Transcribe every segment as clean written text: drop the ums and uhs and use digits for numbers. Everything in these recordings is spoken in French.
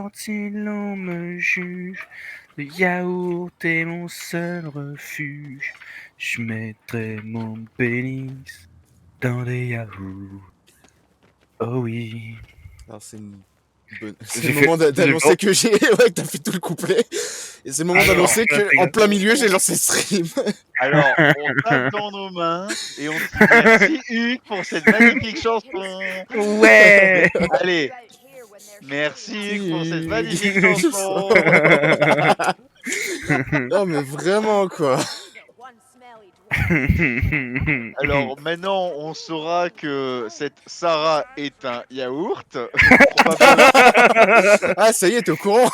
quand l'on me juge, le yaourt est mon seul refuge. Je mettrai mon pénis dans les yaourts. Oh oui. Alors c'est le J'ai moment fait- d'annoncer que j'ai... Ouais, que t'as fait tout le couplet. Et c'est le moment Alors, d'annoncer que en plein milieu, j'ai lancé stream. Alors, on tape dans nos mains et on dit merci Hugues pour cette magnifique chanson. Ouais. Allez, merci Hugues pour cette magnifique Hugues. chanson. Non mais vraiment quoi. Alors maintenant, on saura que cette Sarah est un yaourt. Probablement. Ah ça y est, t'es au courant.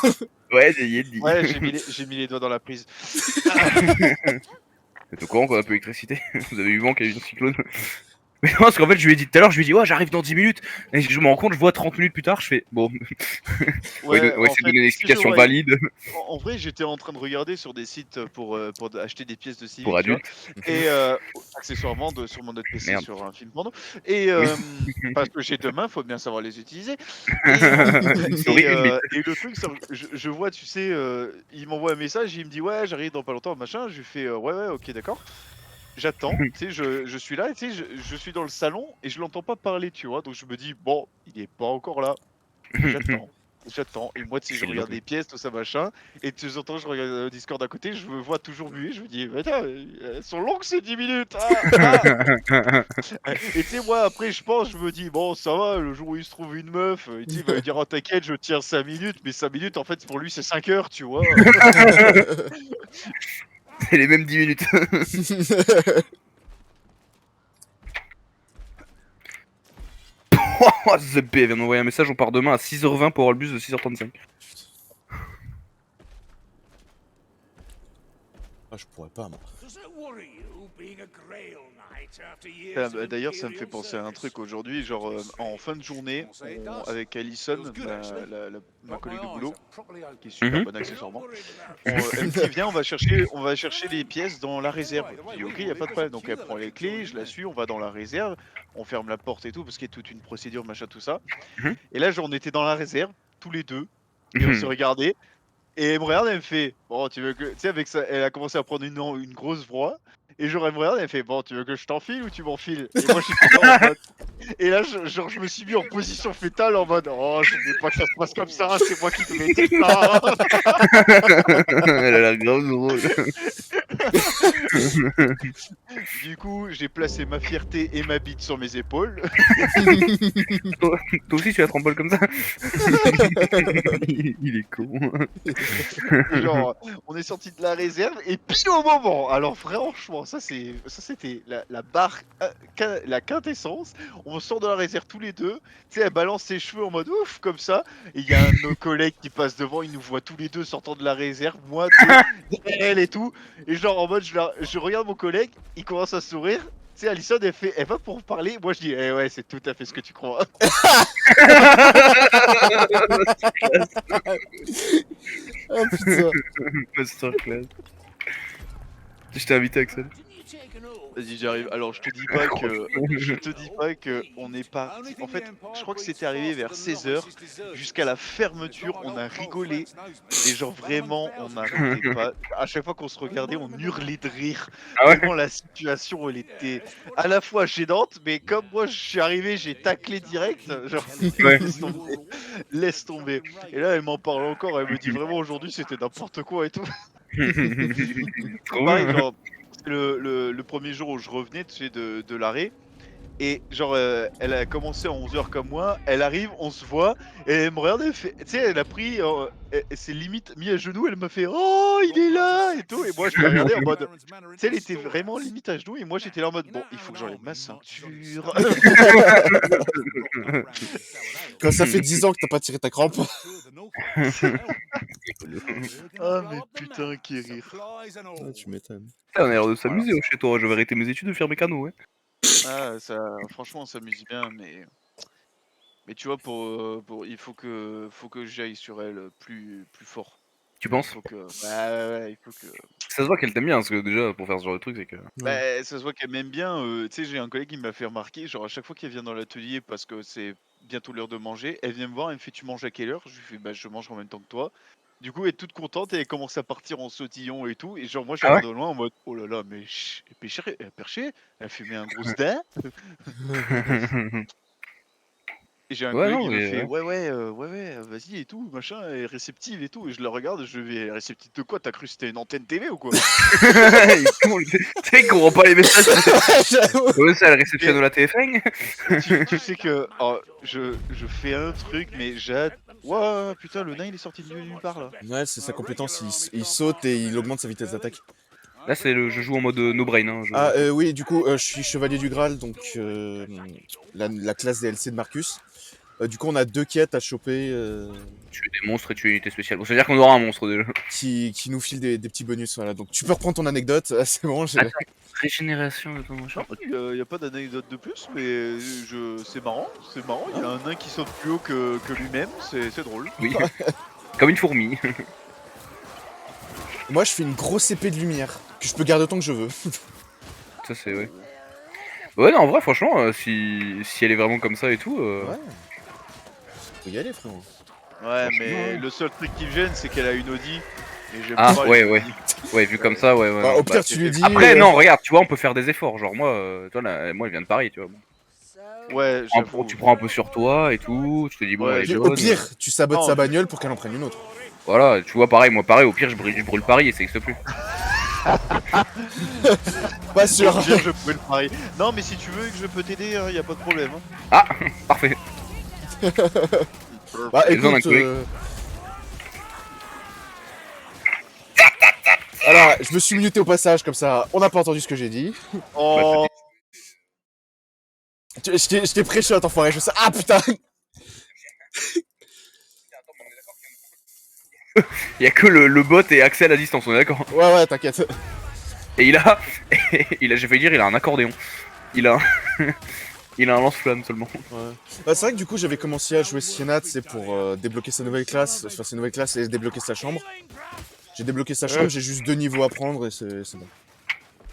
Ouais, j'ai dit. Ouais, j'ai mis les doigts dans la prise. T'es au courant qu'on a peu d'électricité? Vous avez eu vent qu'il y a eu un cyclone? Mais non, parce qu'en fait, je lui ai dit tout à l'heure, je lui ai dit, ouais, j'arrive dans 10 minutes. Et je me rends compte, je vois 30 minutes plus tard, je fais, bon. Ouais, On va essayer de donner une explication valide. En vrai, j'étais en train de regarder sur des sites pour acheter des pièces de civil, Pour tu vois. adultes. Et accessoirement sur mon autre PC Merde. sur un film porno. Et Oui. parce que j'ai deux mains, faut bien savoir les utiliser. Sorry, une bite. Et le truc, je vois, tu sais, il m'envoie un message, il me dit ouais, j'arrive dans pas longtemps, machin. Je lui fais ouais, ok, d'accord. J'attends, tu sais, je suis là, tu sais, je suis dans le salon et je l'entends pas parler, tu vois. Donc je me dis bon, il est pas encore là. J'attends. J'attends. Et moi, tu sais, je C'est regarde long. les pièces, tout ça, machin. Et de temps en temps, je regarde le Discord à côté, je me vois toujours muet. Je me dis, mais attends, elles sont longues ces 10 minutes. Et tu sais, moi, après, je me dis, bon, ça va, le jour où il se trouve une meuf, tu sais, il va lui dire, oh, t'inquiète, je tiens 5 minutes. Mais 5 minutes, en fait, pour lui, c'est 5 heures, tu vois. C'est les mêmes 10 minutes. Oh, The B vient d'envoyer un message, on part demain à 6h20 pour avoir le bus de 6h35. Ah je pourrais pas moi. D'ailleurs, ça me fait penser à un truc aujourd'hui, genre en fin de journée, avec Alison, ma collègue de boulot, qui est super bonne accessoirement, elle me dit viens, on va chercher les pièces dans la réserve. Je dis ok, y a pas de problème. Donc elle prend les clés, je la suis, on va dans la réserve, on ferme la porte et tout parce qu'il y a toute une procédure, machin, tout ça. Et là, on était dans la réserve, tous les deux, et on se regardait. Et elle me regarde, elle me fait bon, tu veux que. Tu sais, avec ça, elle a commencé à prendre une grosse voix. Et genre, elle me regarde, elle fait bon, tu veux que je t'enfile ou tu m'enfiles? Et moi, j'étais là en mode. Et là, je me suis mis en position fétale en mode oh, je voulais pas que ça se passe comme ça, c'est moi qui te mettais ça. Elle a l'air grave drôle. Du coup, j'ai placé ma fierté et ma bite sur mes épaules. Toi aussi, tu la trembles comme ça? Il est con. Genre, on est sorti de la réserve et pile au moment. Alors franchement, ça c'était la barre, la quintessence. On sort de la réserve tous les deux. Tu sais, elle balance ses cheveux en mode ouf comme ça. Et il y a un de nos collègues qui passe devant. Il nous voit tous les deux sortant de la réserve. Moi, tu sais, derrière elle et tout. Et genre en mode, je regarde mon collègue. Il commence à sourire. Tu sais, Alison, elle va pour parler. Moi, je dis, eh ouais, c'est tout à fait ce que tu crois. Oh putain. Masterclass. Je t'ai invité, Axel. Vas-y, j'arrive. Alors, je te dis pas que on est parti. En fait, je crois que c'était arrivé vers 16h. Jusqu'à la fermeture, on a rigolé. Et genre, vraiment, on n'arrêtait pas. À chaque fois qu'on se regardait, on hurlait de rire. Ah ouais? Tellement la situation, elle était à la fois gênante, mais comme moi, je suis arrivé, j'ai taclé direct. Genre, Ouais. laisse tomber. Laisse tomber. Et là, elle m'en parle encore. Elle me dit vraiment, aujourd'hui, c'était n'importe quoi et tout. Trop Pareil, bien. genre, c'est le premier jour où je revenais, tu sais, de l'arrêt. Et genre, elle a commencé à 11h comme moi. Elle arrive, on se voit. Et elle me regarde, elle fait. Tu sais, elle a pris. Elle s'est limite mis à genoux. Elle me fait oh, il est là et tout. Et moi, je l'ai regardé en mode. Tu sais, elle était vraiment limite à genoux. Et moi, j'étais là en mode bon, il faut que j'enlève ma ceinture. Quand ça fait 10 ans que t'as pas tiré ta crampe. Ah, mais putain, qui rire. Ah, tu m'étonnes. On a l'air de s'amuser chez toi. Je vais arrêter mes études et faire mécano, ouais. Ah, ça, franchement, on s'amuse bien, mais tu vois, il faut que j'aille sur elle plus fort. Tu Il penses? faut que, ouais, il faut que. Ça se voit qu'elle t'aime bien, parce que déjà, pour faire ce genre de truc, c'est que. Bah, ça se voit qu'elle m'aime bien. Tu sais, j'ai un collègue qui m'a fait remarquer, genre à chaque fois qu'elle vient dans l'atelier, parce que c'est bientôt l'heure de manger. Elle vient me voir, elle me fait tu manges à quelle heure? Je lui fais bah je mange en même temps que toi. Du coup, elle est toute contente et elle commence à partir en sautillon et tout. Et genre moi je Ah ouais? regarde de loin en mode oh là là mais elle a perché, elle fait mais un gros star. Et j'ai un Ouais, collègue, non, il me mais fait ouais. ouais, vas-y et tout, machin, elle est réceptive et tout. Et je la regarde, je vais réceptive de quoi? T'as cru que c'était une antenne TV ou quoi? Comment tu sais, il comprend pas les messages. J'avoue. Ouais, ça, elle réceptionne Et de la TF1. tu sais que oh, je fais un truc, mais Ouah, putain, le nain il est sorti de nulle part là. Ouais, c'est sa compétence, il saute et il augmente sa vitesse d'attaque. Là, je joue en mode no brain. Hein, Ah oui, du coup, je suis chevalier du Graal, donc la classe DLC de Marcus. Du coup, on a 2 quêtes à choper Tuer des monstres et tuer une unité spéciale. Bon, ça veut dire qu'on aura un monstre déjà. qui nous filent des petits bonus. Voilà. Donc tu peux reprendre ton anecdote, c'est bon. Attends, régénération de ton machin. Non, y a pas d'anecdote de plus, mais c'est marrant, il y a un nain qui saute plus haut que lui-même, c'est drôle. Oui. Comme une fourmi. Moi, je fais une grosse épée de lumière que je peux garder autant que je veux. Ça, c'est ouais. Ouais, non, en vrai, franchement, si elle est vraiment comme ça et tout. Ouais. Faut y aller, frérot. Ouais, Franchement, mais ouais. le seul truc qui me gêne, c'est qu'elle a une Audi, et j'aime Ah, pas ouais, les ouais. Audi. Ouais, vu comme ça, ouais, ouais. Bah, Non. au pire, tu lui dis. Après, non, regarde, tu vois, on peut faire des efforts. Genre, moi, toi, là, moi, elle vient de Paris, tu vois. Bon. Ouais, j'avoue. Tu prends un peu sur toi et tout. Tu te dis, bon, Ouais, elle est Au bonne. pire, tu sabotes Non, sa bagnole pour qu'elle en prenne une autre. Voilà, tu vois, pareil, moi, pareil, au pire, je brûle Paris et ça existe plus. Pas Au sûr. pire, je peux le parier. Non, mais si tu veux que je peux t'aider, y a pas de problème. Hein. Ah, parfait. Bah, J'ai besoin d'un écoute. collègue. Alors, je me suis muté au passage, comme ça, on n'a pas entendu ce que j'ai dit. Oh, Je t'ai pré-shot, enfoiré, je sais. Ah putain. Il y a que le bot et Axel à distance, on est d'accord. Ouais, t'inquiète. Et j'ai failli dire, il a un accordéon. Il a un, il a un lance-flamme seulement. Ouais. Bah, c'est vrai que du coup, j'avais commencé à jouer Sienna, c'est pour débloquer sa nouvelle classe, faire ses nouvelles classes et débloquer sa chambre. J'ai débloqué sa chambre, j'ai juste 2 niveaux à prendre et c'est bon.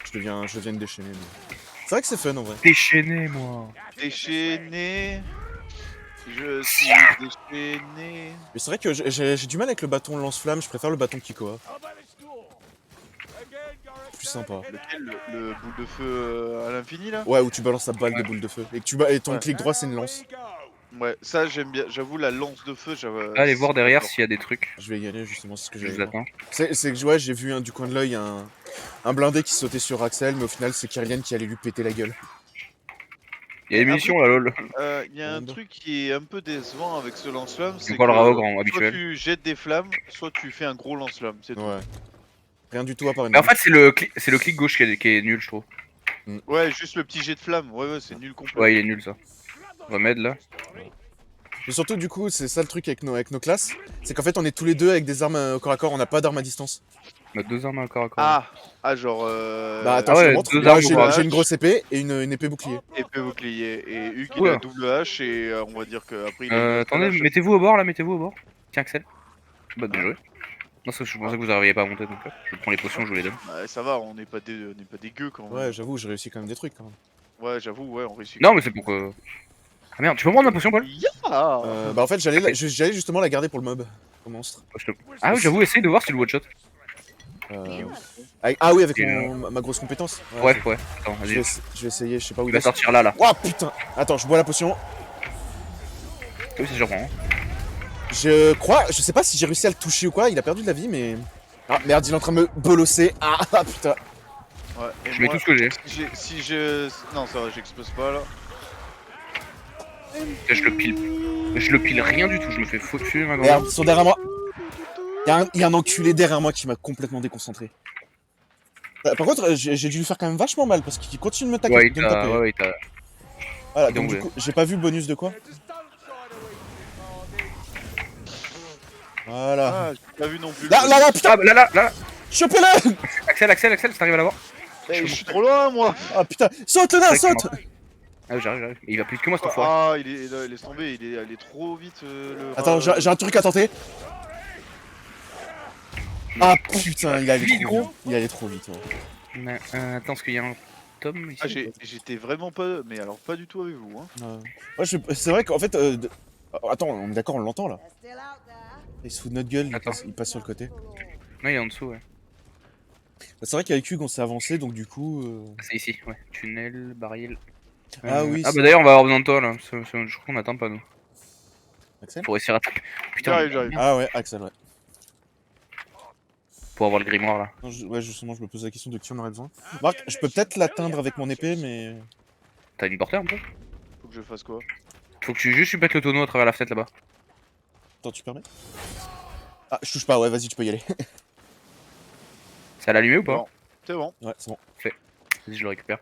Je deviens une déchaînée. Mais... C'est vrai que c'est fun en vrai. Déchaîné, moi. déchaîné. Je suis déchaîné. Mais c'est vrai que j'ai du mal avec le bâton lance-flamme, je préfère le bâton Kikoa. Plus sympa. Lequel le boule de feu à l'infini là? Ouais, où tu balances ta balle de boule de feu. Et, et ton clic droit, c'est une lance. Ouais, ça j'aime bien. J'avoue, la lance de feu, Allez voir derrière s'il y a des trucs. Je vais y aller justement, c'est ce que Je j'allais vous voir. attends. C'est que ouais, j'ai vu du coin de l'œil un blindé qui sautait sur Axel, mais au final, c'est Kyrian qui allait lui péter la gueule. Il y a des munitions là, lol. Il y a un truc qui est un peu décevant avec ce lance-flamme, c'est que parlera au grand, soit habituel. tu jettes des flammes, soit tu fais un gros lance-flamme, c'est tout. Ouais. Rien du tout à part une. Mais en fait, c'est le clic gauche qui est nul, je trouve. Ouais, juste le petit jet de flamme, ouais, c'est nul complet. Ouais, il est nul ça. Remède là. Et surtout, du coup, c'est ça le truc avec nos classes, c'est qu'en fait, on est tous les deux avec des armes au corps à corps, on n'a pas d'armes à distance. On a 2 armes à corps à corps. Genre. Bah attends, Ah je ouais, te montre. 2 Là, armes au corps à j'ai une grosse épée et une épée bouclier. Épée bouclier. Et Hugues, il Oula. a double hache et on va dire qu'après il a une autre Attendez, hache. mettez-vous au bord là, mettez-vous au bord. Tiens, Axel. Bah, bien joué. Non, je pensais que vous n'arriviez pas à monter donc je prends les potions, je vous les donne. Ouais, ça va, on n'est pas dégueu quand même. Ouais, j'avoue, j'ai réussi quand même des trucs quand même. Ouais, j'avoue, ouais, on réussit. Non, mais c'est pour que. Ah merde, tu peux me prendre ma potion, Paul? Yeah Bah en fait, j'allais justement la garder pour le mob, au monstre. Ah oui, j'avoue, essaye de voir si le one-shot. Ah oui, avec Et ma grosse compétence. Ouais, ouais. Attends, Je vas-y. vais essayer, je sais pas où Il il va est. sortir là, là. Oh putain. Attends, je bois la potion. Oui, c'est surprenant. Je crois, je sais pas si j'ai réussi à le toucher ou quoi, il a perdu de la vie, mais... Ah merde, il est en train de me bolosser. Ah putain. Ouais, et Je mets moi, tout ce que j'ai. Si je. Non, ça va, j'explose pas là. Je le pile rien du tout, je me fais foutre ma grande. Merde, ils sont derrière moi. Il y a un enculé derrière moi qui m'a complètement déconcentré. Par contre, j'ai dû lui faire quand même vachement mal parce qu'il continue de me taper. Ouais, de me taper. ouais, il t'a. Voilà, il donc t'a du enlevé. coup, j'ai pas vu le bonus de quoi. Voilà. Ah, j'ai pas vu non plus. Là, putain. Ah, là. Chopez-le. Axel, si t'arrives à l'avoir. Je suis trop loin, moi. Ah putain, saute le nain, saute. Ah, j'arrive. Il va plus vite que moi, cet enfoiré. Ah, laisse tomber, il est allé trop vite. Attends, j'ai un truc à tenter. Ah putain, il allait trop vite. Il allait trop vite. Ouais. Attends, parce qu'il y a un. Tom ici. Ah, j'étais vraiment pas. Mais alors, pas du tout avec vous. Hein. Ouais, c'est vrai qu'en fait. Attends, on est d'accord, on l'entend là. Il se fout de notre gueule, Attends. il passe sur le côté. Non, il est en dessous, ouais. Bah, c'est vrai qu'avec Hugues on s'est avancé donc du coup. C'est ici, ouais. Tunnel, baril. Ah oui, Ah c'est- bah d'ailleurs, on va avoir besoin de toi là. Je crois qu'on n'attend pas nous. Axel Pour essayer de rattraper. Putain, J'arrive. Ah ouais, Axel, ouais. pour avoir le grimoire là. Non, ouais, justement, je me pose la question de qui on aurait besoin. Marc, je peux peut-être l'atteindre avec mon épée, mais. T'as une portée un peu? Faut que je fasse quoi? Faut que tu juste pètes le tonneau à travers la fenêtre là-bas. Attends, tu permets? Ah, je touche pas, ouais, vas-y, tu peux y aller. Ça l'a allumé ou pas? Bon, c'est bon. Ouais, c'est bon. Vas-y, je le récupère.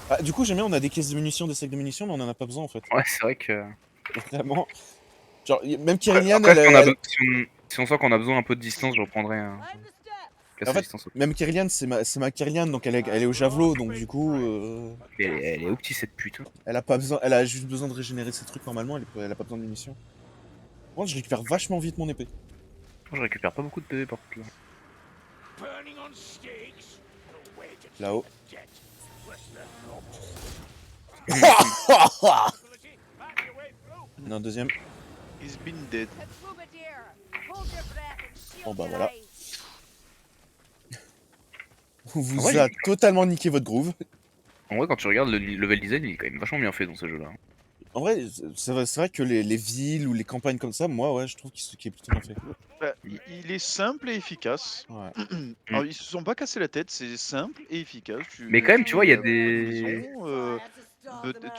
Ah, du coup, j'aime bien, on a des caisses de munitions, des sacs de munitions, mais on en a pas besoin en fait. Ouais, c'est vrai que. Vraiment. Genre, même Kyrilian, Après, elle, si, on a elle- si on sent qu'on a besoin un peu de distance, je reprendrai un. Casse En fait, distance. même Kyrilian, c'est ma Kyrilian, donc elle est au javelot, donc du coup, Elle est où petit cette pute? elle a pas besoin, elle a juste besoin de régénérer ses trucs normalement, elle a pas besoin de munitions. Par contre, je récupère vachement vite mon épée. Moi, je récupère pas beaucoup de PV par contre là. Là-haut. Non, deuxième. He's been dead. Bon bah voilà. On vous Ouais, a totalement niqué votre groove. En vrai, quand tu regardes le level design, il est quand même vachement bien fait dans ce jeu là. En vrai, c'est vrai que les villes ou les campagnes comme ça, moi, ouais, je trouve qu'il est plutôt bien fait. Bah, il est simple et efficace. Ouais. Alors, ils se sont pas cassé la tête, c'est simple et efficace. Mais quand même, tu vois, il y a des. maisons,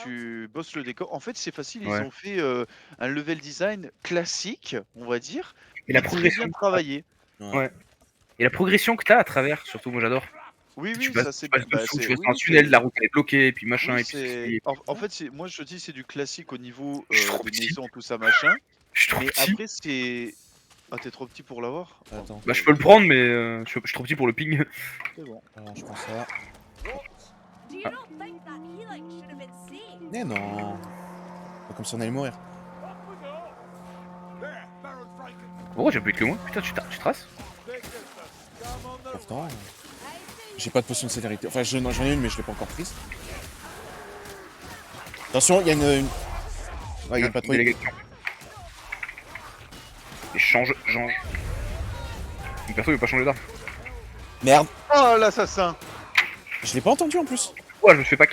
tu bosses le décor. En fait, c'est facile, Ouais. ils ont fait un level design classique, on va dire, Et la mais très progression. bien travaillé. Ouais. Et la progression que t'as à travers, surtout, moi j'adore. Oui, Tu oui, passes, ça c'est tu passes bah, dessous, c'est- tu passes oui, dans un oui, tunnel, c'est- la route elle est bloquée, et puis machin, oui, et puis c'est. En fait, moi je te dis, c'est du classique au niveau Je suis trop des petit. maisons, tout ça, machin. Je suis trop Mais petit. après, c'est. Ah, t'es trop petit pour l'avoir? Attends. Bah, je peux le prendre, mais je suis trop petit pour le ping. C'est bon. Alors, je prends ça. Mais non. Pas comme si on allait mourir. Oh, j'ai plus que moi. Putain, tu traces? Pourtant, j'ai pas de potion de célérité. Enfin, j'en ai une, mais je l'ai pas encore prise. Attention, il y a une... Ouais, il y a une patrouille. Délégation. Et change. Mon perso il veut pas changer d'arme. Merde. Oh, l'assassin! Je l'ai pas entendu en plus. Ouais, je me fais pas.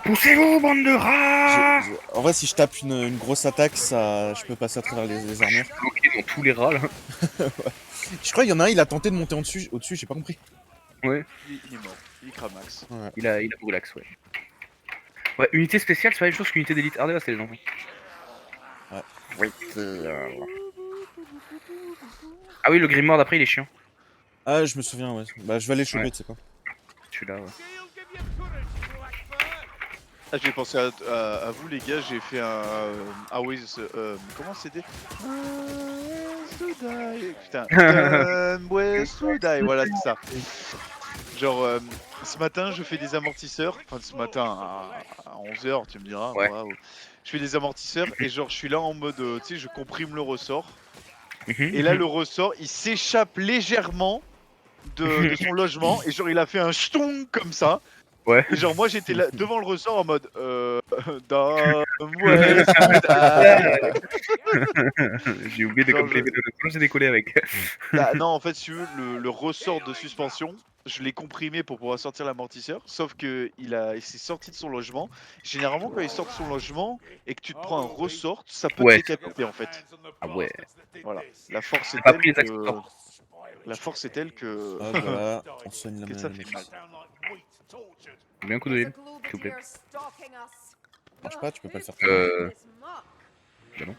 Poussez-vous, bande de rats! En vrai, si je tape une grosse attaque, ça, je peux passer à travers les armures. Bloqué dans tous les rats là. Je crois qu'il y en a un, il a tenté de monter au-dessus, j'ai pas compris. Ouais. Il est mort. Il cramax. Ouais. Il a brûlax, ouais. Ouais, unité spéciale, c'est pas la même chose qu'unité d'élite. Ah, là, c'est les gens. Ouais. Oui, ah oui, le grimoire d'après il est chiant. Ah, je me souviens, ouais. Bah, je vais aller le choper, Ouais. tu sais quoi. Celui-là, ouais. Ah, j'ai pensé à vous, les gars, j'ai fait un. Always. Comment c'était? Putain. West to die, voilà, c'est ça. Genre, ce matin, je fais des amortisseurs. Enfin, ce matin, à 11h, tu me diras. Ouais. Waouh. Je fais des amortisseurs et genre, je suis là en mode. Tu sais, je comprime le ressort. Et là, le ressort, il s'échappe légèrement de son logement. Et genre, il a fait un ch'tong comme ça. Ouais. Et genre, moi, j'étais là devant le ressort en mode. Dans West to die. J'ai oublié de Genre, comme j'ai décollé avec. Bah, non, en fait, si tu veux, le ressort de suspension, je l'ai comprimé pour pouvoir sortir l'amortisseur. Sauf que il s'est sorti de son logement. Généralement, quand il sort de son logement et que tu te prends un ressort, ça peut Ouais. te décapiter en fait. Ah ouais. Voilà. La force est J'ai pas telle pris les que. accessoires. La force est telle que. Ah, voilà, on soigne la que ça fait mal. J'ai bien un coup de heal, s'il vous plaît. Marche pas, tu peux pas le faire. Bah non.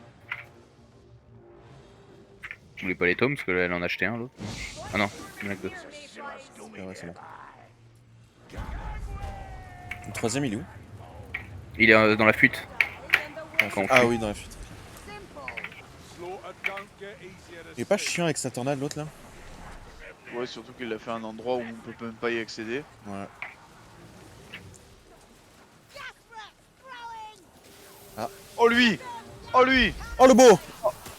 Je voulais pas les tomes parce que là, elle en a acheté un l'autre. Ah non, il y en a que deux. Ah ouais, c'est bon. Le troisième, il est où? Il est dans la fuite. Quand on Ah fuit. oui, dans la fuite. Il est pas chiant avec sa tornade, l'autre là? Ouais, surtout qu'il a fait un endroit où on peut même pas y accéder. Ouais. Oh lui! Oh lui! Oh le beau!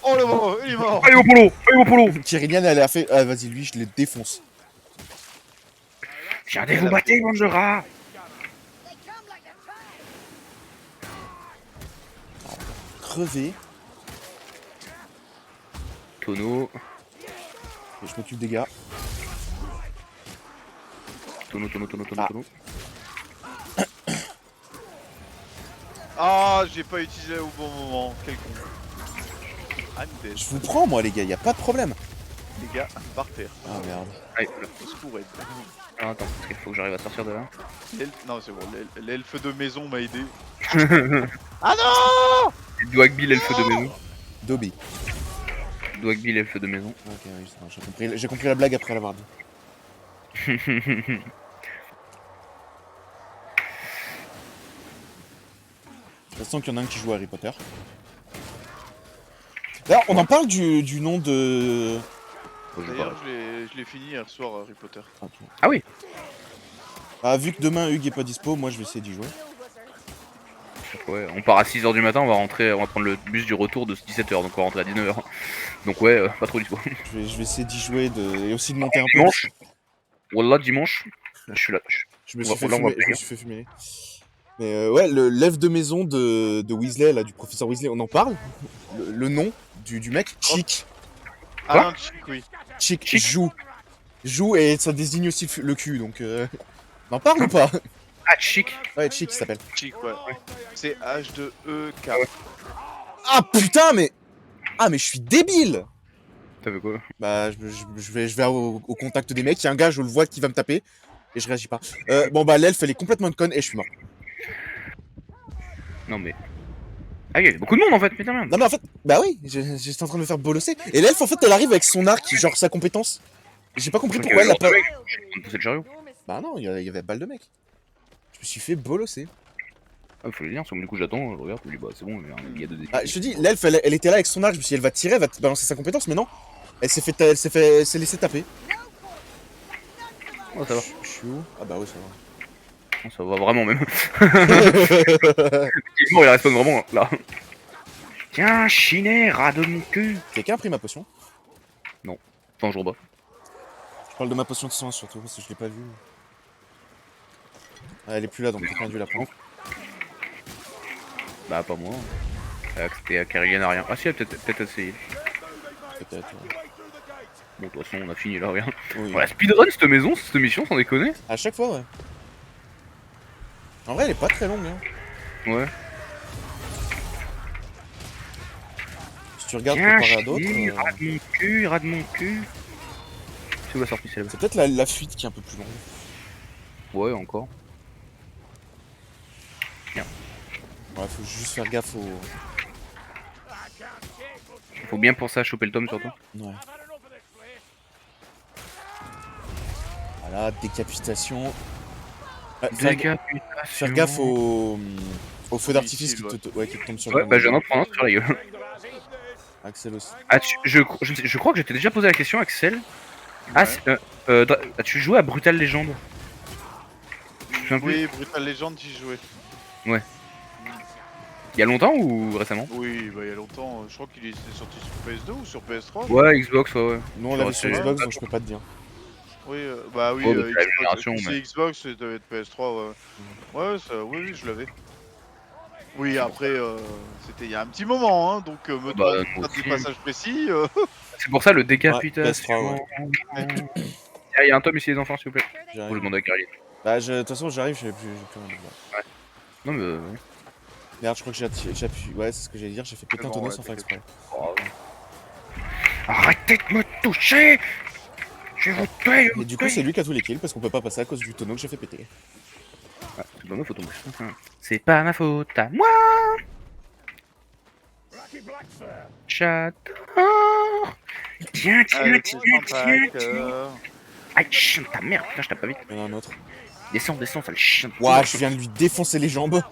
Oh le mort! Il est mort! Allez au polo! Allez au polo! Kyrilian, elle a fait. Ah, vas-y, lui, je les défonce. Regardez, vous battez, bande de rats. Crevé. Tonneau. Et je m'occupe des gars. Tonneau. Tonneau. Ah, j'ai pas utilisé au bon moment. Quel con. Andes, Je vous prends, moi, les gars, y a pas de problème. les gars, par terre. Ah merde. Allez, voilà. Au secours, Ed. Alors, attends, parce qu'il faut que j'arrive à sortir de là. Non, c'est bon, l'elfe de maison m'a aidé. Ah non! Dwagby, l'elfe de maison. Dobby. Dwagby, l'elfe de maison. Ok, oui, ça va, j'ai compris la blague après l'avoir dit. De toute façon qu'il y en a un qui joue à Harry Potter. D'ailleurs, on en parle du nom de... D'ailleurs, je l'ai fini hier soir, Harry Potter. Ok. Ah oui. Ah, vu que demain Hugues est pas dispo, moi je vais essayer d'y jouer. Ouais, on part à 6h du matin, on va prendre le bus du retour de 17h, donc on va rentrer à 19h. Donc ouais, pas trop dispo. Je vais essayer d'y jouer et aussi de monter un peu. Dimanche. Wallah, dimanche. Je suis là. Je me On suis va- fait là, on va fumer. Je me payer. suis fait fumer. Mais ouais, l'elfe de maison de Weasley, là, du professeur Weasley, on en parle? Le nom du mec? Chic. Ah Quoi non, chic, oui. Chic. Chic. Joue et ça désigne aussi le cul, donc... On en parle ou pas? Ah, chic. Ouais, Chic il s'appelle. Chic, ouais. C'est H2EK. Ah putain, mais... Ah mais je suis débile! T'as fait quoi? Bah je vais au contact des mecs, il y a un gars, je le vois qui va me taper, et je réagis pas. Bon bah l'elfe elle est complètement une conne et je suis mort. Non mais... Ah, il y a beaucoup de monde en fait, putain merde. Non mais en fait, bah oui, j'étais en train de me faire bolosser. Et l'elfe en fait elle arrive avec son arc, genre sa compétence. J'ai pas compris pourquoi elle l'a pas... Je suis en train de pousser le chariot. Bah non, il y avait balle de mec. Je me suis fait bolosser. Ah, faut le dire, du coup j'attends, je regarde, je me dis bah c'est bon, il y a deux défis. Ah, je te dis, l'elfe elle était là avec son arc, je me suis dit elle va tirer, elle va balancer sa compétence, mais non. Elle s'est laissée taper. Oh, ça va. Je suis où? Ah bah oui, ça va. Oh, ça va vraiment même. Il est mort, il respawn vraiment là. Tiens, chiné, rat de mon cul. Quelqu'un a pris ma potion? Enfin, je rebats. Je parle de ma potion de sang surtout, parce que je l'ai pas vue. Ah, elle est plus là, donc quelqu'un a dû la prendre. Bah, pas moi. C'était à Kerrigan à rien. Ah, si, elle a peut-être essayé. Peut-être. Bon, de toute façon, on a fini là, rien. Oui. Voilà, speedrun cette maison, cette mission, sans déconner. À chaque fois, ouais. En vrai, elle est pas très longue, hein. Ouais. Si tu regardes Tiens, comparé à d'autres. chiné, rat de mon cul, rat de mon cul. C'est où la sortie, c'est là-bas? C'est peut-être la fuite qui est un peu plus longue. Ouais, encore. Ouais, faut juste faire gaffe au. Faut bien penser à choper le tome surtout. Ouais. Voilà, décapitation. Faire gaffe au feu d'artifice qui te tombe sur le Ouais, crâne. bah j'ai un autre prendre sur la gueule. Axel aussi. Ah, je crois que je t'ai déjà posé la question, Axel. Ah, tu jouais à Brutal Legend? Je me souviens plus. Oui, Brutal Legend, j'y jouais. Il y a longtemps ou récemment? Oui, bah il y a longtemps. Je crois qu'il était sorti sur PS2 ou sur PS3. Ouais, Xbox, ouais. Nous on l'avait sur Ouais. Xbox, donc je peux pas te dire. Oui, bah oui, Oh, bah, c'est la même Xbox, génération, c'est mais- Xbox, ça devait être PS3, ouais. Ouais, ça, oui, je l'avais. Oui, après, c'était il y a un petit moment, hein, donc me Bah, demande nous pas aussi. des passages précis. C'est pour ça le décapitation. Ouais, Ah, il y a un tome ici, les enfants, s'il vous plaît. Faut le J'arrive. demander à Caroline. Bah, de toute façon, j'arrive, j'ai plus rien à dire. Non, mais. Merde, je crois que j'ai appuyé. Ouais, c'est ce que j'allais dire, j'ai fait péter un bon, tonneau ouais, sans faire exprès. Arrêtez de me toucher! Je vais vous tuer! Et du coup, c'est lui qui a tous les kills parce qu'on peut pas passer à cause du tonneau que j'ai fait péter. Ah, c'est pas ma faute en plus. C'est pas ma faute à moi! J'adore! Tiens, tiens. Aïe, chien, ta merde, putain, je tape pas vite. Il y en a un autre. Descends, sale chien. Ouah, je viens de lui défoncer les jambes.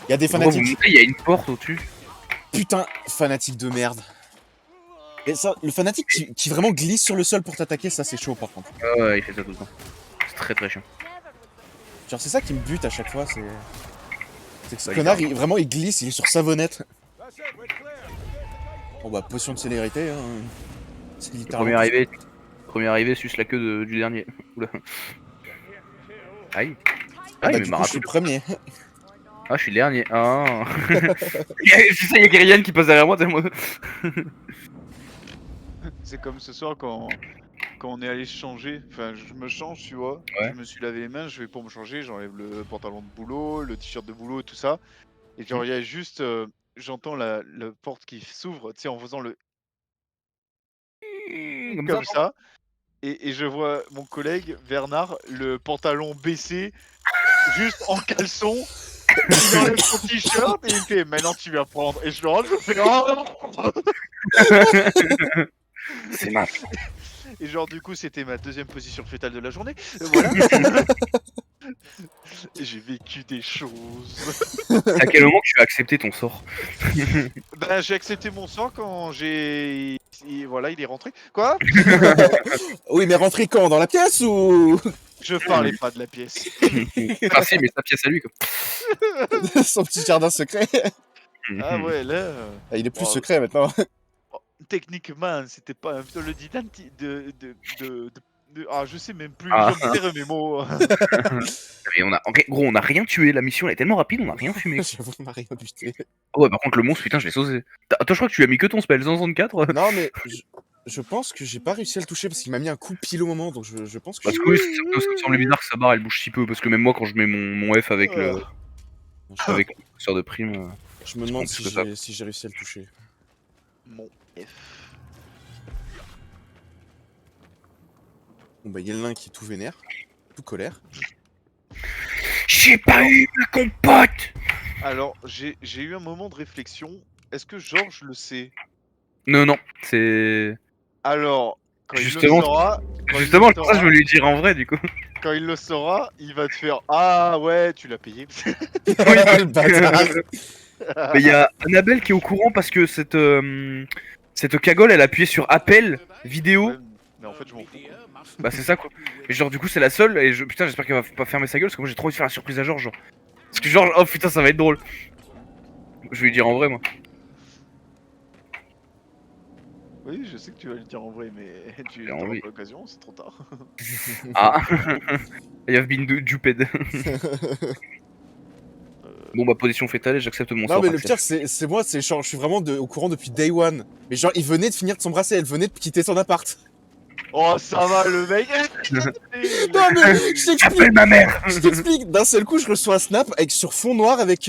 Il y a des Pourquoi vous fanatiques. montez, il y a une porte au-dessus. Putain, fanatique de merde. Et ça, le fanatique qui vraiment glisse sur le sol pour t'attaquer, ça c'est chaud par contre. Ah ouais, il fait ça tout le temps. C'est très très chiant. Genre, c'est ça qui me bute à chaque fois, c'est que ce Ouais, connard, vraiment il glisse, il est sur savonnette. Bon bah, potion de célérité, hein. C'est Le littéralement. premier arrivé, Premier arrivé suce la queue du dernier. Oula. Aïe. Ah bah mais du m'a coup, je suis le premier. Ah, je suis le dernier. Ah. C'est ça, il y a Kyrian qui passe derrière moi. Moi. C'est comme ce soir quand on est allé se changer. Enfin, je me change, tu vois. Ouais. Je me suis lavé les mains, je vais pour me changer, j'enlève le pantalon de boulot, le t-shirt de boulot et tout ça. Et genre, il y a juste. J'entends la porte qui s'ouvre, tu sais, en faisant le comme Non. ça. Et je vois mon collègue Bernard, le pantalon baissé, juste en caleçon. Il enlève son t-shirt et il fait maintenant tu vas prendre. Et je le rentre, je fais oh. C'est mal. Et genre du coup c'était ma deuxième position fétale de la journée. Voilà. Et j'ai vécu des choses. À quel moment tu as accepté ton sort? Ben j'ai accepté mon sort quand voilà, il est rentré. Quoi? Oui, mais rentrez quand? Dans la pièce ou Je parlais pas de la pièce. Ah si, mais sa pièce à lui quoi. son petit jardin secret? Ah ouais, là. Ah, il est plus Oh, secret maintenant. techniquement, c'était pas un viol d'identité ah, je sais même plus, Ah. je perds mes mots. Mais gros, on a rien tué. La mission elle est tellement rapide, on a rien fumé. J'avoue, on m'a rien buté. Ouais, par contre, le monstre, putain, je l'ai saucé. Attends, je crois que tu as mis que ton spell 164. Non, mais je pense que j'ai pas réussi à le toucher parce qu'il m'a mis un coup pile au moment, donc je pense que. Parce que oui, ça me semblait bizarre que sa barre elle bouge si peu. Parce que même moi, quand je mets mon F avec le curseur de prime. Je me demande pense que ça- si j'ai réussi à le toucher. Mon F. Bon bah, il y a le nain qui est tout vénère, tout colère. J'ai pas eu ma compote. Alors, j'ai eu un moment de réflexion. Est-ce que Georges le sait? Non, c'est. Alors, quand Justement, il le saura, Justement, pour ça, je veux lui dire en vrai, du coup. quand il le saura, il va te faire ah ouais, tu l'as payé. Le bâtard. Mais il y a Annabelle qui est au courant parce que cette cagole, elle a appuyé sur appel vidéo. Ouais, mais en fait, je m'en fous. Bah, c'est ça quoi. Et genre, du coup, c'est la seule. Et putain, j'espère qu'elle va pas fermer sa gueule parce que moi, j'ai trop envie de faire la surprise à Georges. Genre. Parce que Georges, oh putain, ça va être drôle. Je vais lui dire en vrai, moi. Oui, je sais que tu vas le dire en vrai, mais tu J'ai n'auras envie. pas l'occasion, c'est trop tard. Ah. I have been duped. Bon, bah, position fétale et j'accepte mon sort. Non, mais le Axel. pire, c'est moi, c'est genre, je suis vraiment au courant depuis day one. Mais genre, il venait de finir de s'embrasser, elle venait de quitter son appart. Oh, ça va, le mec. Non, mais je t'explique, J'appelle ma mère. je t'explique. D'un seul coup, je reçois un snap sur fond noir avec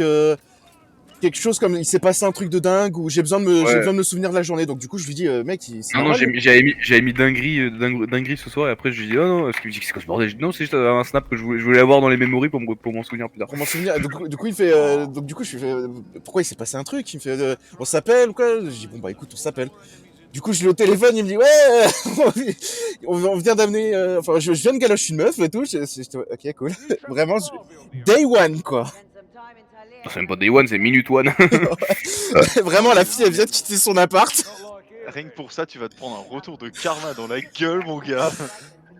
quelque chose comme il s'est passé un truc de dingue ou j'ai besoin de me souvenir de la journée. Donc du coup, je lui dis, mec, c'est Non, normal. j'avais mis dinguerie ce soir et après je lui dis oh non, parce qu'il me dit c'est quoi ce bordel? Je dis non, c'est juste un snap que je voulais avoir dans les memories pour m'en souvenir plus tard. Pour m'en souvenir. Du coup, il fait. Donc du coup, je lui fais. Pourquoi il s'est passé un truc? Il me fait. On s'appelle ou quoi? Je dis bon bah écoute, on s'appelle. Du coup, je l'ai au téléphone, il me dit ouais, on vient d'amener. Enfin, je viens de galocher une meuf et tout. Ok, cool. Vraiment, day one quoi. C'est même pas day one, c'est minute one. Vraiment, la fille, elle vient de quitter son appart. Rien que pour ça, tu vas te prendre un retour de karma dans la gueule, mon gars.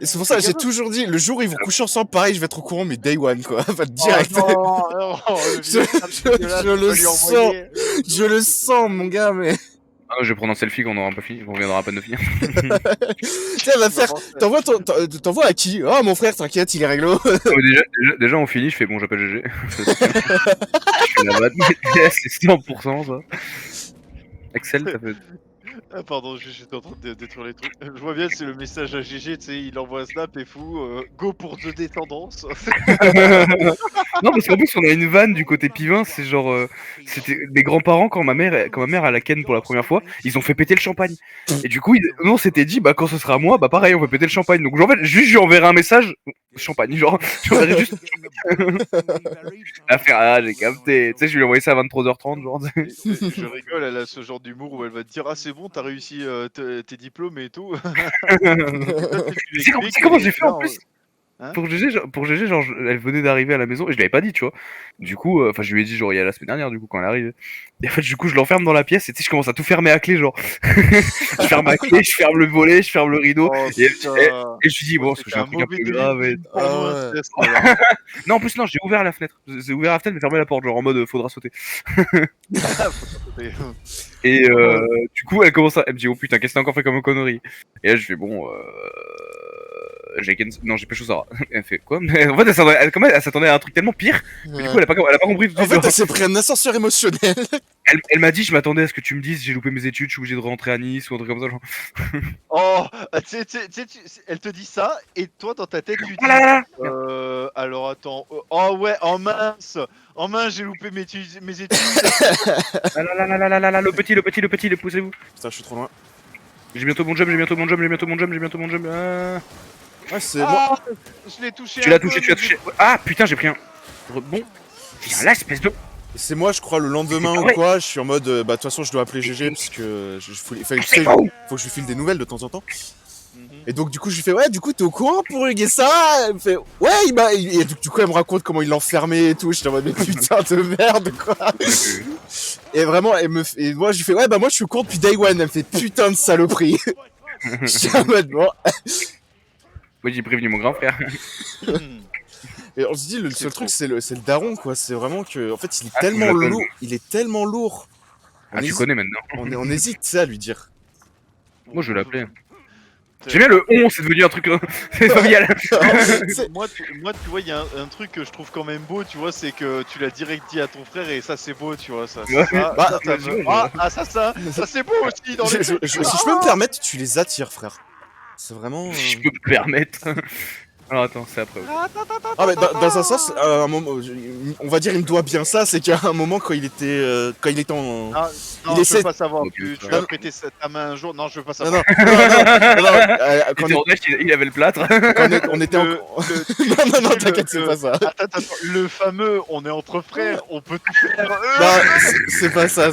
Et c'est pour ça que j'ai toujours dit, le jour où ils vont coucher ensemble, pareil, je vais être au courant, mais day one quoi. Enfin, direct. Oh, non, le Je- vieux snap je dégueulasse, le tu vas lui sens. envoyer. Je le sens, mon gars, mais. Ah, je vais prendre un selfie quand on aura pas fini, qu'on viendra à peine de finir. Tiens, elle va faire. T'envoies à qui? Oh, mon frère, t'inquiète, il est réglo. Non, mais déjà on finit, je fais bon, j'appelle GG. Je fais la vanne. C'est 100% ça. Excel, t'as fait. Ah, pardon, j'étais en train de détruire les trucs. Je vois bien, c'est le message à GG, tu sais, il envoie un snap et fou, go pour 2D tendance. Non, parce qu'en plus on a une vanne du côté pivin, c'est genre c'était mes grands-parents quand ma mère a la ken pour la première fois, ils ont fait péter le champagne. Et du coup nous on s'était dit bah quand ce sera moi, bah pareil on fait péter le champagne. Donc en fait juste je lui enverrai un message champagne, genre j'enverrai juste à faire ah j'ai capté. Tu sais je lui ai envoyé ça à 23h30 genre. Je rigole, elle a ce genre d'humour où elle va te dire ah c'est bon, t'as réussi tes diplômes et tout. C'est comment j'ai fait en plus? Hein Pour GG, genre, elle venait d'arriver à la maison et je l'avais pas dit, tu vois. Du coup, enfin, je lui ai dit, genre, il y a la semaine dernière, du coup, quand elle arrive. Et en fait, du coup, je l'enferme dans la pièce et tu sais, je commence à tout fermer à clé, genre. Je ferme à clé, je ferme le volet, je ferme le rideau. Oh, et, putain. et je lui dis, bon, parce que j'ai un truc un peu grave. Et... Ah ouais. Non, en plus, non, j'ai ouvert la fenêtre. J'ai ouvert la fenêtre, mais fermé la porte, genre en mode, faudra sauter. Et, Et du coup, elle commence à. Elle me dit, oh putain, qu'est-ce que t'as encore fait comme connerie? Et là, je fais, bon, non, j'ai pas chose à. Elle fait, quoi? Mais en fait, elle s'attendait à un truc tellement pire. Mais du coup, elle a pas compris tout de En suite. fait, genre. elle s'est pris un ascenseur émotionnel. Elle m'a dit, je m'attendais à ce que tu me dises, j'ai loupé mes études, je suis obligé de rentrer à Nice ou un truc comme ça. Genre. oh, elle te dit ça, et toi dans ta tête tu Ah là dis, là là. alors attends, oh ouais, oh mince, j'ai loupé mes études. Ah là là là là là là là, le petit, poussez-vous. Putain, je suis trop loin. J'ai bientôt mon jump, j'ai bientôt mon jump. Ah. Ouais, c'est moi. Ah, je l'ai touché. Tu l'as touché. Ah putain, j'ai pris un rebond. Viens là, espèce de. C'est moi, je crois, le lendemain ou Ouais. quoi. Je suis en mode, bah, de toute façon, je dois appeler GG parce que faut que je lui file des nouvelles de temps en temps. Et donc, du coup, je lui fais, ouais, du coup, t'es au courant pour régler ça? Elle me fait, ouais, et du coup, elle me raconte comment il l'enfermait et tout. J'étais en mode, mais putain de merde, quoi. Et vraiment, et moi, je lui fais, ouais, bah, moi, je suis au courant depuis Day One. Elle me fait, putain de saloperie. J'étais en mode, bon. Oui, j'ai prévenu mon grand frère. Et on se dit, le seul truc, c'est le daron, quoi. C'est vraiment que, en fait, il est Ah, tellement faut que je lourd. Il est tellement lourd. Ah, tu connais maintenant. On hésite, ça, à lui dire. Moi, je vais l'appeler. J'aime bien le on, c'est devenu un truc. C'est familial. Moi, tu vois, il y a un truc que je trouve quand même beau, tu vois, c'est que tu l'as direct dit à ton frère, et ça, c'est beau, tu vois, ça. Ouais. Bah, Ça, c'est beau aussi dans les. Si je peux me permettre, tu les attires, frère. C'est vraiment. Si je peux me permettre. Alors attends, c'est après. Ah, mais dans un sens, à un moment, on va dire, il me doit bien ça, c'est qu'à un moment, quand il était en. Ah, non, Il je essaie- veux pas savoir. Ok, Tu ça lui as va. prêté ta main un jour. Non, je veux pas Non, savoir. Il avait le plâtre. Quand on était en. Le- Non, t'inquiète, c'est pas ça. Attends, le fameux, on est entre frères, on peut tout faire. Non, c'est pas ça,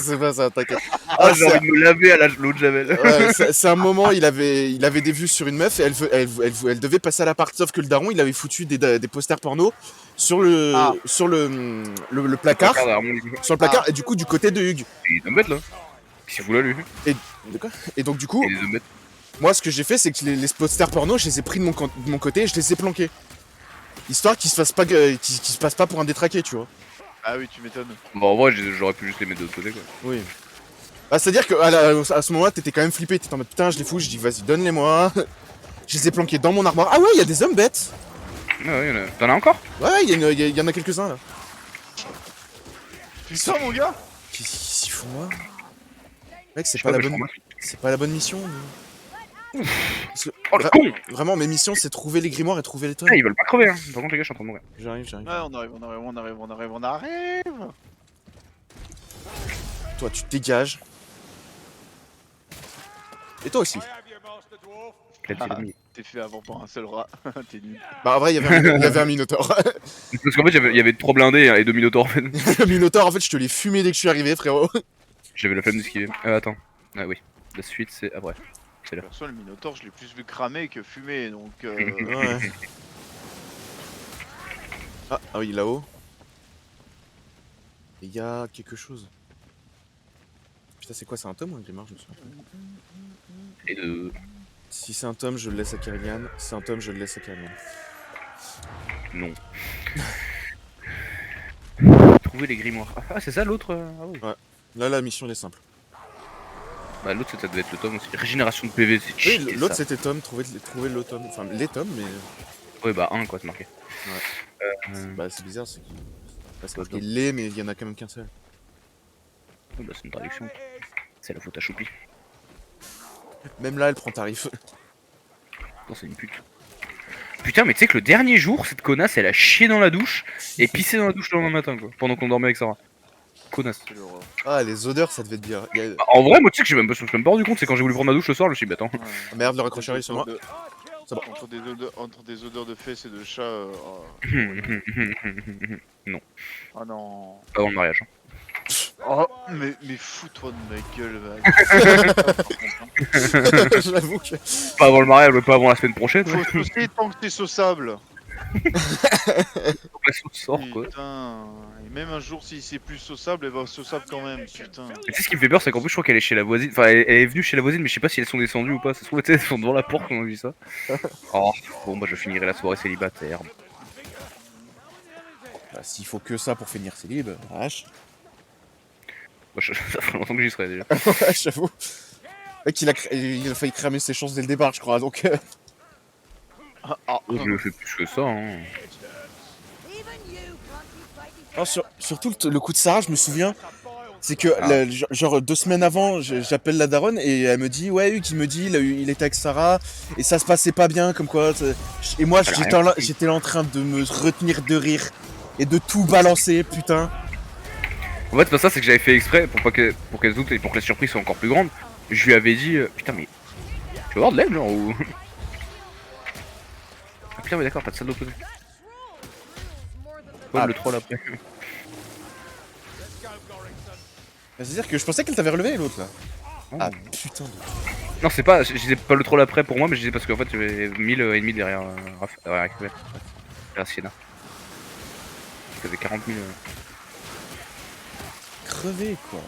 t'inquiète. Ah, j'ai envie de me laver à l'âge de l'eau de Javel. Ouais, c'est un moment, il avait des vues sur une meuf et elle devait passer à l'appart, sauf que le daron, il avait foutu des posters porno sur le placard, sur le placard, et du coup, du côté de Hugues. Il est 2 mètres là. Si vous l'avez lu. De quoi? Et donc, du coup, Il est 2 mètres. moi, ce que j'ai fait, c'est que les posters porno, je les ai pris de mon côté et je les ai planqués. Histoire qu'ils se fassent pas, qu'ils se passent pas pour un détraqué, tu vois. Ah oui, tu m'étonnes. Bon, en vrai, j'aurais pu juste les mettre de l'autre côté quoi. Oui. Bah, c'est-à-dire que à ce moment-là, t'étais quand même flippé, t'étais en mode putain, je les fous, je dis vas-y, donne-les-moi. Je les ai planqués dans mon armoire. Ah ouais, il y a des hommes bêtes. Ah ouais, y'en a. T'en as encore? Ouais, il y en a quelques-uns là. Putain, mon gars. Qu'est-ce qu'ils font là? Mec, c'est Je pas, sais la je bonne... crois, c'est pas la bonne mission. Parce que Oh le con! vraiment, mes missions, c'est trouver les grimoires et trouver les tomes. Ah, ils veulent pas crever hein. Par contre, les gars, je suis en train de mourir. J'arrive. Ouais, on arrive. Toi, tu te dégages. Et toi aussi. T'es fait avant par un seul rat. T'es nul. Bah, en vrai, il y avait un Minotaur. Parce qu'en fait, il y avait 3 blindés et 2 minotaures en fait. Le Minotaur, en fait, je te l'ai fumé dès que je suis arrivé, frérot. J'avais la flemme d'esquiver. Attends. Ah oui. La suite, c'est après. C'est là. Perso, le Minotaur, je l'ai plus vu cramer que fumer, donc. Ouais. Ah oui, là-haut. Il y a quelque chose. Putain, c'est quoi? C'est un tome ou un grimoire? Je me souviens plus. Et de. Si c'est un tome, je le laisse à Carillian. Si c'est un tome, je le laisse à Carillian. Non. Trouver les grimoires. Ah, c'est ça l'autre Ah oui. Là, la mission, elle est simple. Bah, l'autre, ça devait être le tome aussi. Régénération de PV, c'est Oui, cheaté, l'autre, ça. c'était tome. Trouver le tome. Enfin, les tomes, mais. Ouais, bah, 1 quoi, c'est marqué. Bah, c'est bizarre, c'est qu'il. C'est Quoi, marqué les, mais il y en a quand même qu'un seul. Bah, c'est une traduction. C'est la faute à Choupi. Même là, elle prend tarif. Non, c'est une pute. Putain, mais tu sais que le dernier jour, cette connasse, elle a chié dans la douche et pissé dans la douche le lendemain matin, quoi. Pendant qu'on dormait avec Sarah. Connasse. Quelle horreur. Ah, les odeurs, ça devait être bien. Bah, en vrai, moi, tu sais que je me suis même pas rendu compte, c'est quand j'ai voulu prendre ma douche le soir, je me suis dit, bah attends. Ah, merde, le raccroché arrive sur moi. C'est bon. Entre des odeurs de fesses et de chat. Non, Ah non. pas avant le mariage. Hein. Oh, mais fous-toi de ma gueule, mec. J'avoue que. Pas avant le mariage, mais pas avant la semaine prochaine. Faut Ouais. saucer tant que t'es sauçable. Faut que la sauce sort, quoi. Putain. Et même un jour, si c'est plus sauçable, elle va sauçable quand même. Putain. Mais tu sais ce qui me fait peur, c'est qu'en plus, je crois qu'elle est chez la voisine. Enfin, elle est venue chez la voisine, mais je sais pas si elles sont descendues ou pas. Ça se trouve, tu sais, elles sont devant la porte quand on a vu ça. Oh, bon, bah, je finirai la soirée célibataire. Bah, s'il faut que ça pour finir, c'est libre. Vache. Ça ferait longtemps que j'y serais déjà. Ouais, j'avoue. Le mec, il a failli cramer ses chances dès le départ, je crois, donc... Je le fais plus que ça, hein. Alors, surtout le coup de Sarah, je me souviens, c'est que genre 2 semaines avant, j'appelle la daronne et elle me dit ouais, Hugues, il me dit il était avec Sarah et ça se passait pas bien comme quoi. Et moi Elle a j'étais là en train de me retenir de rire et de tout balancer, putain. En fait, c'est pas ça, c'est que j'avais fait exprès pour qu'elle se doute et pour que la surprise soit encore plus grande. Je lui avais dit putain, mais tu vas avoir de l'aide, genre ou. Ah putain, ouais, d'accord, pas de salle d'opposé. Ah. Le troll après. C'est-à-dire que je pensais qu'elle t'avait relevé l'autre là. Oh. Ah putain. Non, c'est pas, je disais pas le troll après pour moi, mais je disais parce qu'en fait j'avais 1000 ennemis derrière derrière Sienna. J'avais 40 000. Crevé quoi.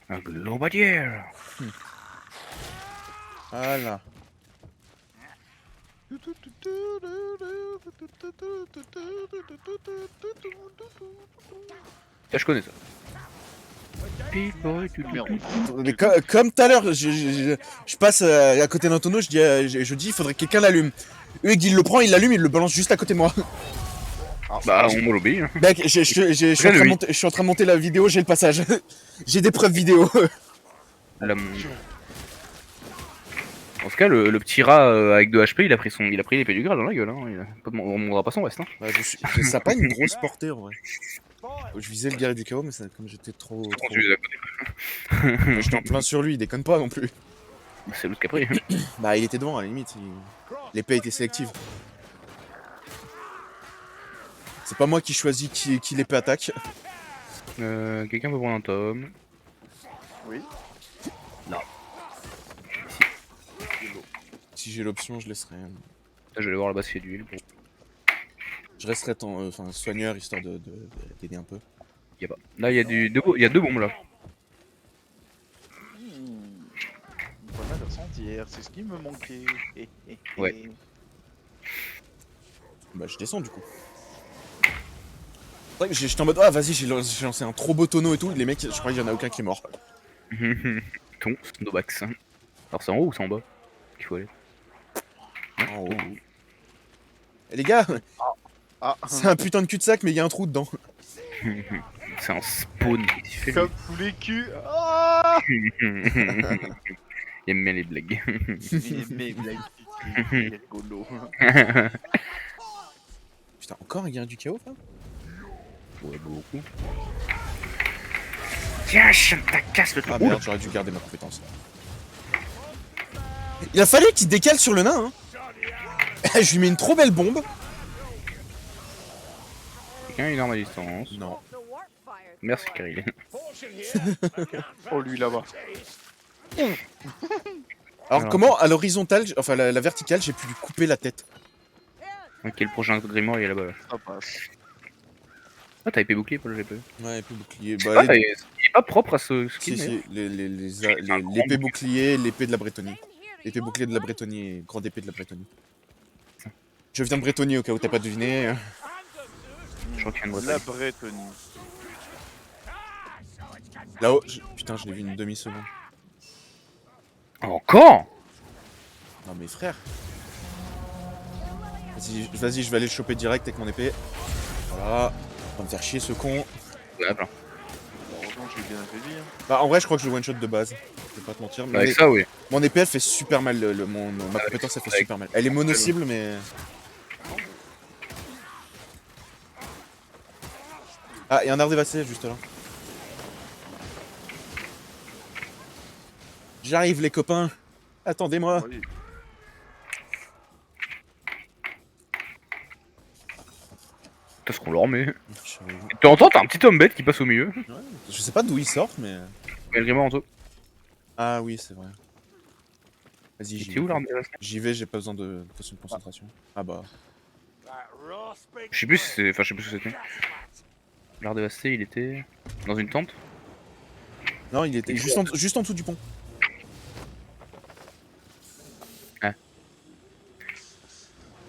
Un globadière. Voilà. Ça, je connais ça. Mais comme tout à l'heure, je passe à côté d'un tonneau, je dis il faudrait que quelqu'un l'allume. Hugues il le prend, il l'allume, il le balance juste à côté de moi. Bah, on m'obéit. Hein. Mec, je suis en train de monter la vidéo, j'ai le passage. J'ai des preuves vidéo. En tout cas, le petit rat avec 2 HP, il a pris l'épée du Graal dans la gueule. Hein. On demandera pas son reste. Hein. Bah, ça a pas une grosse portée en vrai. Je visais le guerrier du chaos, mais comme j'étais trop. J'étais en plein sur lui, il déconne pas non plus. C'est l'autre qui a pris. Bah, il était devant à la limite. L'épée était sélective. C'est pas moi qui choisis qui l'épée attaque. Quelqu'un veut prendre un tome. Oui. Non. Si j'ai l'option, je laisserai. Là, je vais aller voir là-bas s'il y a d'huile. Bon. Je resterai soigneur histoire d'aider un peu. Y a pas. Là, il y a y a 2 bombes là. Voilà la sentière, c'est ce qui me manquait. Ouais. Bah, je descends du coup. C'est vrai que j'étais en mode, ah vas-y, j'ai lancé un trop beau tonneau et tout. Les mecs, je crois qu'il y en a aucun qui est mort. Ton Snowbax. Alors, c'est en haut ou c'est en bas qu'il faut aller? En haut. Et les gars, Ah, c'est un putain de cul-de-sac, mais il y a un trou dedans. C'est un spawn qui fait comme poulet cul. Ah Il aime bien les blagues. mais blagues, c'est rigolo. Putain, encore un guerrier du chaos, là? Ouais, beaucoup. Tiens, chien, ta casse le truc. Ah merde, j'aurais dû garder ma compétence. Il a fallu qu'il décale sur le nain, hein. Je lui mets une trop belle bombe. Quelqu'un a une arme à distance. Non. Merci, Kirill. Oh, lui là-bas. Alors comment, à l'horizontale, enfin la verticale, j'ai pu lui couper la tête? Ok, le prochain grimoire il est là-bas. Là. Ça passe. Ah, t'as épée bouclier, Paul, j'ai pas vu. Ouais, épée bouclier. Ah, Bah, il est pas propre à ce skin. si, l'épée bouclier, l'épée de la Bretonnie. L'épée bouclier de la Bretonnie et grande épée de la Bretonnie. Je viens de Bretonnie au cas où t'as pas deviné. Je crois qu'il y a une La Bretonnie. Bretonnie. Là-haut, putain, je l'ai vu une demi-seconde. Encore? Non mais frère. Vas-y, je vais aller le choper direct avec mon épée. Voilà. On va me faire chier ce con. Ouais, plein. Heureusement, je l'ai bien affaibli. Hein. Bah en vrai, je crois que je le one-shot de base. Je vais pas te mentir. Mais Avec ça, oui. mon épée, elle fait super mal. Ma compétence, elle fait super mal. Elle est mono-cible, mais... Ah, il y a un art dévasté juste là. J'arrive les copains. Attendez-moi. Oui. Qu'est-ce qu'on leur met? De temps en temps, t'as un petit homme bête qui passe au milieu. Ouais, je sais pas d'où il sort, mais... Et le grimoire en dessous. Ah oui, c'est vrai. Vas-y, C'est où l'arme dévastée? J'y vais, j'ai pas besoin de potion de concentration. Ah bah... Je sais plus si c'est. Enfin, je sais plus ce que c'était. L'art dévasté, il était. Dans une tente? Non, il était juste en dessous du pont.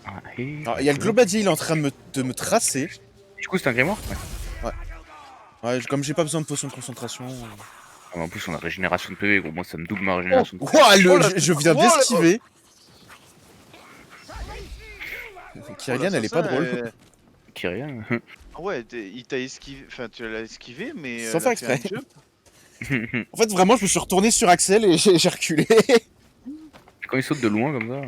Ah, et... Alors, il y a le Globadier, il est en train de me tracer. Du coup, c'est un grimoire? Ouais. Ouais, comme j'ai pas besoin de potion de concentration. Ah, en plus, on a régénération de PV, gros. Moi, ça me double ma régénération de PV. Ouah, Oh, je viens oh, d'esquiver. Oh, Kyrian, elle est pas l'assassin, drôle. Kyrian. Ah ouais, il t'a esquivé, enfin tu l'as esquivé, mais Sans elle a faire fait un exprès. jump. En fait, vraiment, je me suis retourné sur Axel et j'ai reculé. Quand il saute de loin comme ça.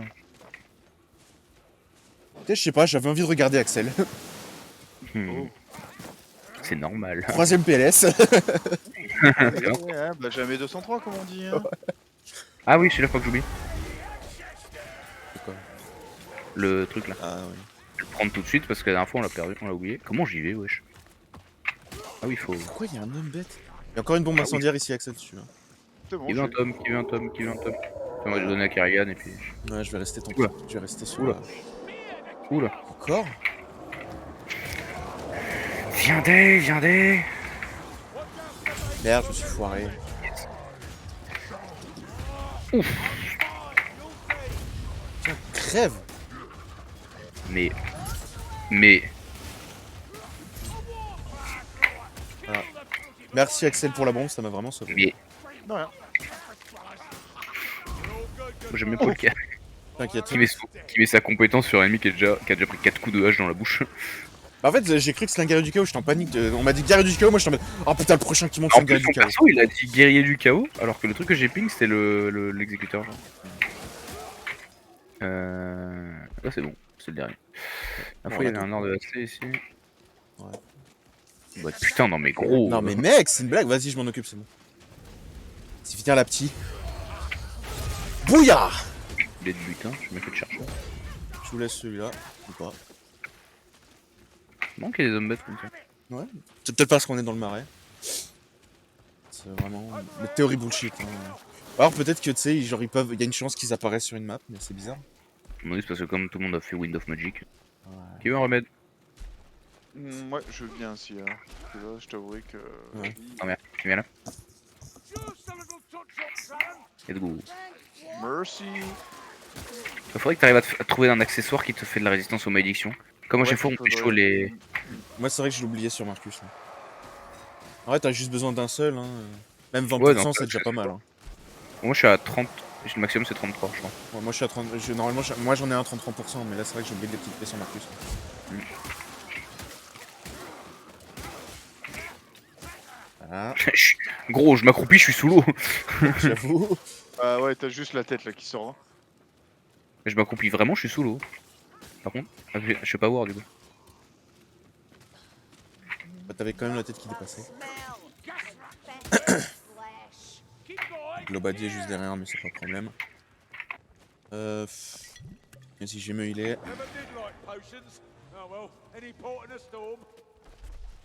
Je sais pas, j'avais envie de regarder Axel. Hmm. Oh. C'est normal. 3ème PLS. Ouais, hein, Benjamin 203 comme on dit. Hein. Ah oui, c'est la fois que j'oublie. C'est quoi? Le truc là. Ah oui. Je vais le prendre tout de suite parce que la dernière fois on l'a perdu, on l'a oublié. Comment j'y vais, wesh? Ah oui, il faut. Pourquoi il y a un homme bête? Il y a encore une bombe incendiaire ici, Axel, si tu veux. C'est bon, Qui veut un tome, qui veut un tome, qui veut un tome. Enfin, moi je vais donner à Kyrian et puis. Ouais, je vais rester tant Oula. pis. Je vais rester sur Oula. la... Oula. Encore? Viendez, viendez. Merde, je me suis foiré. Ouf. Tiens, crève! Mais. Merci Axel pour la bombe, ça m'a vraiment sauvé. Mais. Non, rien. Moi j'aime bien Paul T'inquiète. qui met sa compétence sur un ennemi qui a déjà pris 4 coups de hache dans la bouche. Bah, en fait, j'ai cru que c'était un guerrier du chaos, j'étais en panique. On m'a dit guerrier du chaos, moi j'étais en mode oh putain, le prochain qui monte c'est En un plus, guerrier son du chaos. perso il a dit guerrier du chaos, alors que le truc que j'ai ping c'était l'exécuteur. Là c'est bon, c'est le dernier. La fois il y avait un ordre de AC ici. Ouais. Bah putain, non mais gros. Non mais mec, c'est une blague, vas-y, je m'en occupe, c'est bon. C'est finir la petite. Bouillard! Il est de butin, je me fais le chercher. Je vous laisse celui-là, ou pas. Non, qu'il y a des hommes bêtes comme ça. Ouais. C'est peut-être parce qu'on est dans le marais. C'est vraiment. Mais théorie bullshit. Hein. Alors peut-être que tu sais, genre ils peuvent. Il y a une chance qu'ils apparaissent sur une map, mais c'est bizarre. Oui, c'est parce que comme tout le monde a fait Wind of Magic. Ouais. Qui veut un remède? Ouais, je veux bien si. Parce que là, je t'avouerai que. Ouais. Ah merde, qui vient là? Let's go. Mercy. Il faudrait que tu arrives à trouver un accessoire qui te fait de la résistance aux malédictions. Comme à Ouais, chaque fois on faudrait- fait chaud les. Moi c'est vrai que je l'ai oublié sur Marcus. Là. En vrai, t'as juste besoin d'un seul. Hein. Même 20%, Ouais, donc, c'est déjà pas mal. Hein. Moi je suis à 30. Le maximum c'est 33 je crois. Ouais, moi je suis à 30. Normalement, moi j'en ai un 33%, mais là c'est vrai que j'ai oublié de les petites pièces sur Marcus. Voilà, Gros, je m'accroupis, je suis sous l'eau. j'avoue. Ah ouais, t'as juste la tête là qui sort. Hein. Je m'accroupis vraiment, je suis sous l'eau. Par contre, je sais pas voir du coup. Bah, t'avais quand même la tête qui dépassait. Globadier juste derrière, mais c'est pas de problème. Et si j'ai me healer.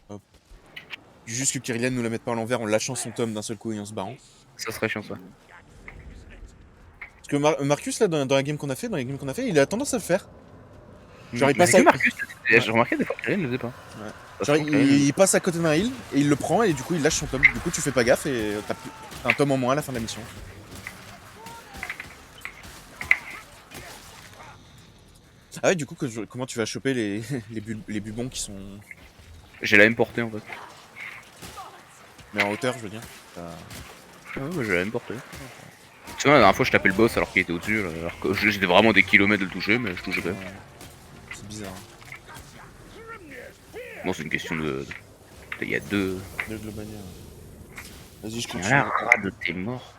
Hop. Juste que Kyrian nous la mette pas à l'envers en lâchant son tome d'un seul coup et en se barrant. Ça serait chiant ça. Parce que Marcus là dans la game qu'on a fait, il a tendance à le faire. Genre il Mais passe c'est à... que Marcus, j'ai remarqué des fois qu'il ne le faisait pas. Ouais. Genre il passe à côté d'un heal et il le prend et du coup il lâche son tome. Du coup tu fais pas gaffe et t'as un tome en moins à la fin de la mission. Ah ouais, du coup comment tu vas choper les bubons qui sont... J'ai la même portée en fait. Mais en hauteur je veux dire. Ah ouais, j'ai la même portée. Tu vois, la dernière fois je tapais le boss alors qu'il était au-dessus, alors que j'étais vraiment des kilomètres de le toucher, mais je touchais pas. Ouais. C'est bizarre. Bon, c'est une question de. Il y a deux. De Globania. Vas-y, je Tiens continue. là, rade, t'es mort.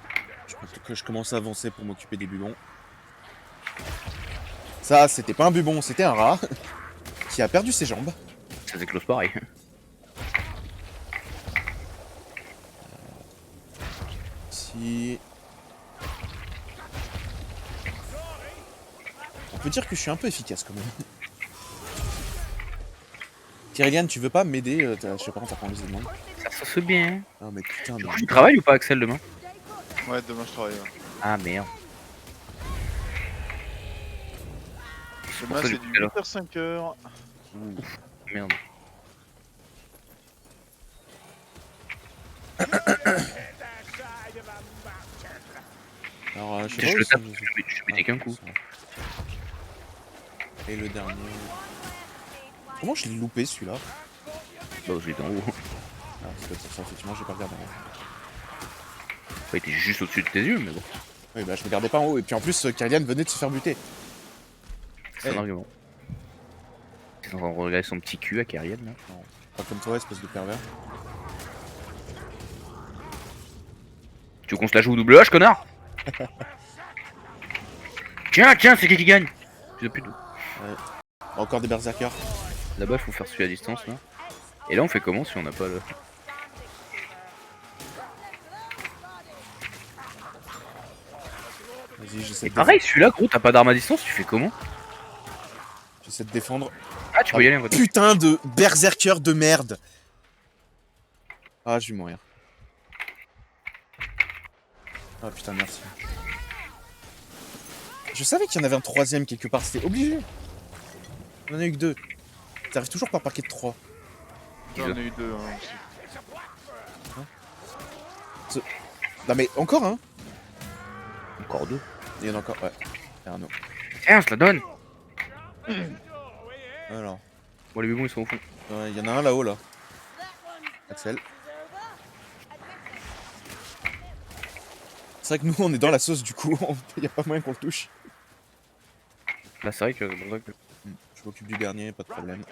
Je pense que je commence à avancer pour m'occuper des bubons. Ça, c'était pas un bubon, c'était un rat qui a perdu ses jambes. Ça s'éclose pareil. Si... On peut dire que je suis un peu efficace quand même. Kyrian, tu veux pas m'aider? Je sais pas, t'as pas envie de demander. Ça se fait bien. Ah mais putain, Du mais... coup, tu travailles ou pas, Axel, demain? Ouais, demain je travaille. Ouais. Ah merde. Demain ça, c'est j'ai du tout à l'heure. 8h-5h. Merde. Alors, Je le tape, je vais qu'un coup. Et le dernier... Comment je l'ai loupé celui-là? Bah, j'étais en haut. Ah, c'est peut-être pour ça, effectivement, j'ai pas regardé en haut. Enfin, il était juste au-dessus de tes yeux, mais bon. Oui, bah je regardais pas en haut, et puis en plus, Kylian venait de se faire buter. C'est un argument. T'es en train de regarder son petit cul à Kyrian, là. Non, pas comme toi, espèce de pervers. Tu veux qu'on se la joue au double H, connard? Tiens, c'est qui gagne? Plus de plus de... Encore des berserkers. Là-bas, il faut faire celui à distance, là. Et là, on fait comment si on n'a pas le... Vas-y, j'essaie Et de, pareil, celui-là, gros, t'as pas d'arme à distance, tu fais comment? j'essaie de défendre. Ah, tu peux y aller, en fait. Putain de berserker de merde. Ah, je vais mourir. Ah putain, merci. Je savais qu'il y en avait un troisième quelque part, c'était obligé. On en a eu que deux. T'arrives toujours par paquet de 3. J'en ai eu 2 aussi. Non mais encore hein. Encore deux. Il y en a encore, ouais. Il y a un autre. Tiens, on se la donne. Alors, Bon, les bébons, ils sont au fond. ouais, il y en a un là-haut là. Axel. C'est vrai que nous on est dans la sauce du coup, il y a pas moyen qu'on le touche. Là, c'est vrai que... c'est pour ça que... Je m'occupe du dernier, pas de problème.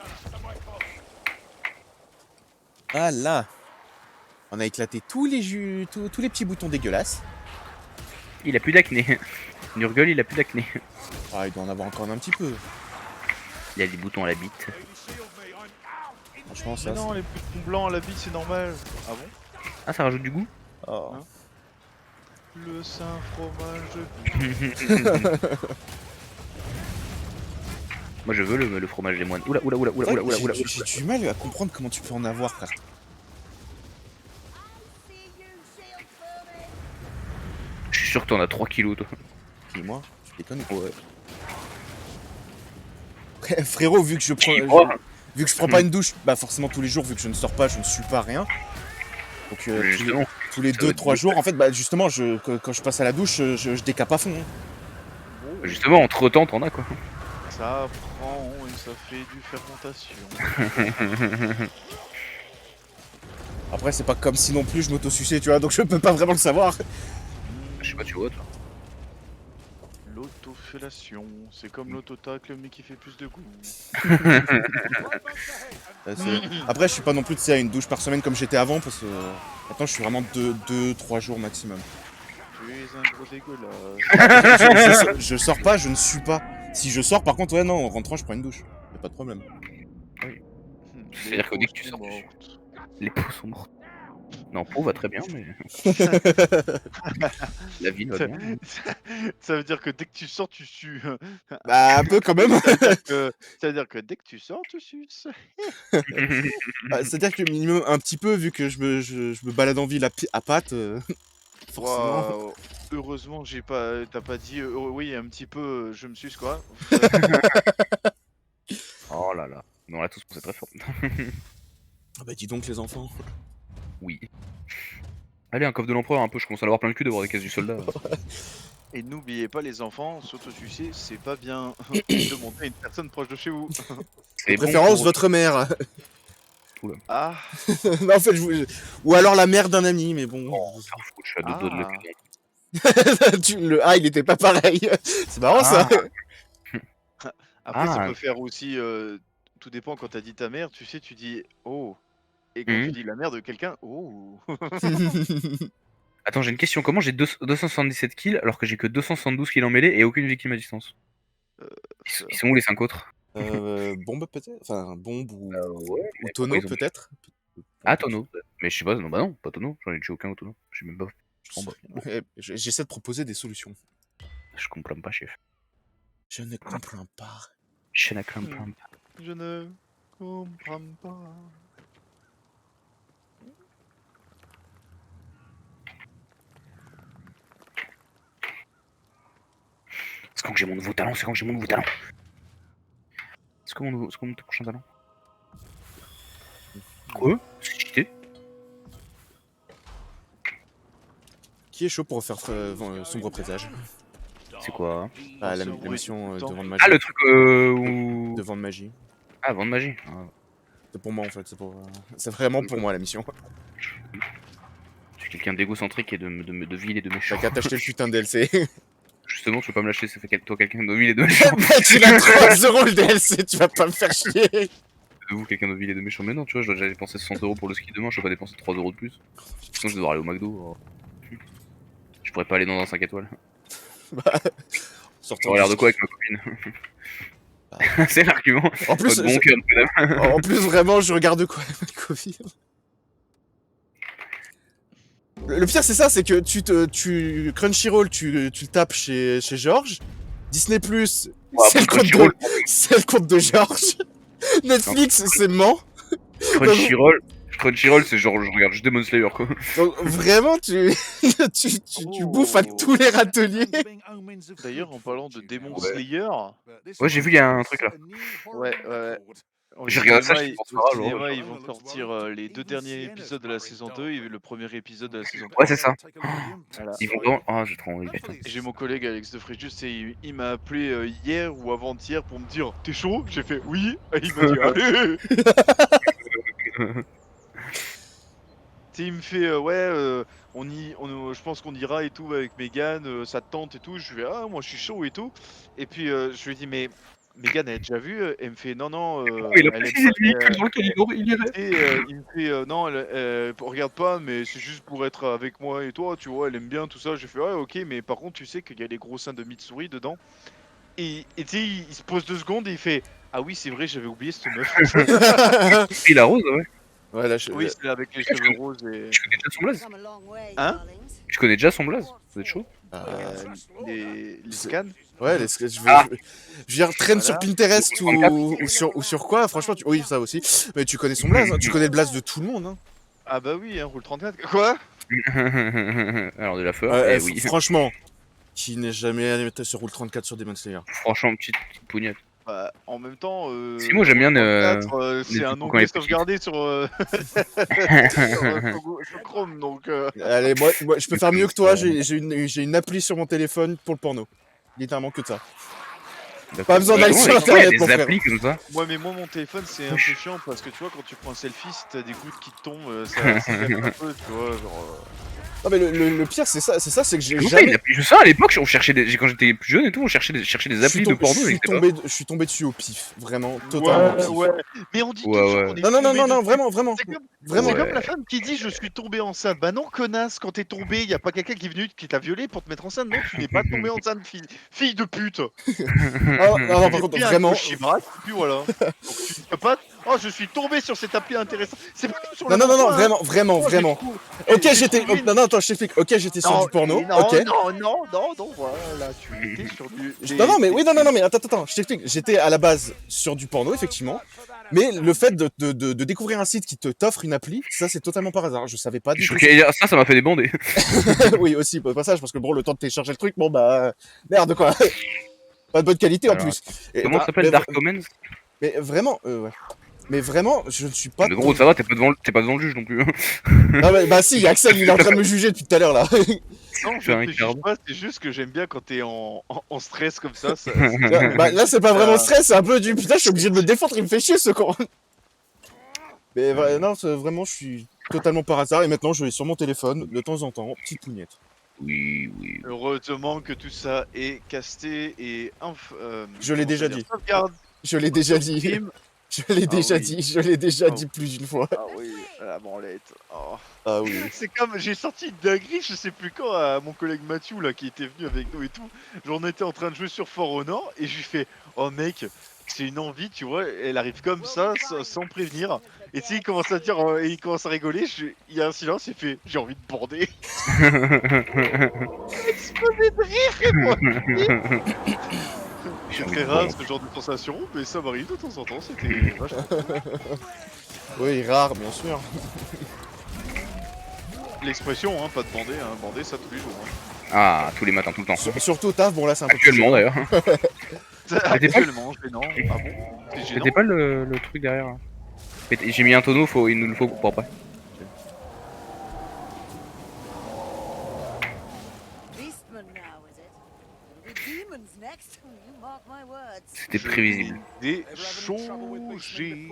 Ah là. On a éclaté tous les tous les petits boutons dégueulasses. Il a plus d'acné. Nurgle, il a plus d'acné. Ah, il doit en avoir encore un petit peu. Il a des boutons à la bite. Franchement, Mais ça. non, les boutons blancs à la bite, c'est normal. Ah bon? Ah, ça rajoute du goût? Oh. Hein? Le saint fromage. Moi, je veux le fromage des moines. Oula. J'ai du mal à comprendre comment tu peux en avoir, frère. Je suis sûr que t'en as 3 kilos, toi. Qui, moi? Tu déconnes? Ouais. Frérot, vu que je prends. Oh. Vu que je prends pas une douche, bah forcément tous les jours, vu que je ne sors pas, je ne suis pas rien. Donc Justement. tous les ça va 2-3 être jours, en fait, bah justement, quand je passe à la douche, je décape à fond. Justement, entre temps, t'en as quoi. Ça prend et ça fait du fermentation. Après, c'est pas comme si non plus je m'auto-suçais, tu vois, donc je peux pas vraiment le savoir. Je sais pas, tu vois, toi. L'autofellation, c'est comme l'autotacle mais qui fait plus de goût. Après, je suis pas non plus, tu sais, à une douche par semaine comme j'étais avant, parce que maintenant je suis vraiment 2-3 jours maximum. Tu es un gros dégueulasse. Je sors pas, je ne suis pas. Si je sors, par contre, ouais, non, en rentrant, je prends une douche. Y'a pas de problème. C'est-à-dire que dès que tu sors, les peaux sont mortes. Non, peau va très bien, mais. La ville va bien. Ça veut dire que dès que tu sors, tu sues. Bah, un peu quand même. Ça veut dire que dès que tu sors, tu suces. Bah, c'est-à-dire que minimum un petit peu, vu que je me balade en ville à pattes, forcément. Waouh. Heureusement, t'as pas dit oui un petit peu, je me suce quoi. Oh là là. Non, là, tous, c'est très fort. Ah bah dis donc les enfants. Oui. Allez, un coffre de l'empereur, un peu, je commence à avoir plein le cul d'avoir des caisses du soldat. Et n'oubliez pas les enfants, s'autosucer, c'est pas bien. Demandez à une personne proche de chez vous. C'est De préférence pour- votre mère. Ah, Non, en fait, ou alors la mère d'un ami, mais bon. Je suis à deux doigts de le cul. Le A, il était pas pareil. C'est marrant ça. après ça Ah. peut faire aussi, tout dépend quand t'as dit ta mère, tu sais, tu dis oh. Et quand tu dis la mère de quelqu'un, oh. Attends, j'ai une question. Comment j'ai 277 kills alors que j'ai que 272 kills en mêlée et aucune victime à distance? Ils sont où les 5 autres? Bombe peut-être. Enfin, bombe ou mais tonneau pourquoi ils ont- peut-être. Ah, tonneau. Mais je sais pas, non, bah non, pas tonneau. J'en ai tué aucun au tonneau. Je sais même pas. Bon, bah, J'essaie de proposer des solutions. je comprends pas, chef. Je ne comprends pas. Je ne comprends pas. Je ne comprends pas. C'est quand que j'ai mon nouveau talent, c'est quand que j'ai mon nouveau talent. C'est quoi mon prochain talent? Quoi? C'est cheaté? Qui est chaud pour faire sombre présage? C'est quoi? Ah, la Ce bruit mission tout le de temps. vent de magie. Ah, le truc où. De vent de magie. Ah, vent de magie. Ah. C'est pour moi en fait, c'est vraiment pour moi la mission. Je suis quelqu'un d'égocentrique et de vil et de méchant. T'as qu'à t'acheter le putain de DLC. Justement, tu peux pas me lâcher, ça fait toi quelqu'un de vil et de méchant. Mec, il a 3€ le DLC, tu vas pas me faire chier. De vous, quelqu'un de vil et de méchant. Mais non, tu vois, j'avais dépensé 60€ pour le ski demain, je peux pas dépenser 3€ de plus. Sinon, je vais devoir aller au McDo. Je pourrais pas aller dans un 5 étoiles. Sortant Je regarde du quoi ski. avec ma copine? C'est l'argument. En plus, Votre bon cœur de madame. en plus, vraiment, je regarde quoi avec ma copine. Le pire, c'est ça, c'est que Crunchyroll, tu le tapes chez Georges. Disney+, Ouais, c'est Crunchyroll. c'est le compte de Georges. Netflix, c'est Mans. Crunchyroll, c'est genre, je regarde juste Demon Slayer, quoi. Donc vraiment, tu bouffes à tous les râteliers. D'ailleurs, en parlant de Demon Ouais. Slayer, Ouais, j'ai vu, il y a un truc là. ouais. J'ai regardé ça, Cinéma, je pense au pas, cinéma, ils vont sortir les 2 derniers épisodes de la saison 2 et le premier épisode de la saison 3. Ouais, c'est ça. Voilà. Ils vont vraiment. Ah, j'ai trop envie, putain. Et j'ai mon collègue Alex de Fréjus et il m'a appelé hier ou avant-hier pour me dire t'es chaud? J'ai fait oui. Et il m'a dit allez. Tu sais, il me fait je pense qu'on ira et tout avec Megan, sa tante et tout. Je lui fais ah moi je suis chaud et tout. Et puis je lui dis mais Megan elle a déjà vu? Elle me fait non Il a elle aime précisé pas, lui que dans lequel il irait. et il me fait non regarde pas mais c'est juste pour être avec moi et toi tu vois elle aime bien tout ça. J'ai fait ouais ok mais par contre tu sais qu'il y a les gros seins de Mitsuri dedans. Et tu sais il se pose 2 secondes et il fait ah oui c'est vrai j'avais oublié cette meuf. Il a rose, ouais. Ouais, là, Oui c'est avec les cheveux roses et Tu connais déjà son blaze? Hein? Tu connais déjà son blaze? Vous êtes chaud? les scans. ouais, Ah. je veux dire, traîne sur Voilà. Pinterest ou sur quoi, franchement, oui, ça aussi. Mais tu connais son blaze, hein, tu connais le blaze de tout le monde. Hein. Ah bah oui, hein, roule 34. Quoi? Alors, de la fleur, eh oui. Franchement, qui n'est jamais allé sur Roule 34 sur Demon Slayer. Franchement, petite pougnette. Bah, en même temps, Si, moi, j'aime bien c'est les un typos quand onglet il est petit. sauvegardé sur, sur Chrome, donc Allez, moi, je peux faire mieux que toi, j'ai une appli sur mon téléphone pour le porno. Littéralement que de ça. Pas besoin d'aller sur Il y a Internet, mon des frère. applis comme ça. mais moi mon téléphone c'est un peu chiant parce que tu vois quand tu prends un selfie si t'as des gouttes qui te tombent ça gâche un peu tu vois genre Non, mais le pire, c'est ça, c'est que j'ai Je jamais. sais, à l'époque, on cherchait quand j'étais plus jeune et tout, on cherchait des applis de porno. Je suis tombé dessus au pif, vraiment, totalement. ouais. Mais on dit Ouais, toujours ouais. qu'on est Non, tombé dessus. vraiment. C'est comme, Vraiment. c'est Ouais. comme la femme qui dit je suis tombée enceinte. Bah non connasse, quand t'es tombé, y a pas quelqu'un qui est venu qui t'a violé pour te mettre enceinte. Non, tu n'es pas tombé enceinte, fille de pute. Non, par contre, vraiment. Puis voilà. Donc tu ne peux pas. Oh, je suis tombé sur cette appli intéressante. C'est pas comme sur le Non, bon coin, hein. vraiment. Ok, j'étais. Non, attends, je t'explique. Ok, j'étais sur Non, du porno. non, Ok. non, voilà, tu étais sur du. Non, mais attends, je t'explique. J'étais à la base sur du porno, effectivement. Mais le fait de découvrir un site qui t'offre une appli, ça, c'est totalement par hasard. Je savais pas du tout. Ça m'a fait débander. Oui, aussi, au passage, parce que bon, le temps de télécharger le truc, bon, bah. Merde, quoi. Pas de bonne qualité en Alors, plus. Et- Comment ça s'appelle mais- Dark Omens? Mais vraiment, ouais. Mais vraiment, je ne suis pas. Mais gros, ça va, t'es pas devant le juge non plus. Ah, bah si, Axel, il est en train de me juger depuis tout à l'heure, là. Non, Je fais un te juge quart. pas, c'est juste que j'aime bien quand t'es en stress comme ça. Bah, là, c'est pas vraiment stress, c'est un peu du putain, je suis obligé de me défendre, il me fait chier ce con. Mais non, vraiment, je suis totalement par hasard et maintenant je vais sur mon téléphone de temps en temps, petite pougnette. Oui. Heureusement que tout ça est casté et Je l'ai déjà dit. Sauvegarde. Je l'ai déjà dit. Film. Je l'ai déjà oui. dit. Je l'ai déjà Oh. dit plus d'une fois. Ah oui, la branlette. Oh. Ah oui. C'est comme j'ai sorti une dinguerie, je sais plus quand, à mon collègue Mathieu là qui était venu avec nous et tout. J'en étais en train de jouer sur For Honor et je lui fais oh mec, c'est une envie, tu vois, elle arrive comme ça sans prévenir. Et tu sais, il commence à dire, et il commence à rigoler, il y a un silence, il fait j'ai envie de border. Exploser de rire et moi. C'est très rare ce genre de sensation, mais ça m'arrive de temps en temps, c'était vachement cool. Oui, rare, bien sûr. L'expression, hein, pas de bander, hein, bander ça tous les jours. Hein. Ah, tous les matins, tout le temps. Surtout taf, bon là c'est un peu plus Actuellement d'ailleurs. Actuellement, gênant. Ah bon? C'est gênant. C'était pas le truc derrière. J'ai mis un tonneau, il nous le faut pour après. C'était prévisible. Déchaugé.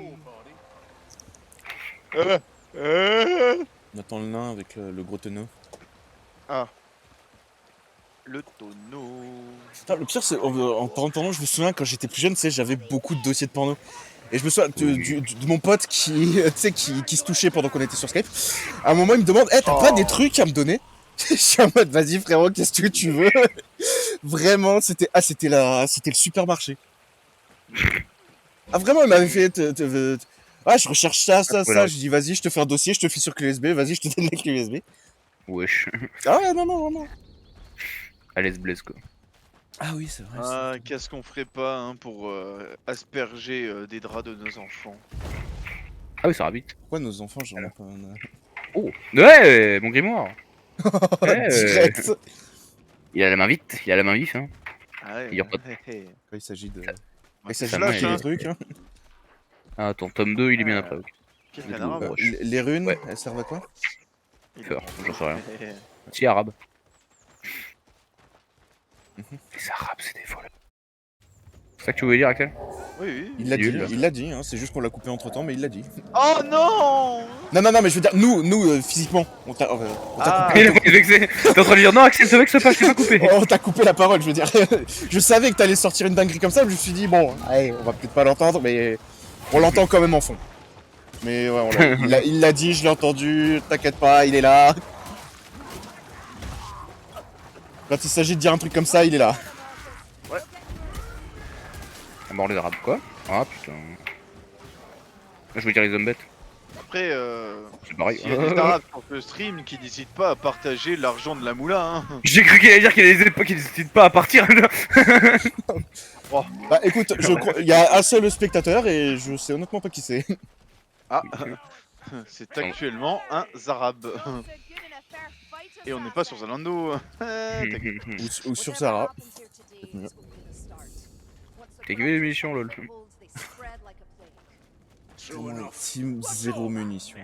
On attend le nain avec le gros tonneau. Ah. Le tonneau. Putain, le pire, c'est en parlant, je me souviens quand j'étais plus jeune, tu sais, j'avais beaucoup de dossiers de porno. Et je me souviens de mon pote qui, tu sais, qui se touchait pendant qu'on était sur Skype. À un moment, il me demande, t'as pas des trucs à me donner? Je suis en mode, vas-y frérot, qu'est-ce que tu veux? Vraiment, c'était le supermarché. Ah vraiment, il m'avait fait, ah, je recherche ça. Voilà. Je dis, vas-y, je te fais un dossier, je te file sur clé USB, vas-y, je te donne la clé USB. Wesh. Ah ouais, non. À l'aise blesse quoi. Ah oui, c'est vrai. Ah, qu'est-ce qu'on ferait pas hein, pour asperger des draps de nos enfants. Ah oui, ça rapide. Pourquoi nos enfants, j'en ai pas un... Oh, ouais, mon grimoire. Direct. Il a la main vite, il a la main vif. Hein. Ah ouais, Il y a pas de- Quand il s'agit de... Bah, il c'est s'agit ça, flash, de ouais. hein. des trucs. Hein. Ah, attends, tome 2, il est bien Ah. après. Ok. Quel Le canard goût, arabe. Les runes, Ouais. elles servent à quoi? Feur, j'en sais rien. Si, arabe. Mhm. Les arabes, c'est des voleurs. C'est ça que tu voulais dire, Axel? Oui. Il l'a dit, Nul. hein. C'est juste qu'on l'a coupé entre temps, mais il l'a dit. Oh non. Non, mais je veux dire, nous physiquement, on t'a Ah. Il est vexé. T'es en train de dire non, Axel, se vexe pas, je t'ai pas coupé. on t'a coupé la parole, je veux dire. Je savais que t'allais sortir une dinguerie comme ça, je me suis dit, bon, allez, on va peut-être pas l'entendre, mais on l'entend quand même en fond. Mais ouais, il l'a dit, je l'ai entendu, t'inquiète pas, il est là. Quand il s'agit de dire un truc comme ça, il est là. Ah, mort les arabes, quoi? Ah putain. Là, je veux dire les hommes bêtes. Après, C'est pareil. s'il y a des arabes sur le stream qui n'hésitent pas à partager l'argent de la moula, hein. J'ai cru qu'il allait dire qu'il n'hésite pas à partir. Bah écoute, il y a un seul spectateur et je sais honnêtement pas qui c'est. Ah, c'est actuellement un Zarab. Et on n'est pas sur Zalando. T'inquiète. Ou sur Sarah. T'as équipé les munitions, lol. Team 0 munitions.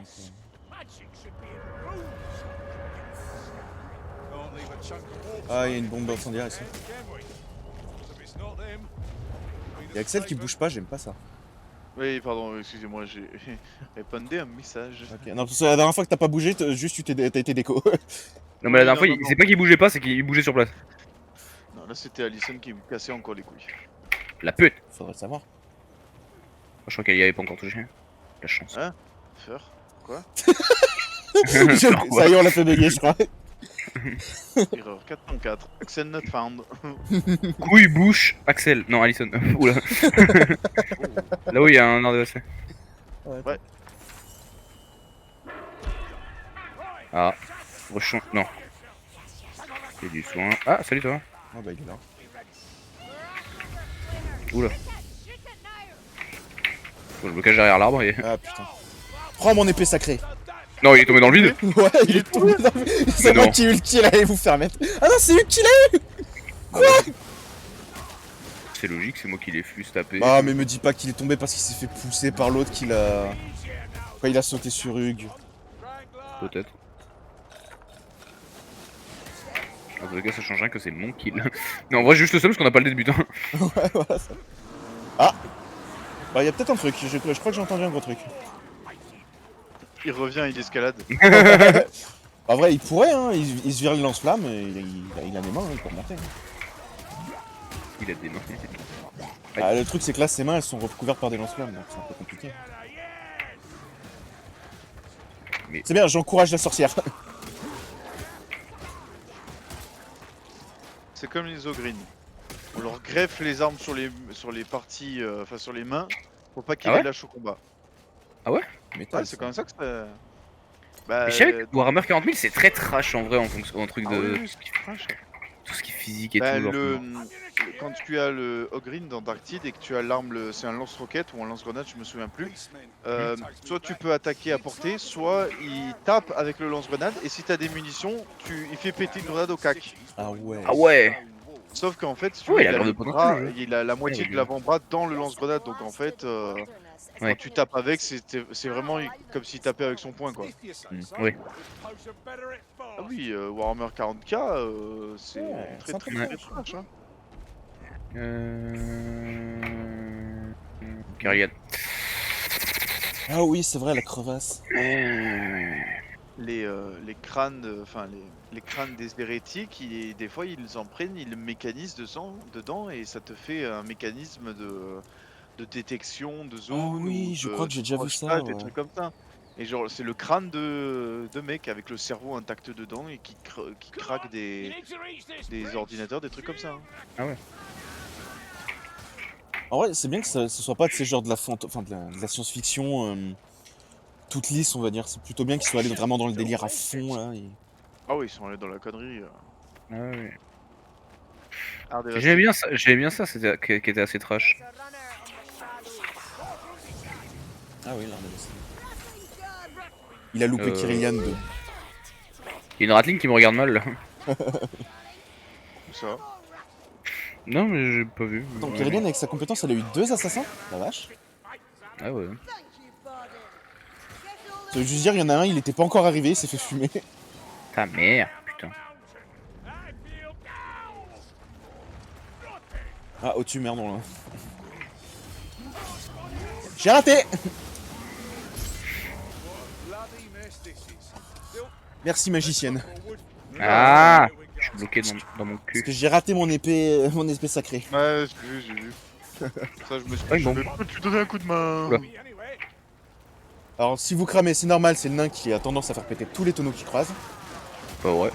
Ah, il y a une bombe incendiaire ici. Il y a Axel qui bouge pas, j'aime pas ça. Oui, pardon, excusez-moi, j'ai répondu un message. Ok, non, parce que la dernière fois que t'as pas bougé, juste t'as été déco. Non, mais la dernière fois, non, c'est pas qu'il bougeait pas, c'est qu'il bougeait sur place. Non, là c'était Alison qui me cassait encore les couilles. La pute. Faudrait le savoir. Je crois qu'elle y avait pas encore touché. La chance. Hein Feur Quoi Ça y est, on l'a fait bugger, je crois. Erreur 4.4. Axel not found. Couille, bouche, Axel. Non, Alison. Oula. Là où il y a un RDC. Ouais. Ah. Rechon. Non. Il y a du soin. Ah, salut toi. Ah bah il est là. Oula. Bon, le blocage derrière l'arbre. Et... Ah putain. Prends mon épée sacrée. Non, il est tombé dans le vide. Ouais, il est tombé dans le... C'est Mais moi non. qui ai eu le kill, allez vous faire mettre. Ah non, c'est lui qui l'a eu. C'est logique, c'est moi qui l'ai fus tapé. Ah mais me dis pas qu'il est tombé parce qu'il s'est fait pousser par l'autre qu'il a... Quand il a sauté sur Hug. Peut-être. En tout cas, ça change rien que c'est mon kill. Non, en vrai, juste le seum parce qu'on a pas le début. Hein. Ouais, voilà ça. Ah. Bah y a peut-être un truc, je crois que j'ai entendu un gros truc. Il revient, il escalade. En vrai, il pourrait, hein, il se vire le lance-flamme et il a des mains, hein, il peut remonter. Il a des mains. Ah, le truc, c'est que là, ses mains, elles sont recouvertes par des lance-flammes, donc c'est un peu compliqué. Mais- C'est bien, j'encourage la sorcière. C'est comme les Ogryn. On leur greffe les armes sur les parties, enfin sur les mains, pour pas qu'ils Ah ouais les lâchent au combat. Mais Ouais, c'est comme ça que ça. Bah, Mais je savais que Warhammer 40 000 c'est très trash en vrai en fonction en truc ah de oui, oui, c'est trash. tout ce qui est physique et Bah, tout. genre. quand tu as le Ogryn dans Dark Tide et que tu as l'arme, c'est un lance-roquette ou un lance-grenade, je me souviens plus. Soit tu peux attaquer à portée, soit il tape avec le lance-grenade et si t'as des munitions, il fait péter une grenade au cac. Ah ouais. Ah ouais. Sauf qu'en fait, si tu Ouais, veux, il a il, a l'air le de pas bras- non plus, le jeu. il a la moitié Ouais, de l'avant-bras dans le lance-grenade, donc en fait, Ouais. quand tu tapes avec, c'est vraiment comme s'il tapait avec son poing quoi. Oui. Ah oui, Warhammer 40k, c'est Ouais, très c'est très un très peu trash, hein. Kyrian. Ah oui, c'est vrai, la crevasse. Les crânes, enfin les crânes des hérétiques, des fois ils en prennent, ils le mécanisent dedans et ça te fait un mécanisme de détection de Ah zone ou oui, je crois que j'ai de déjà vu ça, crochetage, des ouais. trucs comme ça. Et genre c'est le crâne de mec avec le cerveau intact dedans et qui craque des ordinateurs, des trucs comme ça. Hein. Ah ouais. En vrai, c'est bien que ce soit pas de ces genres de la, enfin, de la science-fiction toute lisse, on va dire. C'est plutôt bien qu'ils soient allés vraiment dans le délire à fond, là. Ah oui, ils sont allés dans la connerie. Ah ouais. Hard Elastic. J'aimais bien ça, qui était assez trash. Ah oui, l'arme de l'Est. Il a loupé Kyrian 2. Il y a une Ratling qui me regarde mal là. Tout ça. Non mais j'ai pas vu. Attends, Ouais. Kyrian avec sa compétence, elle a eu 2 assassins. La vache. Ah ouais. Ça veut juste dire, il y en a un, il était pas encore arrivé, il s'est fait fumer. Ta mère, putain. Ah, au-dessus, merde, là. J'ai raté. Merci, magicienne. Ah, je suis bloqué dans mon Parce cul. que j'ai raté mon épée sacrée. Ouais, j'ai vu. Ça, je me suis Ouais, dit, bon. peux-tu donner un coup de main? Oula. Alors, si vous cramez, c'est normal, c'est le nain qui a tendance à faire péter tous les tonneaux qui croisent. Pas vrai.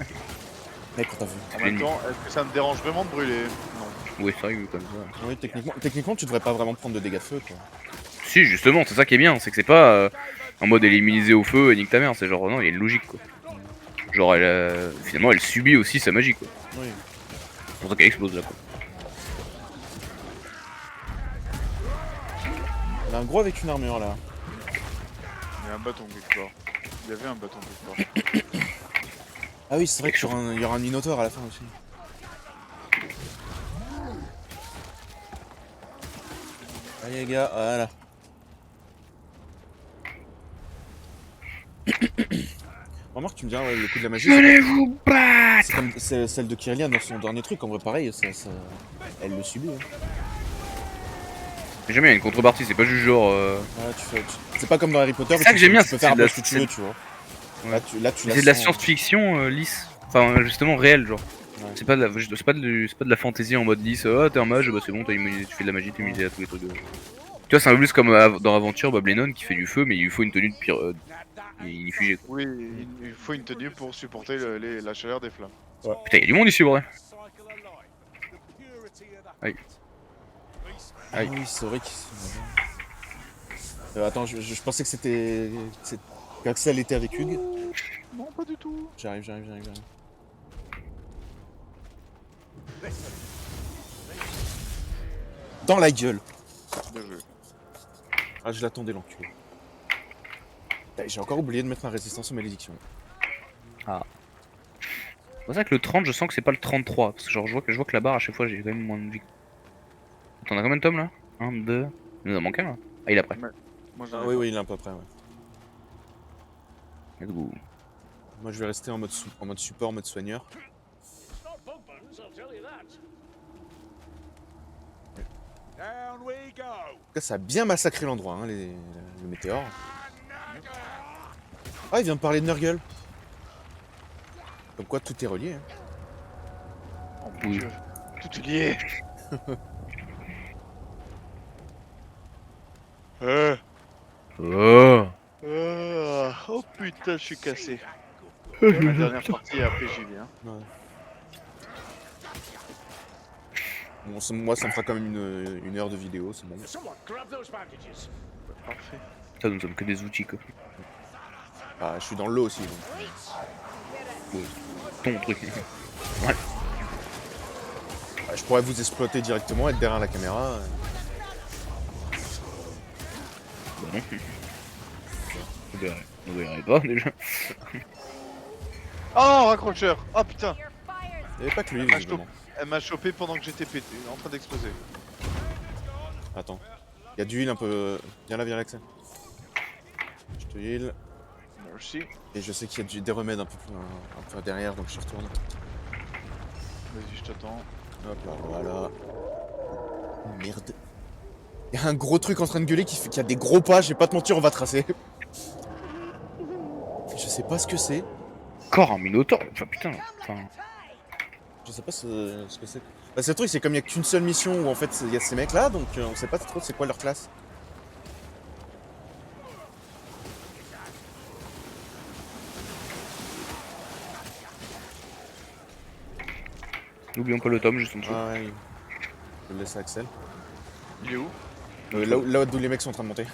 Mec, t'as vu. En même temps, est-ce que ça me dérange vraiment de brûler? Non. Ouais, c'est vrai que comme ça. Oui, techniquement, tu devrais pas vraiment prendre de dégâts de feu, quoi. Si, justement, c'est ça qui est bien, c'est que c'est pas en mode éliminer au feu et nique ta mère, c'est genre non, il y a une logique quoi. Genre finalement elle subit aussi sa magie quoi. Oui. C'est pour ça qu'elle explose là quoi. Il y a un gros avec une armure, là. Il y a un bâton quelque part. Il y avait un bâton quelque part. Ah oui, c'est vrai qu'il y aura un Minotaur à la fin aussi. Allez les gars, voilà. Remarque, tu me diras, ouais, le coup de la magie, Allez vous battre. c'est comme celle de Kyrian dans son dernier truc. En vrai, pareil, elle le subit. Hein. Mais jamais il y a une contrepartie, c'est pas juste genre. Ouais, c'est pas comme dans Harry Potter. C'est ça où que j'aime bien, tu peux c'est faire un de la- peu ce que tu veux, tu vois. Ouais. Là, tu la C'est de la sens, science-fiction lisse. Enfin justement réelle genre. Ouais. C'est pas de la fantaisie en mode lisse. Oh t'es un mage, bah c'est bon, t'as immunisé, tu fais de la magie, t'es immunisé à tous les trucs. Tu vois, c'est un peu plus comme dans Aventure, Bob Lennon qui fait du feu, mais il lui faut une tenue de pire. Il est figé quoi. Oui, il faut une tenue pour supporter la chaleur des flammes. Putain, y'a du monde ici, vrai. Aïe. Ah Aïe. oui, c'est vrai attends, je pensais que c'était. qu'Axel était avec Hugues. Non, pas du tout. J'arrive. Dans la gueule. Bien joué. Ah, je l'attendais, l'enculé. J'ai encore oublié de mettre ma résistance aux malédictions. C'est pour ça que le 30, je sens que c'est pas le 33. Parce que genre, je vois que la barre, à chaque fois, j'ai quand même moins de vie. T'en as combien de tomes là 1, 2. Il nous en manque un là. Ah, il est après. Moi, j'en Ah ai oui, pas. oui, il est à peu près, ouais. Let's go. Moi, je vais rester en mode support, en mode soigneur. En tout cas, ça a bien massacré l'endroit, hein, le météore. Ah, il vient de parler de Nurgle. Comme quoi, tout est relié. Hein. Oh mon dieu. Tout est lié. Oh. Oh putain, je suis cassé. Ma dernière partie, après j'y viens. Ouais. Bon, moi, ça me fera quand même une heure de vidéo, c'est bon. Parfait. Ça, nous sommes que des outils quoi. Ah, je suis dans l'eau aussi. Donc. Ouais. Ton truc. Ouais. Ah, je pourrais vous exploiter directement, être derrière la caméra. Bah non. On verrait pas déjà. Oh, raccrocheur. Oh putain. Il n'y avait pas que lui, Ah, visiblement. Elle m'a chopé pendant que j'étais pété, en train d'exploser. Attends. Il y a du heal un peu. Viens là, Axel. Je te heal. Merci. Et je sais qu'il y a des remèdes un peu derrière, donc je retourne. Vas-y, je t'attends. Hop là, voilà. Merde. Il y a un gros truc en train de gueuler qui a des gros pas, je vais pas te mentir, on va tracer. Je sais pas ce que c'est. Encore un minotaure. Enfin, putain. Enfin, Je sais pas ce que c'est. Bah, c'est le truc, c'est comme il y a qu'une seule mission où en fait il y a ces mecs là, donc on sait pas trop c'est quoi leur classe. n'oublions pas le tome juste en dessous. Ah ouais, je le laisse à Axel. Il est où? Là où les mecs sont en train de monter.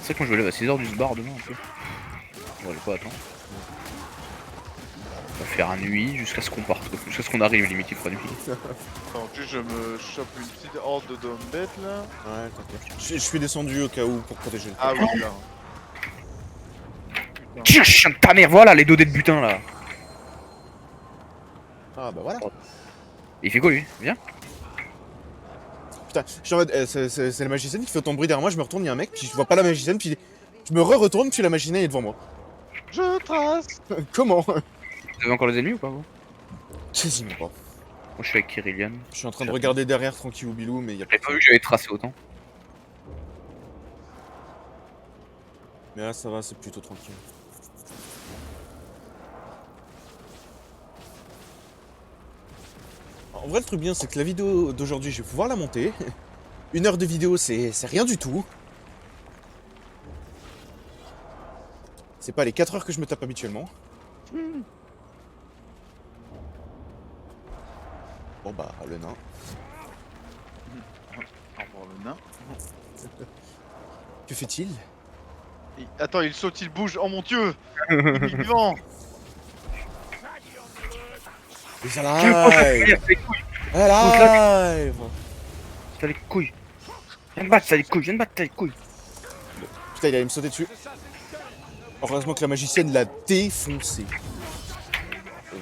C'est vrai que moi je me lève à 6h du bar demain un peu. Bon, j'ai pas attendre. On va faire nuit jusqu'à ce qu'on parte, jusqu'à ce qu'on arrive, limite il fera nuit. Attends, en plus je me chope une petite horde de d'hommes bêtes là. Ouais, t'inquiète. Je suis descendu au cas où pour protéger le Ah oui, là. Tiens, chien de ta mère, voilà les dodés de butin là. Ah bah voilà. Il fait quoi lui? Viens. Putain, je suis en mode, c'est la magicienne qui fait autant de bruit derrière moi, je me retourne, il y a un mec, puis je vois pas la magicienne, puis je me retourne, puis la magicienne est devant moi. Je trace. Comment? Vous avez encore les ennemis ou pas vous? Quasiment pas. Moi je suis avec Kirillian. Je suis en train de regarder derrière tranquille ou bilou, mais il y a J'avais pas vu que j'avais tracé autant. Mais là ça va, c'est plutôt tranquille. En vrai, le truc bien, c'est que la vidéo d'aujourd'hui, je vais pouvoir la monter. 1 heure de vidéo, c'est rien du tout. C'est pas les 4 heures que je me tape habituellement. Bon bah, le nain. Au revoir le nain. Que fait-il? Attends, il saute, il bouge. Oh mon dieu. Il est vivant. Les alive! Alive! T'as les couilles. Viens me battre, t'as les couilles, viens me battre, t'as les couilles. Putain, il allait me sauter dessus. Heureusement que la magicienne l'a défoncé.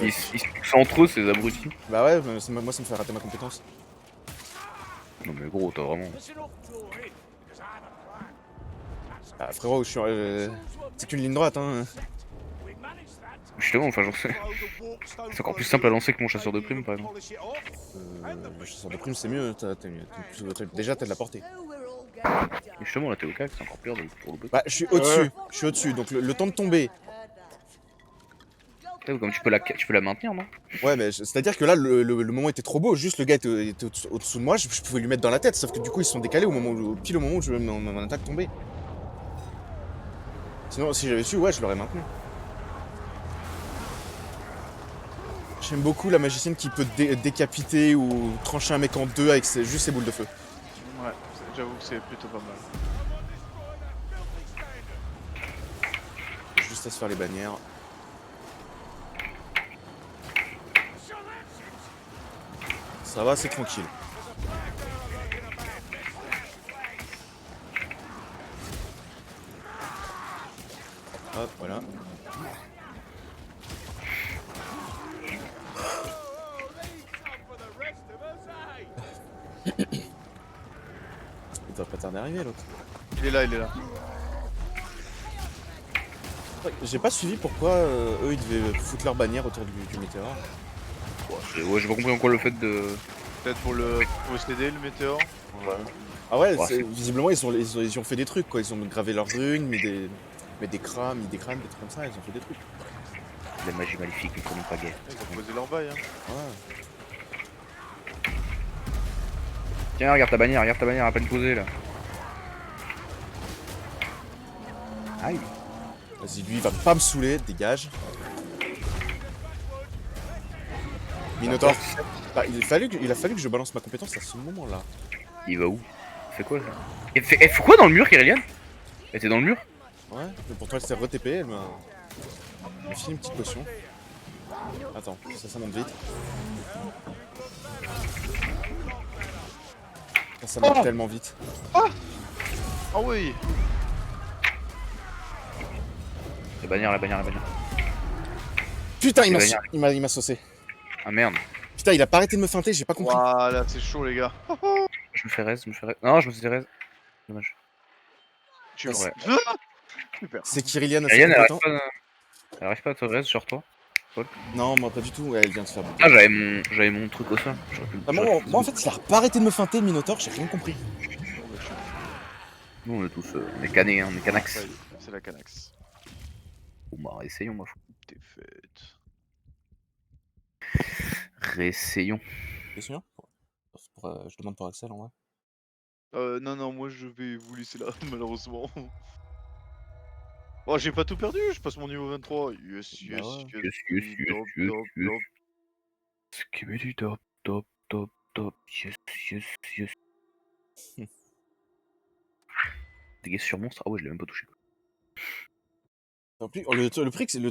Ils se poussent entre eux ces abrutis. Bah ouais, moi ça me fait rater ma compétence. Non mais gros, t'as vraiment... Ah frérot, c'est qu'une ligne droite hein. Justement, enfin j'en sais. C'est encore plus simple à lancer que mon chasseur de primes par exemple. Le chasseur de primes c'est mieux, déjà t'as de la portée. Et justement là t'es au cac, c'est encore pire pour le bot. Bah je suis au-dessus, donc le temps de tomber. Comme tu peux la maintenir non? Ouais mais c'est-à-dire que là le moment était trop beau, juste le gars était au-dessous de moi, je pouvais lui mettre dans la tête, sauf que du coup ils se sont décalés pile au moment où mon attaque tombait. Sinon si j'avais su, ouais je l'aurais maintenu. J'aime beaucoup la magicienne qui peut décapiter ou trancher un mec en deux avec juste ses boules de feu. Ouais, j'avoue que c'est plutôt pas mal. Juste à se faire les bannières. Ça va, c'est tranquille. Hop, voilà. Il doit pas tarder à arriver l'autre. Il est là, il est là. J'ai pas suivi pourquoi eux ils devaient foutre leur bannière autour du météore. Ouais, j'ai pas compris encore le fait de... Peut-être pour le posséder le météore. Ouais. Ah ouais, Ouais, visiblement ils ont fait des trucs quoi, ils ont gravé leurs runes, mis des crânes, des trucs comme ça, ils ont fait des trucs. La magie maléfique, ils connaissent pas guère. Ils ont posé leur bail hein. Ouais. Tiens, regarde ta bannière à peine posée là. Aïe. Vas-y, lui il va pas me saouler, dégage. Minotaur. Bah, il a fallu que je balance ma compétence à ce moment-là. Il va où? Il fait quoi ça? Elle fait quoi dans le mur, Kirillian? Elle était dans le mur? Ouais, mais pourtant elle s'est re-TP, elle m'a filé une petite potion. Attends, ça monte vite. Ça monte tellement vite. Ah oui. La bannière. Putain, il m'a saucé. Ah merde. Putain, il a pas arrêté de me feinter, j'ai pas compris. Voilà, c'est chaud les gars. Je me fais raise. Non, je me suis fait raise. Dommage. Tu Ouais. Super. C'est Kirillian à Kirillian, ses compétences. elle arrive pas à te raise sur toi. Non, moi pas du tout. Ouais, elle vient de se faire buter. Ah, j'avais mon truc au sol. Ah, moi en fait, il a pas arrêté de me feinter le Minotaur, j'ai rien compris. Nous, on est tous. On est canés, hein, on est canax. Ouais, c'est la Canax. Bon, bah, essayons, moi. T'es faite. Réessayons. T'es sûr? Je demande pour Axel en vrai. Non, non, moi je vais vous laisser là, malheureusement. Oh, j'ai pas tout perdu, je passe mon niveau 23. Yes, Bah yes, ouais. yes. Yes, Top, top, top. Skibidi top, top, top, top. Yes, yes, yes. Dégâts sur monstre. Ah ouais, je l'ai même pas touché. En plus, le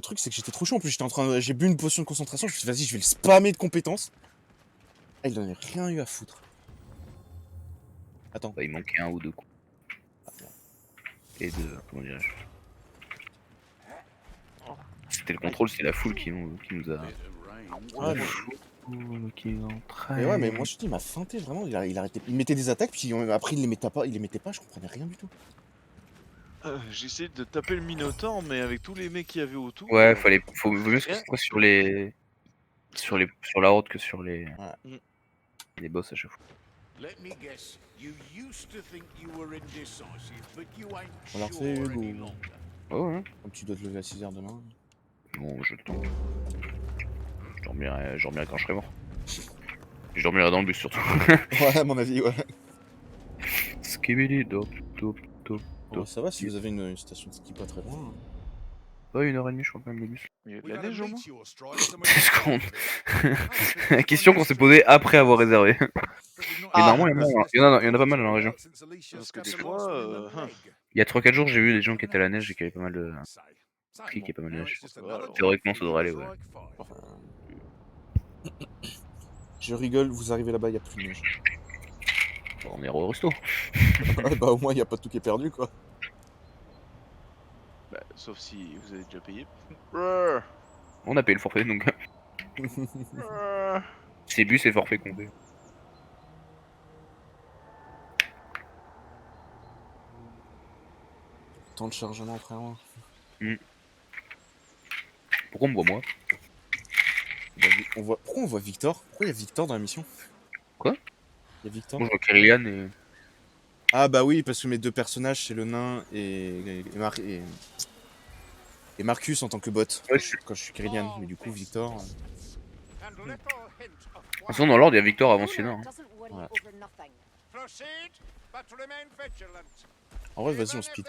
truc, c'est que j'étais trop chaud. En plus, j'ai bu une potion de concentration. Je me suis dit, vas-y, je vais le spammer de compétences. Ah, il en a rien eu à foutre. Attends. Bah, il manquait un ou deux coups. Et de. Comment dirais-je? C'était le contrôle, c'est la foule qui nous a. Ouais, La mais... foule qui nous entraîne. Mais ouais, mais moi je te dis, il m'a feinté vraiment. Il arrêtait. Il mettait des attaques, puis après il les mettait pas. Je comprenais rien du tout. J'essaie de taper le Minotaur, mais avec tous les mecs qu'il y avait autour. Ouais, vaut mieux que ce rien. soit sur la route que sur les Ouais. boss à chaque fois. Let me guess. You used to think you were indecisive, but you ain't On l'a sure refait, any Hugo. longer. Oh ouais. Comme tu dois te lever à 6h demain. Bon, je tente. Je dormirai quand je serai mort. Je dormirai dans le bus surtout. Ouais, à mon avis, ouais. Skibidi top, top, top. Bon, ça va si vous avez une station de ski pas très loin. Hein. Ouais, 1h30 je crois quand même le bus. Il y a de la neige au moins. C'est ce qu'on. La question qu'on s'est posée après avoir réservé. Mais normalement, il y en a pas mal dans la région. Parce que des fois, Il y a 3-4 jours, j'ai vu des gens qui étaient à la neige et qui avaient pas mal de. Qui est pas mal de neige. Théoriquement, ça devrait aller, ouais. Je rigole, vous arrivez là-bas, il y a plus de neige. Bon, on est au resto. Ouais, bah au moins il y a pas tout qui est perdu quoi. bah, sauf si vous avez déjà payé. On a payé le forfait donc. C'est bus et forfait compté. Temps de chargement frérot. Pourquoi on me voit moi? Bah, pourquoi on voit Victor? Pourquoi il y a Victor dans la mission? Quoi? Il y a Victor. Moi je vois Kyrian et. Ah bah oui, parce que mes deux personnages c'est le nain et Marcus en tant que bot. Ouais, Quand je suis Kyrian, mais du coup Victor. De toute façon, dans l'ordre, il y a Victor avant Sienna. Hein. Ouais. En vrai, vas-y, on speed.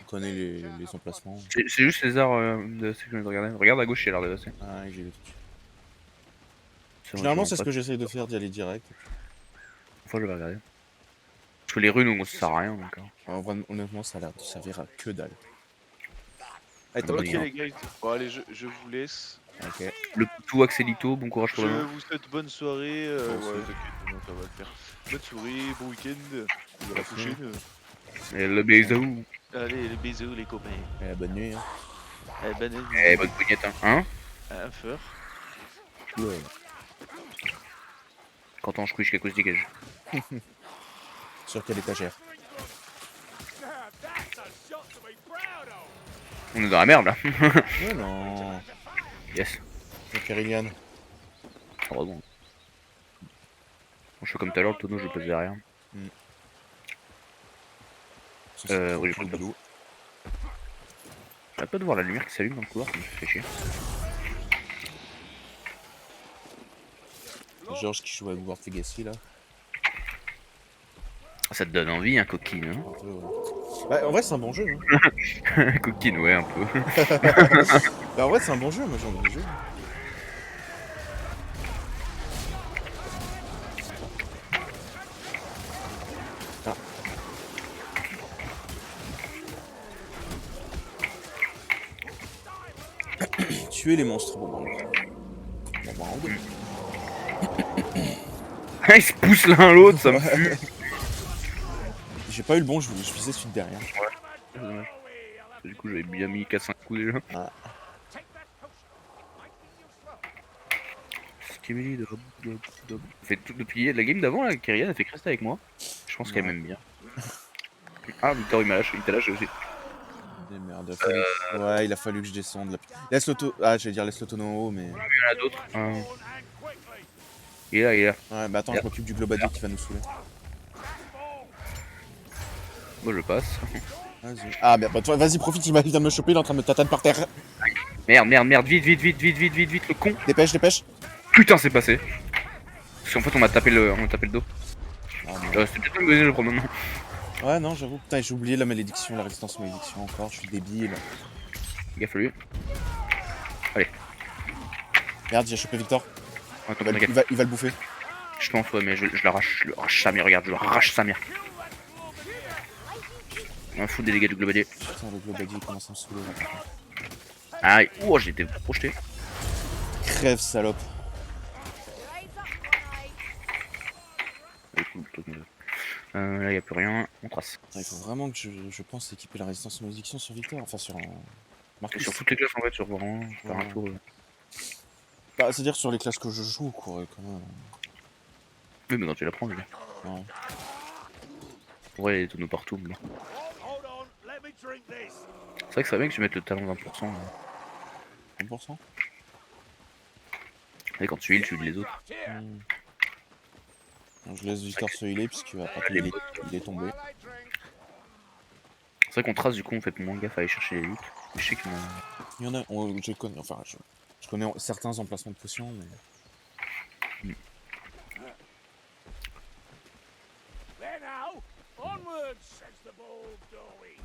On connaît les emplacements. C'est juste les arts de ce que je viens de regarder. Regarde à gauche, il y a l'air de passer. Ah, j'ai le truc. Généralement, c'est ce que j'essaye de faire, d'y aller direct. Enfin, je vais regarder. Parce que les runes, ça sert à rien. Donc, hein. En vrai, honnêtement, ça a l'air de servir à que dalle. Ah, t'as Bon, pas Ok de les gars, bon allez, je vous laisse. Ok. Le tout Axelito, bon courage pour Je demain. vous souhaite bonne soirée. Bon, Ouais, t'inquiète, non, ça va le faire. Bonne soirée, bon week-end. À la prochaine. Et le bisou. Allez, les bisous les copains. Et bonne nuit. Hein. Bonne nuit. Eh, bonne poignette, hein. Un feur. Ouais. Quand on chouiche quelque chose dégage. Sur quelle étagère? On est dans la merde là. Mais non. Yes. Kyrian. Heureusement. Je fais comme tout à l'heure, le tonneau, je le place derrière. Oui, j'ai pas de J'arrête pas de voir la lumière qui s'allume dans le couloir, ça me fait chier. Georges qui joue à World Legacy là. Ça te donne envie, hein, coquine. Hein. Un peu, ouais. Bah, en vrai, c'est un bon jeu. Hein. Coquine, ouais, un peu. Bah, en vrai, c'est un bon jeu, moi j'ai envie de jouer. Ah. Tuer les monstres. Bon, Ils se poussent l'un l'autre, ça me pue. J'ai pas eu le bon, je visais celui de derrière. C'est dommage. Du coup, j'avais bien mis 4-5 coups déjà. Ah. Skibidi dop, dop, dop. Depuis la game d'avant, Kyrian a fait rester avec moi. Je pense qu'elle m'aime bien. Ah, Victor, il t'a lâché aussi. Et merde, ouais, il a fallu que je descende là. Laisse l'auto. Ah, j'allais dire laisse l'auto en haut, mais. Il y en a d'autres. Il est là, il est là. Ouais, bah attends, je m'occupe du globadier qui va nous saouler. Moi je passe. Vas-y. Ah, merde, bah toi, vas-y, profite, il vient de me choper, il est en train de me tatane par terre. Merde, vite, le con. Dépêche, dépêche. Putain, c'est passé. Parce qu'en fait, on m'a tapé le dos. Ah, non. C'était peut-être pas une bonne idée, je crois maintenant. Ouais, non, j'avoue. Putain, j'ai oublié la malédiction, la résistance aux malédictions encore, je suis débile. Gaffe à lui. Allez. Merde, j'ai chopé Victor. Attends, Il va le bouffer. Je pense, ouais, mais je l'arrache. Je le arrache sa mère, regarde, je le arrache sa mère. On va foutre des dégâts du globadier. Putain, le globadier il commence à me saouler là. Aïe, oh, j'ai été projeté. Crève, salope. Là, y a plus rien, on trace. Putain, il faut vraiment que je pense équiper la résistance aux malédictions sur Victor, enfin sur un. Et Marcus. sur toutes les classes en fait, sur vraiment, faire un Ouais. tour. Bah, c'est-à-dire sur les classes que je joue, quoi, quand même. Oui, mais quand tu la prends, je veux dire. Ouais. Ouais, il est tonneaux partout. Mais... C'est vrai que ça bien que tu mettes le talent 20%. 100%. Et quand tu heal, tu heal les autres. Donc, je laisse Victor se healer, puisqu'après Les il est tombé. C'est vrai qu'on trace, du coup, on fait moins gaffe à aller chercher les loot. Je sais qu'il y en a. Il y en a, je connais, enfin, je connais certains emplacements de potions, mais. There now, onwards, says the bold Dory.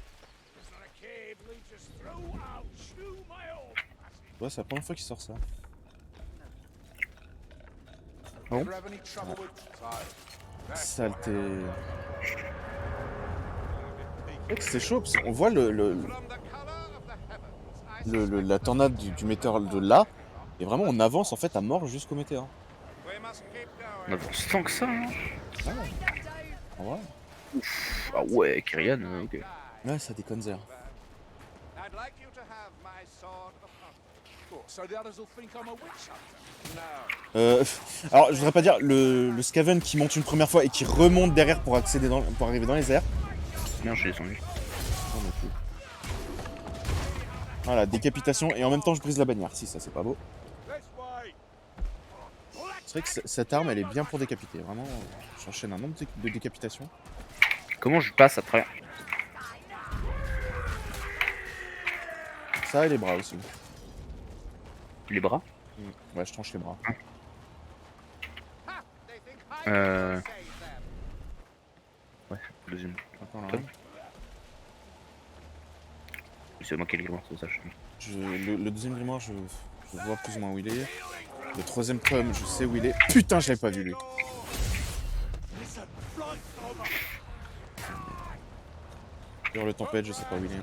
There's not a cave leads us through. I'll chew my own passage. Ouais, c'est la première fois qu'il sort ça. Bon. Saleté. C'est chaud, parce qu'on voit la tornade du météore de là, et vraiment on avance en fait à mort jusqu'au météore. On avance tant que ça, hein. Ouais. Ah ouais, Kyrian, ok. Ouais, ça déconne zéro. I'd like you to have my sword of honor. So the others will think I'm a witch hunter. No. Alors, je voudrais pas dire le Skaven qui monte une première fois et qui remonte derrière pour arriver dans les airs. Merde, je suis descendu. Voilà, décapitation et en même temps je brise la bannière. Si, ça c'est pas beau. This way. C'est vrai que cette arme elle est bien pour décapiter. Vraiment, j'enchaîne un nombre de décapitations. Comment je passe à travers? Ça et les bras aussi. Les bras? Ouais, je tranche les bras. Ha! They think I can save them. Ouais, deuxième. Attends, là. Tom. C'est moi qui ai le grimoire, c'est ça. Le deuxième grimoire, je vois plus ou moins où il est. Le troisième tome, je sais où il est. Putain, je l'avais pas vu lui. Sur le tempête, je sais pas où il est.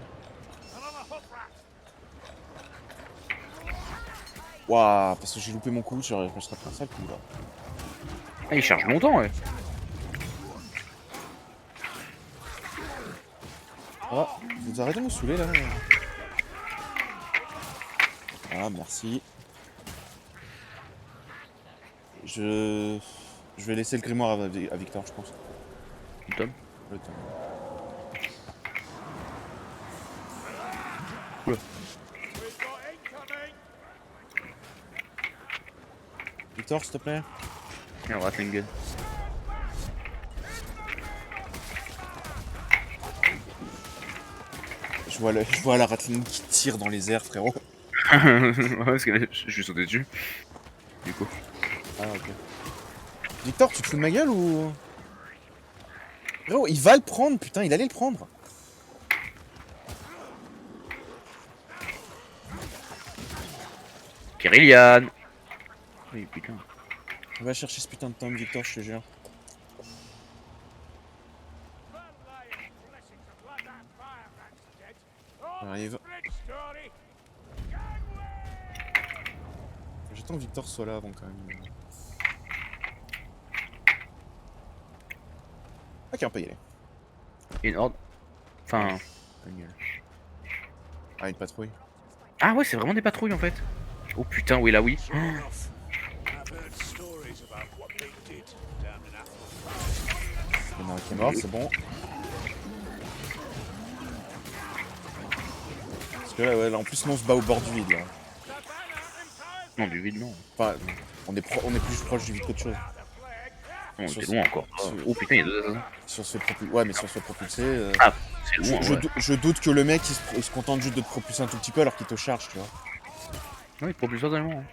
Waouh, parce que j'ai loupé mon coup, je me serais pris un sale coup là. Ah, il charge longtemps, ouais. Ah, vous arrêtez de me saouler là. Ah, merci. Je vais laisser le grimoire à Victor, je pense. Tom. Le temps. We've got incoming. Victor, s'il te plaît. Et on rate une gun. Je vois la Ratling qui tire dans les airs, frérot. Ouais, parce que là, je suis sauté dessus. Du coup. Ah, ok. Victor, tu te fous de ma gueule ou. Frérot, il va le prendre, putain, il allait le prendre. Kyrian. Oui, putain. Va chercher ce putain de tome, Victor, je te jure. J'arrive. J'attends que Victor soit là avant quand même. Ok, on peut y aller. Une horde. Enfin. Ah, une patrouille. Ah ouais, c'est vraiment des patrouilles en fait. Oh putain, oui, là oui. I've heard stories about what they did down in Athens. Il y en a un qui est mort, c'est bon. que là, ouais, là, en plus, nous, on se bat au bord du vide, là. Non, du vide, non. Enfin, on est plus proche du vide qu'autre chose. Non, Sur c'est ce- loin encore. sur- Oh putain, il y a 2 assassins. Si on se fait propulser, ouais, mais si on se fait propulser, Ah, c'est loin, ouais. je doute que le mec il se contente juste de te propulser un tout petit peu alors qu'il te charge, tu vois. Non, il te propulse totalement. Hein.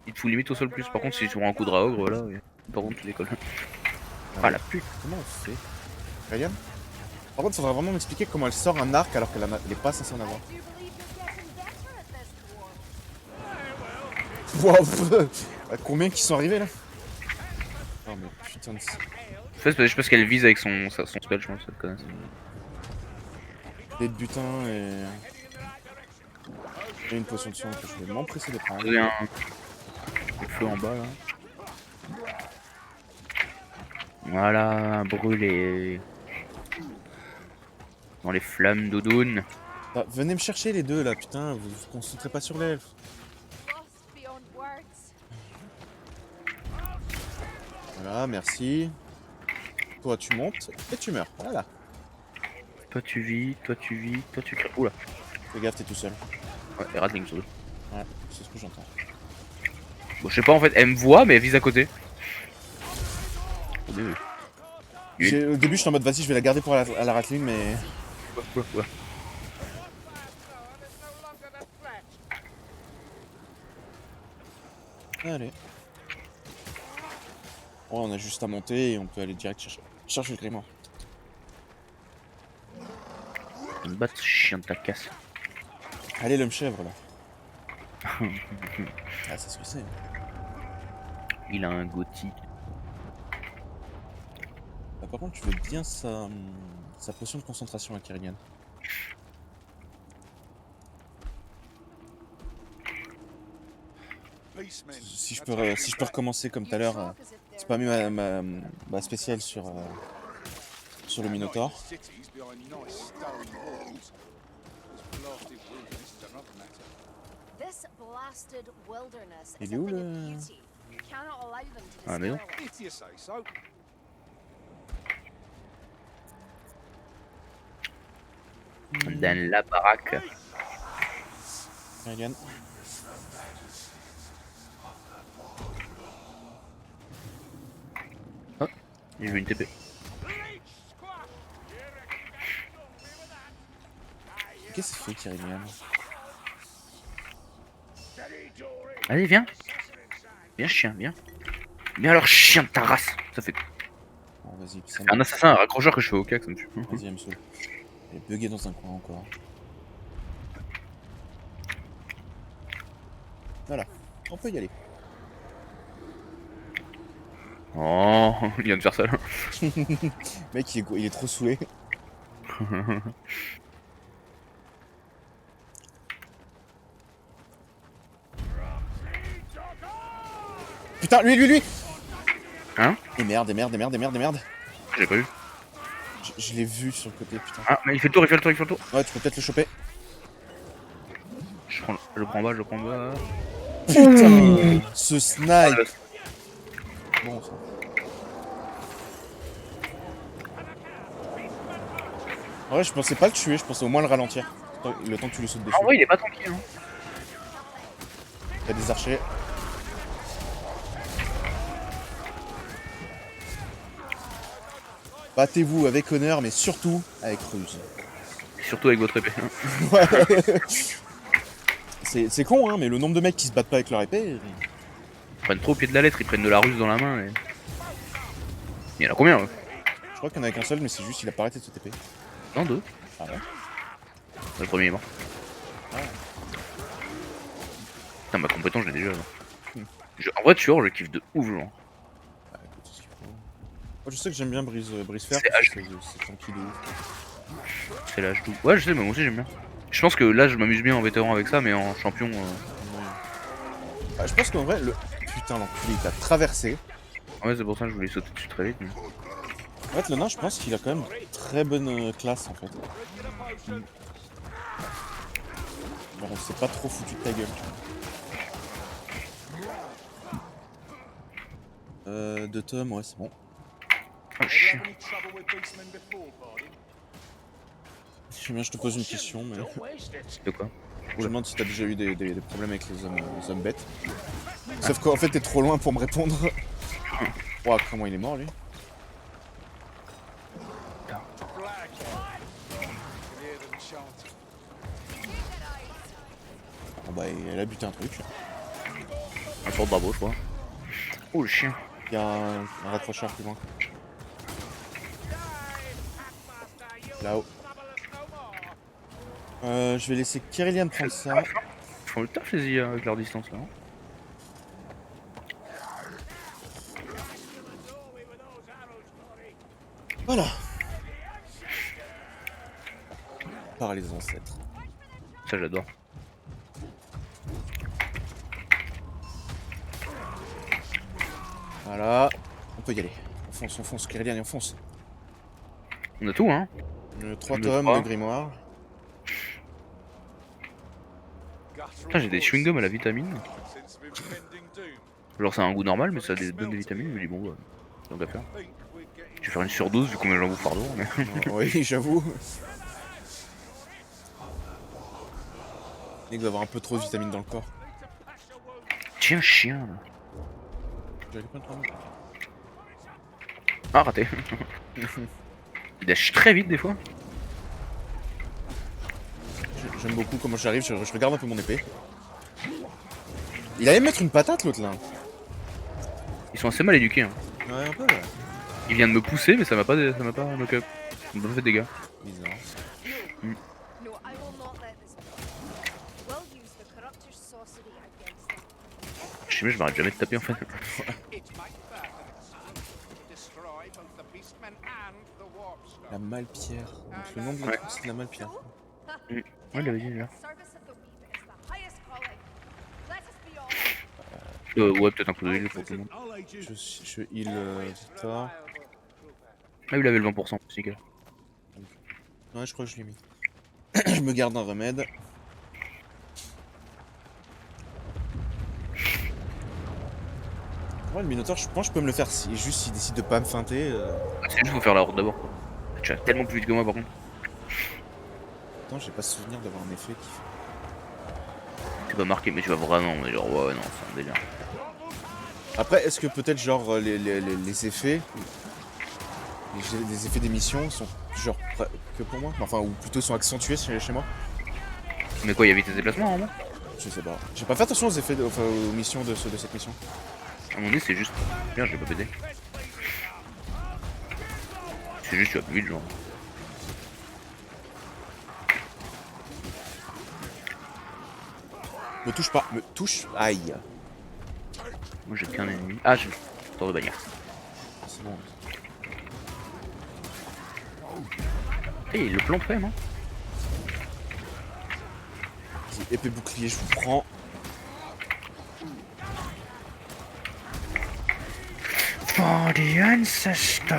Il te fout limite au sol plus. Par contre, si tu prends un coup de raogre, là, ouais. Par contre, tu décolles. Ah la pute. Comment on fait Ryan Par contre, faudrait vraiment m'expliquer comment elle sort un arc alors qu'elle est pas censée en avoir. Wow. Combien qui sont arrivés là? Oh mais putain de... C'est juste parce qu'elle vise avec son spell, je pense, cette connasse. Des butins et une potion de sang que je vais m'empresser de prendre. Il y a un feu en bas là. Voilà, brûlé. Dans les flammes d'Odun. Bah, venez me chercher les deux là, putain, vous vous concentrez pas sur l'elfe. Voilà, merci. Toi tu montes et tu meurs, voilà. Toi tu vis, toi tu crées. Oula. Fais gaffe, t'es tout seul. Ouais, et Ratling sur deux. Ouais, c'est ce que j'entends. Bon, je sais pas en fait, elle me voit mais elle vise à côté. Au début. Au début, j'étais en mode vas-y, je vais la garder pour à la Ratling, mais. Ouais. Allez. Oh, on a juste à monter et on peut aller direct chercher le grimoire. Une batte chien de ta casse. Allez, l'homme chèvre là. Ah, c'est ce que c'est. Il a un gothique. Bah, par contre, tu veux bien sa potion de concentration à Kerrigan. Si je peux recommencer comme tout à l'heure, spammer ma spéciale sur le Minotaur. Il est où le... Ah mais non. Dans la baraque. Kerrigan. J'ai vu une TP. Qu'est-ce qu'il fait, Kerrigan? Allez, viens. Viens, chien, viens. Viens alors, chien de ta race. Ça fait Bon, vas-y, un assassin, un raccrocheur que je fais au cac, ça me tue. Vas-y, elle me saoule. Elle est buguée dans un coin encore. Voilà, on peut y aller. Oh, il vient de faire ça là. Mec, il est trop saoulé. Putain, lui Hein? Et merde. J'ai pas vu. Je l'ai vu sur le côté, putain. Ah, mais il fait le tour. Ouais, tu peux peut-être le choper. Je prends bas. Putain, ce snipe. Bon, ça. En vrai, je pensais pas le tuer, je pensais au moins le ralentir. Le temps que tu lui sautes dessus. En vrai, il est pas tranquille. Hein. T'as des archers. Battez-vous avec honneur, mais surtout avec ruse. Et surtout avec votre épée. Hein. Ouais. C'est con, hein, mais le nombre de mecs qui se battent pas avec leur épée. Ils prennent trop au pied de la lettre, ils prennent de la ruse dans la main. Et... Il y en a combien? Je crois qu'il y en a qu'un seul, mais c'est juste qu'il a pas arrêté de se TP. Non, 2. Ah ouais. Le premier est mort. Putain, ma compétence, je l'ai déjà. En vrai, tu vois, je kiffe de ouf, genre. Bah, écoute, c'est ce qu'il faut. Moi, je sais que j'aime bien brise fer, C'est parce que c'est tranquille de ouf. C'est l'âge doux. Ouais, je sais, mais moi aussi j'aime bien. Je pense que là, je m'amuse bien en vétéran avec ça, mais en champion. Ah, je pense qu'en vrai, putain, l'enculé, il t'a traversé. Ouais, c'est pour ça que je voulais sauter dessus très vite. Mais... En fait, le nain, je pense qu'il a quand même très bonne classe, en fait. Bon, on s'est pas trop foutu de ta gueule, tu vois. 2 tomes, ouais, c'est bon. Oh, chien. je te pose une question, mais Don't waste it. De quoi? je me demande si t'as déjà eu des problèmes avec les hommes bêtes. Sauf qu'en fait, t'es trop loin pour me répondre. Ouah, comment il est mort lui? Ah bah, elle a buté un truc. Un tour de bravo, je crois. Oh le chien. Il y a un raccrocheur plus loin. Là-haut. Je vais laisser Kérilian prendre ça. Ils font le taf les IA avec leur distance là. Hein. Voilà. Par les ancêtres. Ça j'adore. Voilà. On peut y aller. On fonce, Kérilian, on fonce. On a tout hein. 3 Le tomes trois. de grimoire. Putain j'ai des chewing-gums à la vitamine. Genre ça a un goût normal mais ça donne des vitamines. Je me dis bon bah, tant qu'à faire. Je vais faire une surdose vu combien j'en bouffe par jour. Mais... Oui, j'avoue. Il doit avoir un peu trop de vitamines dans le corps. Tiens chien là. J'allais pas le prendre. Ah raté. Il dash très vite des fois. J'aime beaucoup comment j'arrive, je regarde un peu mon épée. Il allait me mettre une patate l'autre là. Ils sont assez mal éduqués. Hein. Ouais, un peu ouais. Il vient de me pousser mais ça m'a pas knock-up. Ça m'a pas fait de dégâts. Bizarre. No, I will not let this be. We'll use the corruptor's sorcery against them. Je sais même je m'arrête jamais de taper en fait. It might bear to destroy both the beastmen and the warpstone. La Malpierre. Donc le nom de la Ouais. troupe c'est la Malpierre. Ouais il avait dit là. Service of the weave is the highest calling. Let us be off. Ouais peut-être un peu de heal pour tout le monde. Je heal Victor. Ah il avait le 20% c'est gars. Ouais, je crois que je l'ai mis. Je me garde un remède. Ouais, le Minotaur, je pense que je peux me le faire si juste s'il décide de pas me feinter. C'est juste faut faire la route d'abord quoi. Tu vas tellement plus vite que moi par contre. Attends, j'ai pas souvenir d'avoir un effet qui fait. Tu vas marquer mais tu vas vraiment mais genre ouais non c'est un délire. Après, est-ce que peut-être genre les effets, les effets d'émission sont genre que pour moi, enfin ou plutôt sont accentués chez moi. Mais quoi il y a vite tes déplacements normalement. Je sais pas. J'ai pas fait attention aux effets, enfin aux missions de cette mission. À mon avis c'est juste. Merde je l'ai pas pété. C'est juste tu vas plus vite genre. Me touche pas, me touche. Aïe. Moi j'ai qu'un ennemi. Ah j'ai tour de bannière. C'est bon. Eh le plan fait non. Vas-y, épée bouclier, je vous prends. For the ancestors.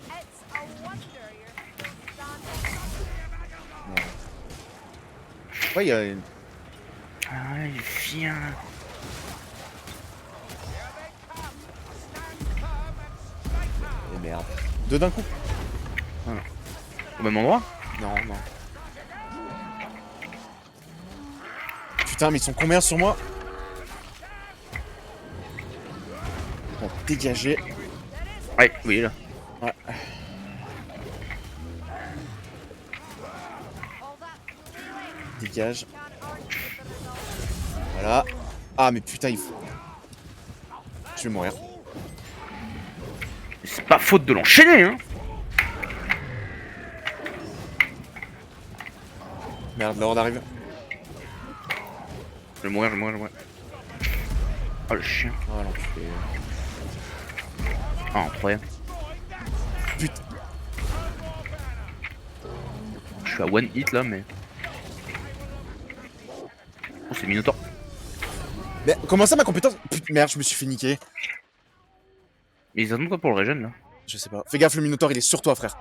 It's a wonder you're standing. Ouais, il y a une. Ah viens. Eh merde. Deux d'un coup. Au même endroit. Non, non. Putain, mais ils sont combien sur moi? Bon, dégagez. Ouais oui là. Ouais. All that melee Dégage. can't argue with the result. Voilà. Ah, mais putain, il faut. Je vais mourir. C'est pas faute de l'enchaîner hein. Merde, là on arrive. Je vais mourir, je vais mourir, je vais mourir. Oh le chien. Ah l'enculé. Ah incroyable. Putain. Je suis à one hit là mais. Oh c'est Minotaur. Mais comment ça ma compétence? Putain, merde, je me suis fait niquer. Mais ils attendent quoi pour le régène là? Je sais pas. Fais gaffe, le Minotaur il est sur toi, frère.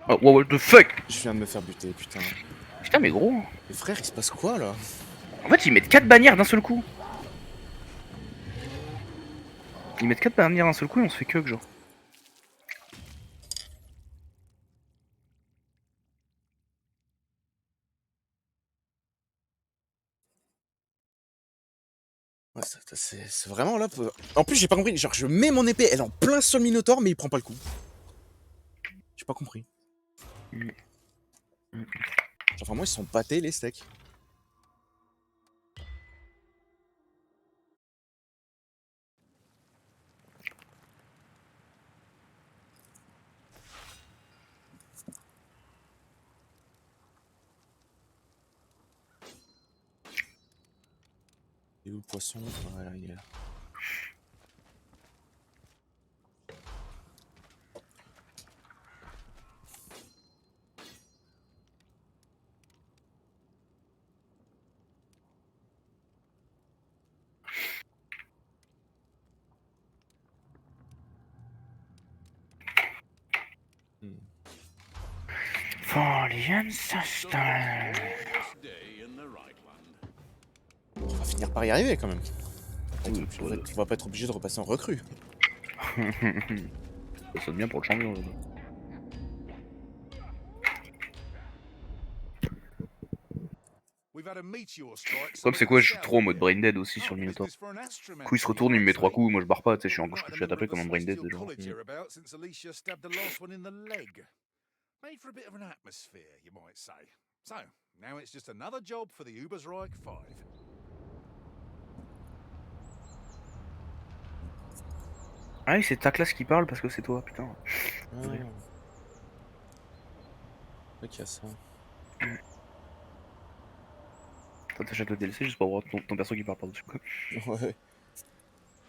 Oh what the fuck. Je viens de me faire buter, putain. Putain mais gros. Mais frère, il se passe quoi là? En fait ils mettent 4 bannières d'un seul coup. Ils mettent 4 bannières d'un seul coup et on se fait que genre. Ouais, c'est vraiment là. En plus, j'ai pas compris. Genre, je mets mon épée, elle est en plein sur le Minotaur, mais il prend pas le coup. J'ai pas compris. Mm. Mm. Genre, vraiment, ils sont pâtés, les steaks. Et où le poisson? Voilà, il est là. For the ancestors. On va finir par y arriver quand même. Oui, On va pas être obligé de repasser en recrue. Ça sonne bien pour le champion. Là. Comme c'est quoi, je suis trop en mode brain dead aussi sur le Minotaur. Du coup, il se retourne, il me met 3 coups, moi je barre pas, tu sais, je suis à taper comme un brain dead. Genre. Made for a bit of an atmosphere, you might say. So, now it's just another job for the Ubersreich 5. Ah oui, c'est ta classe qui parle parce que c'est toi, putain. Ah. Ouais. Ok, y a ça. Toi t'achètes le DLC juste pour voir ton perso qui parle par-dessus quoi. Ouais.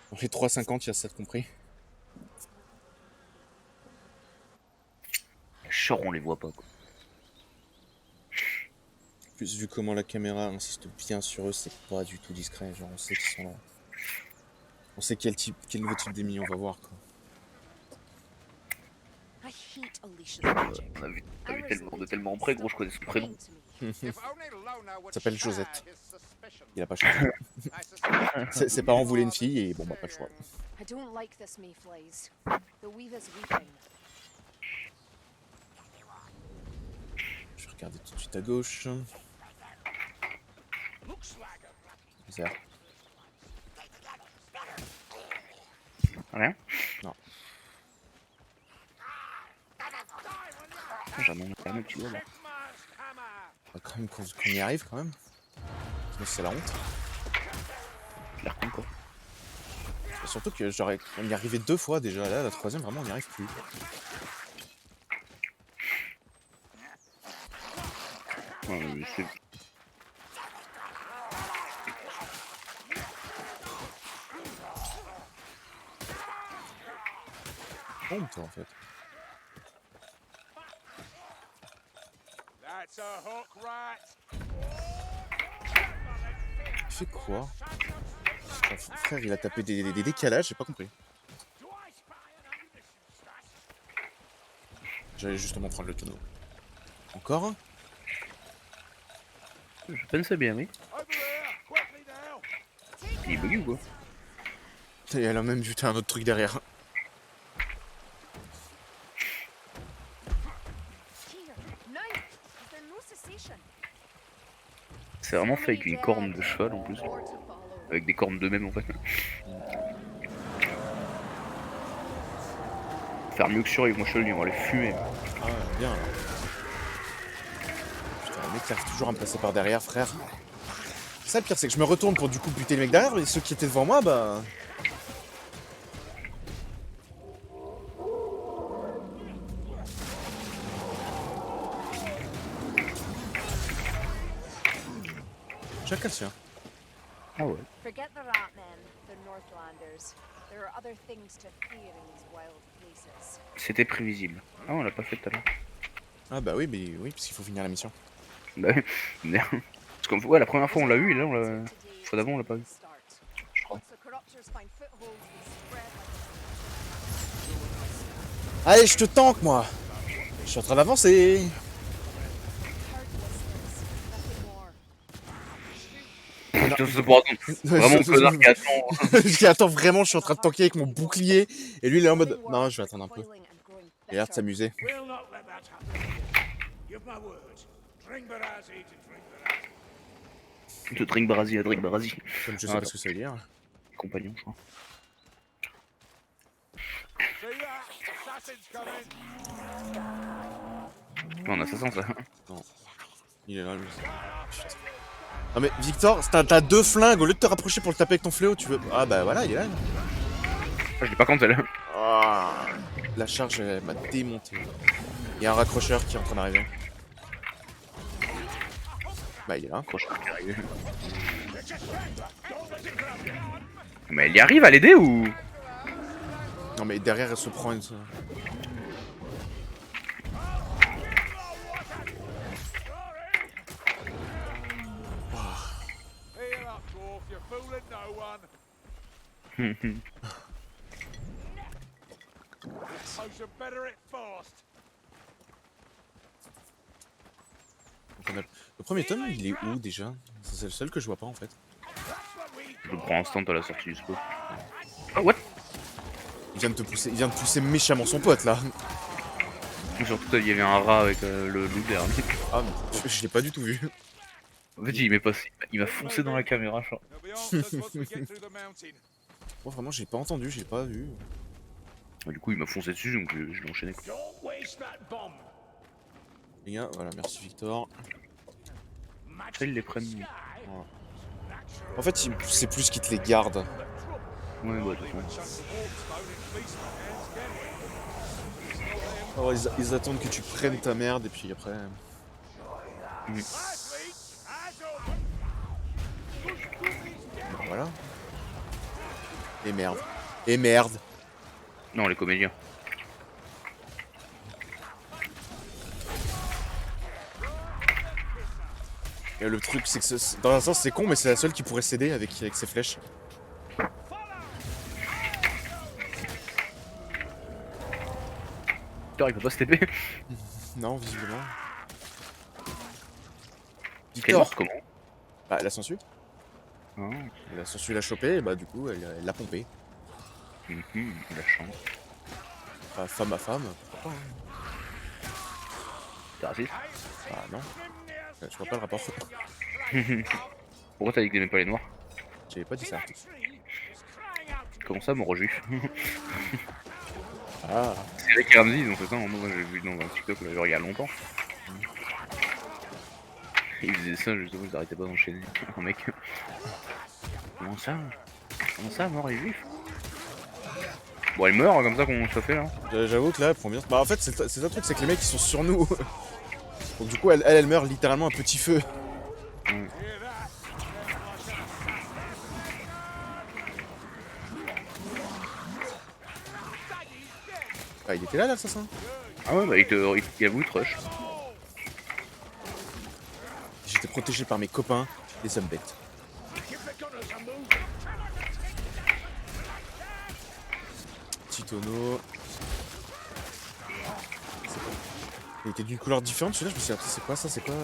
Dans les 3,50, il y a 7 compris. Cheur, on les voit pas quoi. Plus vu comment la caméra insiste bien sur eux, c'est pas du tout discret. Genre, on sait qu'ils sont là. On sait quel nouveau type d'ennemis on va voir quoi. I hate Alicia's magic. On a vu de tellement près, gros, je connais son prénom. Il s'appelle Josette. Il a pas changé. Ses parents voulaient une fille et bon bah pas le choix. I don't like this mayflies. The weaver's weeping. Je vais regarder tout de suite à gauche. Bizarre. Rien. Non. J'en ai un petit doigt là. Faut quand même qu'on y arrive quand même. Sinon c'est la honte. J'ai l'air con quoi. Et surtout que on y arrivait 2 fois déjà. Là, la troisième vraiment on n'y arrive plus. Ouais, mais c'est... Honte en fait. That's a hook rat. Il fait quoi? Frère, il a tapé des décalages, j'ai pas compris. J'allais justement prendre le tonneau. Encore un? Je pensais bien, oui. Over here, quickly now. Il est buggy ou quoi? Et elle a même jeté un autre truc derrière. Here, now. Is there no cessation? C'est vraiment fait avec une corne de cheval en plus. More to follow. Avec des cornes d'eux-mêmes en fait. Faire mieux que sur eux, moi je te le dis, on va les fumer. Ah ouais, bien là. Putain, le mec qui arrive toujours à me passer par derrière, frère. Ça le pire, c'est que je me retourne pour du coup buter le mec derrière, et ceux qui étaient devant moi, bah... Chacun le sien. Ah ouais. Forget the rat men, the Northlanders. There are other things to fear in these wild places. C'était prévisible. Ah, on l'a pas fait tout à l'heure. Ah bah oui, mais oui, parce qu'il faut finir la mission. Bah oui, merde. Parce que ouais, la première fois on l'a eu et là on l'a. La fois d'avant on l'a pas eu. Je crois. Once the corruptors find footholds, they spread like Allez, je te tank, moi. Je suis en train d'avancer. herd listeners. Nothing more. Putain, c'est pour attendre. Vraiment connard qui attend. Qui attend vraiment, je suis en train de tanker avec mon bouclier. Et lui, il est en mode, non, je vais attendre un peu. Il a l'air de s'amuser. We'll not let that happen. Give my word. Drink Barazi to drink Barazi. De drink Brasi à drink Brasi. Comme je sais pas ce que ça veut dire. compagnon, je crois. See that? Assassin's coming. Non, un assassin, ça. Il est là, lui. Putain. Non mais Victor, t'as 2 flingues, au lieu de te rapprocher pour le taper avec ton fléau, tu veux... Ah bah voilà, il est là. Ah, je l'ai pas compté, là. Ah, la charge, elle m'a démonté. Il y a un raccrocheur qui est en train d'arriver. Bah il est là. Mais elle y arrive à l'aider ou... Non mais derrière, elle se prend une... Here up, dwarf. You're fooling no one. Potion better it fast. Donc, le premier tome, il est où déjà? C'est le seul que je vois pas en fait. Je le prends instant à la sortie du scope. Oh, what? Il vient de pousser méchamment son pote là. Surtout, il y avait un rat avec le loup derrière. Ah, mais je l'ai pas du tout vu. En fait, il m'a foncé dans la caméra, je crois. There'll be answers once we get through the mountain. Moi vraiment, j'ai pas entendu, j'ai pas vu. Et du coup, il m'a foncé dessus, donc je l'ai enchaîné. Don't waste that bomb. Les gars, voilà, merci Victor. Ça, ils les prennent. Voilà. En fait, c'est plus qu'ils te les gardent. Ouais, bah, de toute façon. Alors, ils attendent que tu prennes ta merde et puis après... Bah, voilà. Et merde. Et merde. Non, les comédiens. Et le truc, c'est que dans un sens, c'est con, mais c'est la seule qui pourrait s'aider avec ses flèches. Victor, il peut pas se TP. Non, visiblement. Elle est Victor, morte comment? bah, elle a sensu. Ah, Elle a sensu l'a choper, et bah du coup, elle l'a pompé. la chance. Enfin, femme à femme, pourquoi pas, hein. T'es raciste? Ah non. Je vois pas le rapport. Pourquoi t'as dit que t'aimais pas les noirs? J'avais pas dit ça. Comment ça, mort juif? Ah. C'est Rick Ramsey, donc c'est ça, moi j'ai vu dans un TikTok là, genre il y a longtemps. Il faisait ça justement, ils arrêtaient pas d'enchaîner un mec. Comment ça, mort et juif? Bon, elle meurt comme ça, comment ça fait là? J'avoue que là, elle prend bien. Bah en fait, c'est un truc, c'est que les mecs ils sont sur nous. Donc du coup, elle meurt littéralement à petit feu. Ah, il était là l'assassin. Ah ouais, bah il a voulu te rush. J'étais protégé par mes copains, les hommes bêtes. Petit tonneau. Il était d'une couleur différente, celui-là, je me suis dit, c'est quoi ça, c'est quoi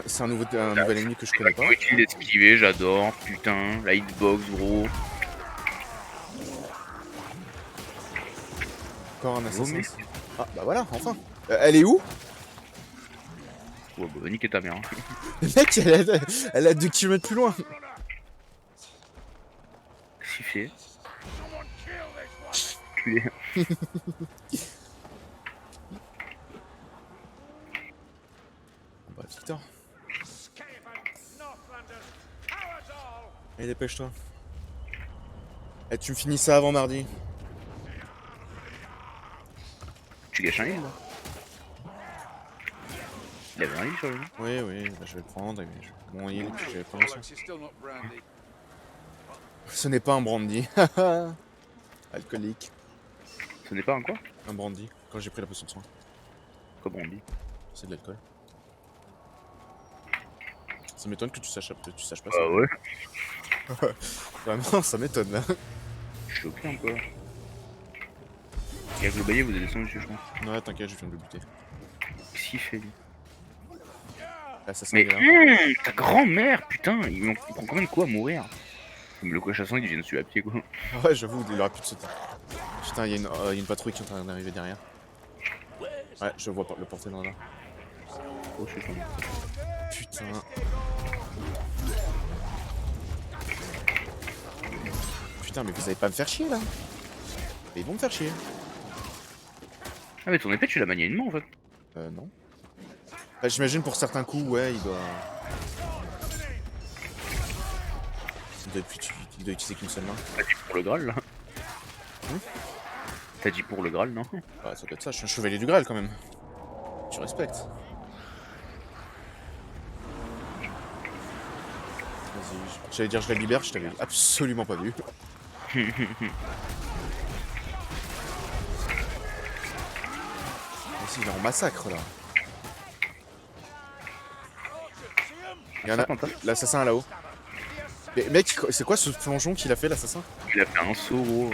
C'est un nouvel ennemi que je connais pas. Inutile d'esquiver, j'adore, putain, la hitbox gros. Encore un assassin. Vomi. Ah bah voilà, enfin. Elle est où? Ouais, bah niquer ta mère. Hein. Le mec, elle a 2 km plus loin. Sifflé. Culé. Bah Victor. Allez, dépêche-toi. Eh, tu me finis ça avant mardi. Tu gâches un heal là? Il avait un heal sur lui? Oui, bah, je vais le prendre et mon heal, puis je vais prendre ça. Ce n'est pas un brandy. Alcoolique. Ce n'est pas un quoi? Un brandy, quand j'ai pris la potion de soin. Comment on dit? C'est de l'alcool. Ça m'étonne que tu saches pas ça. Ah ouais? Vraiment, ça m'étonne là. Je suis choqué un peu. Avec le baillet, vous êtes descendu dessus, je pense. Ouais, t'inquiète, je viens de le buter. Qu'est-ce qu'il fait lui? L'assassin Mais est là. ta grand-mère, putain, il prend combien de coups à mourir? Comme le cochassant, il vient dessus à pied quoi. Ouais, j'avoue, il aurait pu te sauter. Putain, il y a une patrouille qui est en train d'arriver derrière. Ouais, je vois le porter dans là. Oh, je suis chaud. Putain. putain, mais vous allez pas me faire chier là. Mais ils vont me faire chier. Ah mais ton épée tu l'as manuellement en fait. Non. Bah, j'imagine pour certains coups, ouais, il doit... Il doit utiliser qu'une seule main. T'as dit pour le Graal là. Hmm. T'as dit pour le Graal non? Bah, ça doit être ça, je suis un chevalier du Graal quand même. Tu respectes. Vas-y, j'allais dire je la libère, je t'avais absolument pas vu. Vas-y, il est en massacre là. Il y en a l'assassin là-haut. Mais mec, c'est quoi ce plongeon qu'il a fait l'assassin? Il a fait un saut gros.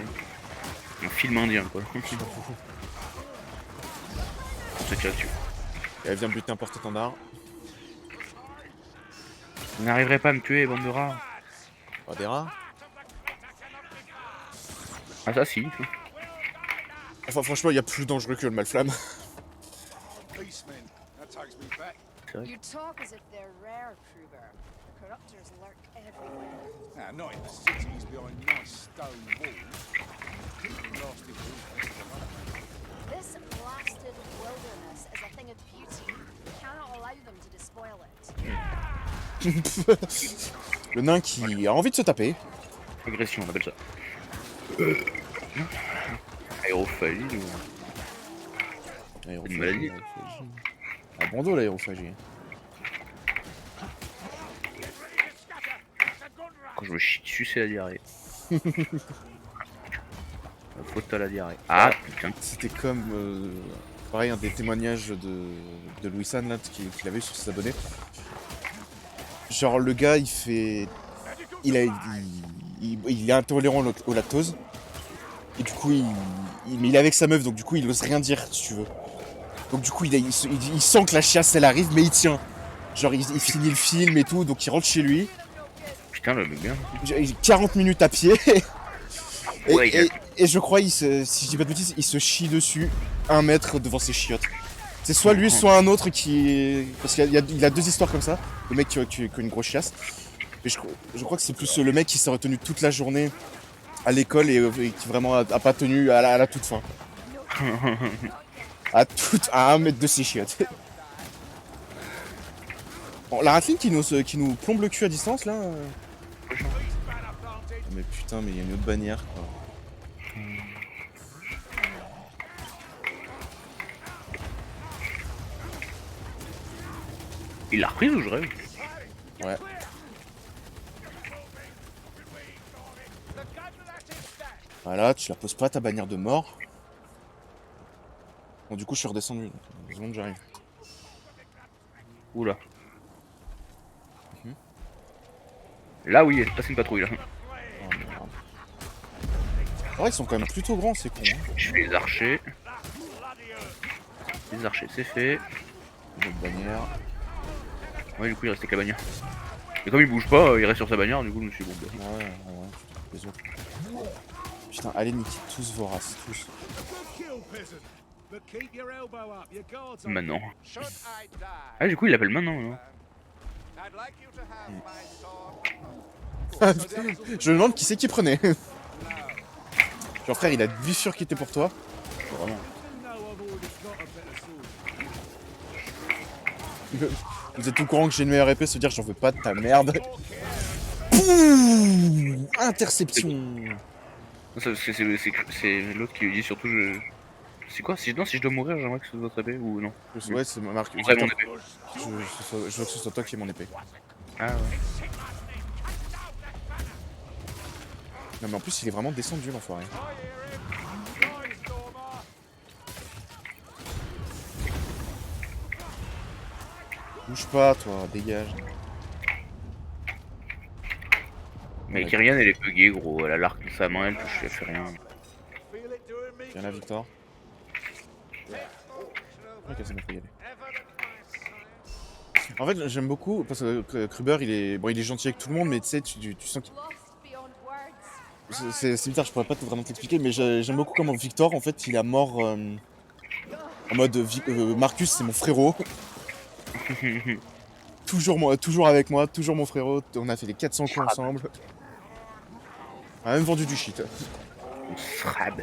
Un film indien quoi. On se tire dessus. Et elle vient de buter un porte-étendard. Vous n'arriverez pas à me tuer, bande de rats. Pas des rats. Ah ça si. Enfin franchement, il y a plus dangereux que le Malflamme. Beastmen, that takes me back. C'est vrai. You talk as if they're rare, Kruger. The corruptors lurk everywhere. Now, not in the cities behind nice stone walls. Blasted wilderness. This blasted wilderness is a thing of beauty. You cannot allow them to despoil it. Le nain qui a envie de se taper. Agression on appelle ça. Aérophagie ou... Une maladie. Un bon dos l'aérophagie. Quand je me chie dessus c'est la diarrhée. La faute à la diarrhée. Ah putain. C'était comme pareil un des témoignages de Louis San là qu'il avait eu sur ses abonnés. Genre le gars il fait. Il est intolérant au lactose. Et du coup il est avec sa meuf donc du coup il ose rien dire si tu veux. Donc du coup il sent que la chiasse elle arrive mais il tient. Genre il finit le film et tout donc il rentre chez lui. Putain le mec bien. 40 minutes à pied. Ouais, et je crois, si je dis pas de bêtises, il se chie dessus 1 mètre devant ses chiottes. C'est soit lui, soit un autre qui... Parce qu'il a 2 histoires comme ça. Le mec qui a une grosse chiasse. Mais je crois que c'est plus le mec qui s'est retenu toute la journée à l'école et qui vraiment a pas tenu à la toute fin. À 1 mètre de ses chiottes. Bon, la Ratling qui nous plombe le cul à distance là. Mais putain, mais il y a une autre bannière quoi. Il l'a reprise ou je rêve? Ouais. Voilà, tu la poses pas ta bannière de mort. Bon, du coup, je suis redescendu. Donc, 2 secondes, j'arrive. Oula. Là oui, il est passé une patrouille là. Oh, merde. Ouais, ils sont quand même plutôt grands, ces cons. Hein. Je fais les archers. Les archers, c'est fait. Une autre bannière. Ouais, du coup, il restait que la bannière. Et comme il bouge pas, il reste sur sa bannière, du coup, je me suis bon. Bah. Ouais, les autres. Putain, allez niquer tous vos races, tous. Maintenant. Ah, du coup, il l'appelle maintenant. Non Je me demande qui c'est qui prenait. Genre frère, il a 8 sûrs qui étaient pour toi. Vraiment. Vous êtes au courant que j'ai une meilleure épée, se dire j'en veux pas de ta merde. Pouh, interception. C'est l'autre qui lui dit surtout je... C'est quoi si je dois mourir, j'aimerais que ce soit votre épée ou non? Ouais, c'est ma marque. Ouais, mon épée. Je veux que ce soit toi qui ait mon épée. Ah ouais. Non mais en plus il est vraiment descendu l'enfoiré. Bouge pas toi, dégage. Mais Kyrian elle est buggée gros, elle a l'arc de sa main, elle touche, elle fait rien. Viens là Victor. Ok, ça m'a fait y aller. En fait j'aime beaucoup parce que Kruber il est gentil avec tout le monde mais tu sais tu sens qu'il... Lost beyond words. C'est bizarre, je pourrais pas vraiment t'expliquer mais j'aime beaucoup comment Victor en fait il est mort en mode Marcus c'est mon frérot. toujours avec moi, toujours mon frérot, on a fait les 400 coups ensemble. On a même vendu du shit. On srab.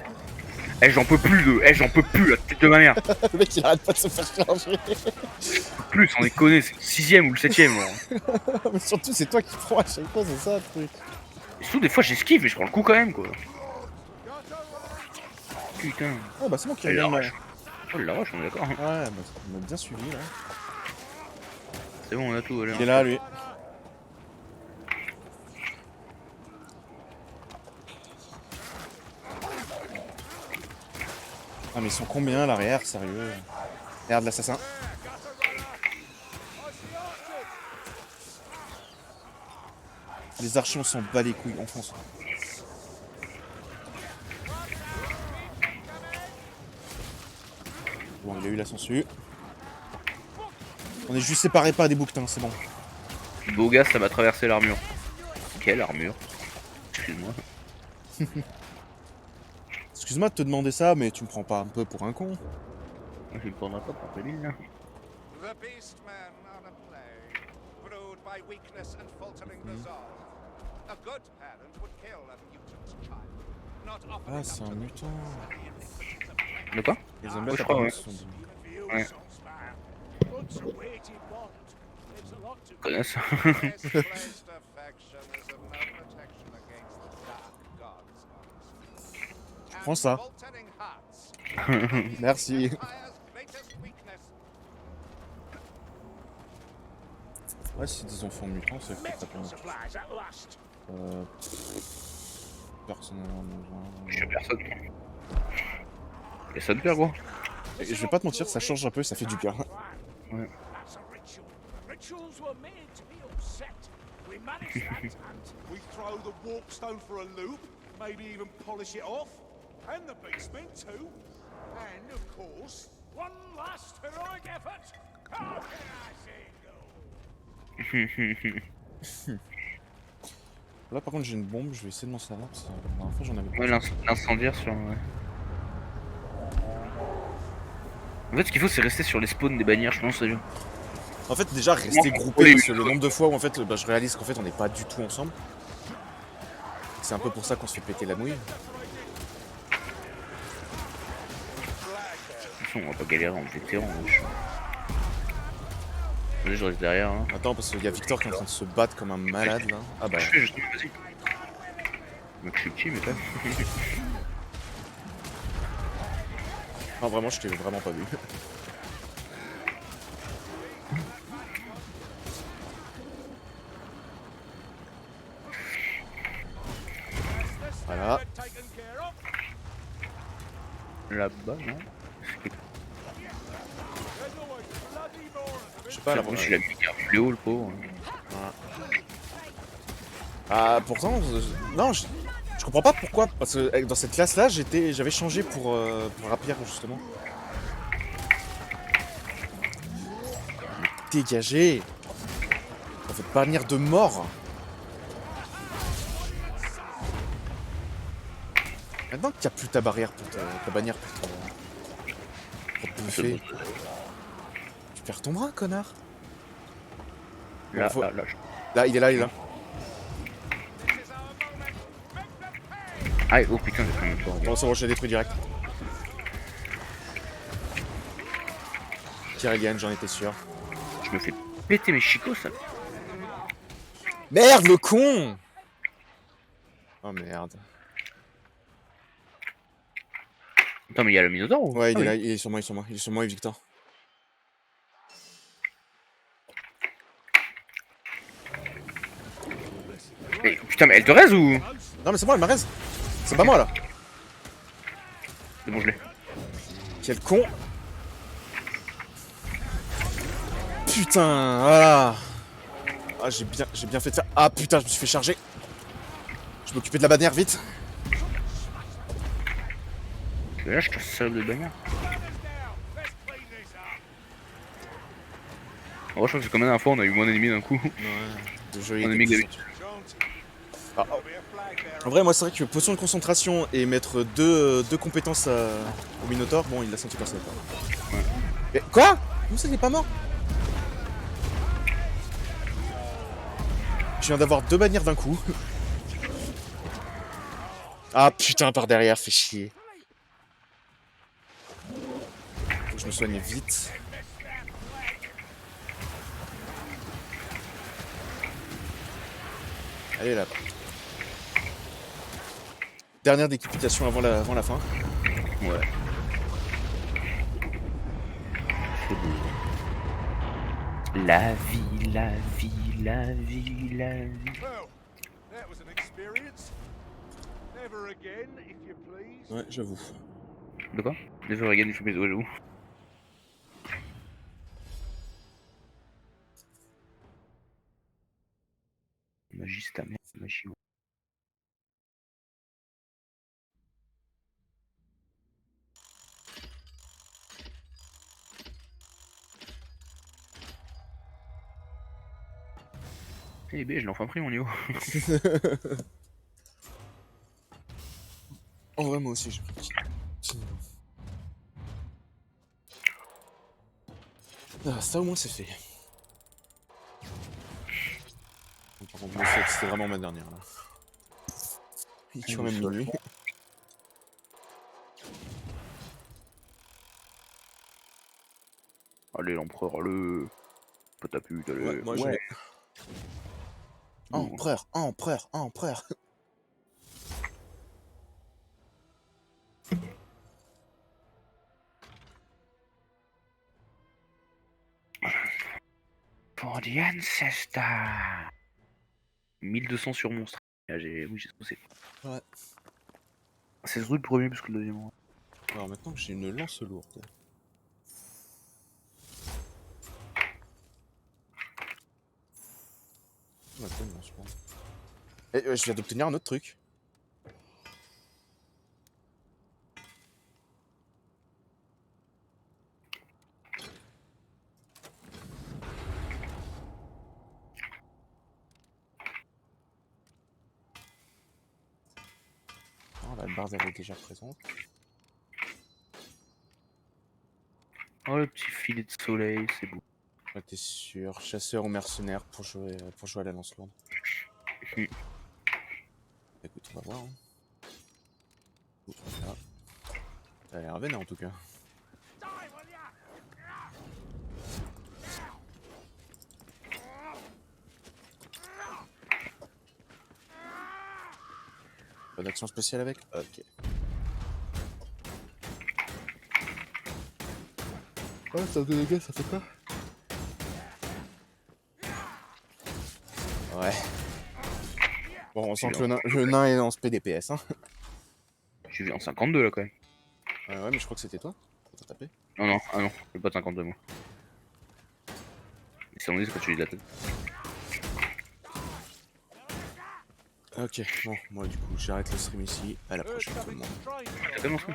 Eh, j'en peux plus de. Eh, j'en peux plus, la tête de ma mère. Le mec il arrête pas de se faire charger. Plus, on est connu, c'est le 6ème ou le 7ème. Mais surtout c'est toi qui prends à chaque fois, c'est ça le truc. Et surtout, des fois, j'esquive et je prends le coup quand même, quoi. Putain. Ah bah c'est moi qui Elle regarde. l'arrache. Oh, la roche, on est d'accord. Ouais, bah, on m'a bien suivi là. C'est bon, on a tout. Allez, Il est là lui. Ah mais ils sont combien à l'arrière, sérieux? Regarde l'assassin. Les archers on s'en bat les couilles, on fonce. Bon il a eu la sangsue. On est juste séparés par des bouquetins, c'est bon. Beau gars, ça m'a traversé l'armure. Quelle armure? Excuse-moi. Excuse-moi de te demander ça, mais tu me prends pas un peu pour un con? Je ne prendrai pas pour débile là. The beastmen are a plague, brewed by weakness and faltering resolve. A good parent would kill a mutant's child, not offering Ah up c'est to un them mutant. De quoi? Les hommes Ouais, je là, crois, ouais. sont des- Ouais. God's weighty bond. There's a lot to Je connais ça. Misplaced affection is of no protection against the dark gods, honestly. Prends ça. And faltering hearts, Merci. empire's greatest weakness. Ouais, c'est des enfants mutants, c'est peut-être pas mal. Supplies at last. Personne n'a besoin. Je suis personne. Et ça te perd, gros. Et je vais pas te mentir, ça change un peu, ça fait du bien. Ouais. That's a ritual. Rituals were made to be upset. We managed that, and We throw the warpstone for a loop, maybe even polish it off. And the beastmen too. And of course, one last heroic effort. How can I say no? Là par contre j'ai une bombe, je vais essayer de m'en servir parce que la dernière fois j'en avais pas. Ouais, l'incendiaire sur. Ouais. En fait, ce qu'il faut, c'est rester sur les spawns des bannières, je pense, c'est bien. En fait déjà rester groupé parce que le nombre de fois où en fait je réalise qu'en fait on n'est pas du tout ensemble. C'est un peu pour ça qu'on se fait péter la nouille. De toute façon, on va pas galérer en vétéran, wesh. Vas-y, je reste derrière. Hein. Attends parce qu'il y a Victor qui est en train de se battre comme un malade là. Ah bah Je fais justement, vas-y. Mec, je suis petit, mais pas. non vraiment je t'ai vraiment pas vu. Voilà. Taken care of. Là-bas, non? There's always bloody more of Je sais pas là pour Je l'ai mis un fléau, le pauvre. Ah pourtant non je comprends pas pourquoi parce que dans cette classe là j'avais changé pour rapier justement. Dégagez. Ça fait pas venir de mort. Maintenant qu'il n'y a plus ta barrière pour ta bannière pour te bouffer. Tu perds ton bras connard. Là, Faut- là. Là il est là, il est là. Ah, oh putain, j'ai pris mon tour. Bon c'est bon je l'ai détruit direct. Kerrigan j'en étais sûr. Je me fais péter mes chicots, ça. Merde le con. Oh merde. Attends, mais il y a le Minotaur ou? Ouais il Ah est oui. là, il est sur moi, il est sur moi et Victor. Eh, putain, mais elle te raise ou? Non mais c'est moi elle m'arrête. C'est pas moi là. C'est bon, je l'ai. Quel con. Putain, voilà. Ah j'ai bien fait de faire. Ah putain je me suis fait charger. Je m'occupais de la bannière vite. Et là, je te sers de bannière. Oh, je crois que c'est comme la dernière fois, on a eu moins d'ennemis d'un coup. Ouais, le jeu On était est mis plus d'habitude. Ah, oh. En vrai moi c'est vrai que potion de concentration et mettre deux compétences au Minotaur, bon il l'a senti passer quoi. Ouais. Mais quoi? Comment ça il est pas mort? Je viens d'avoir deux bannières d'un coup. Ah putain, par derrière, fait chier. Faut que je me soigne vite. Allez là. Dernière décapitation avant la fin. Ouais. C'est beau. La vie, la vie, la vie, la vie. Well, that was an experience. Never again, if you please. Ouais, j'avoue. De quoi? Désolé, regarde, je fais mes j'avoue. Magie, c'est ta merde, magie. Ouais. Eh ben, je l'ai enfin pris mon niveau. En vrai, moi aussi, j'ai pris. Ah, ça au moins c'est fait. Bon, par contre, c'était vraiment ma dernière là. Il est quand même minuit. Allez, l'empereur, le. Pas ta pute, allez. Ouais, moi je. Empereur, empereur, empereur. For the ancestor. 1200 sur monstre. Ah, oui, j'ai saucé. Ouais. C'est surtout le premier plus que le deuxième. Alors maintenant que j'ai une lance lourde. Maintenant une lance lourde. Et je viens d'obtenir un autre truc. Oh, la barre elle est déjà présente. Oh, le petit filet de soleil, c'est beau. Ouais, t'es sûr. Chasseur ou mercenaire pour jouer à la lance lourde. Écoute, on va voir. Hein. Voilà. Ça a l'air vénère en tout cas. Pas d'action spéciale avec? Ok. Ouais, ça de dégâts, ça fait quoi? Ouais. Bon, on sent que le nain est en PDPS, hein. Je suis en 52 là quand même. Ouais, mais je crois que c'était toi. T'as tapé? Non, non, ah non, j'ai pas de 52 moi. C'est on dit quand tu lis la tête. Ok, bon, moi du coup, j'arrête le stream ici. À la prochaine tout le monde. T'as tellement fait.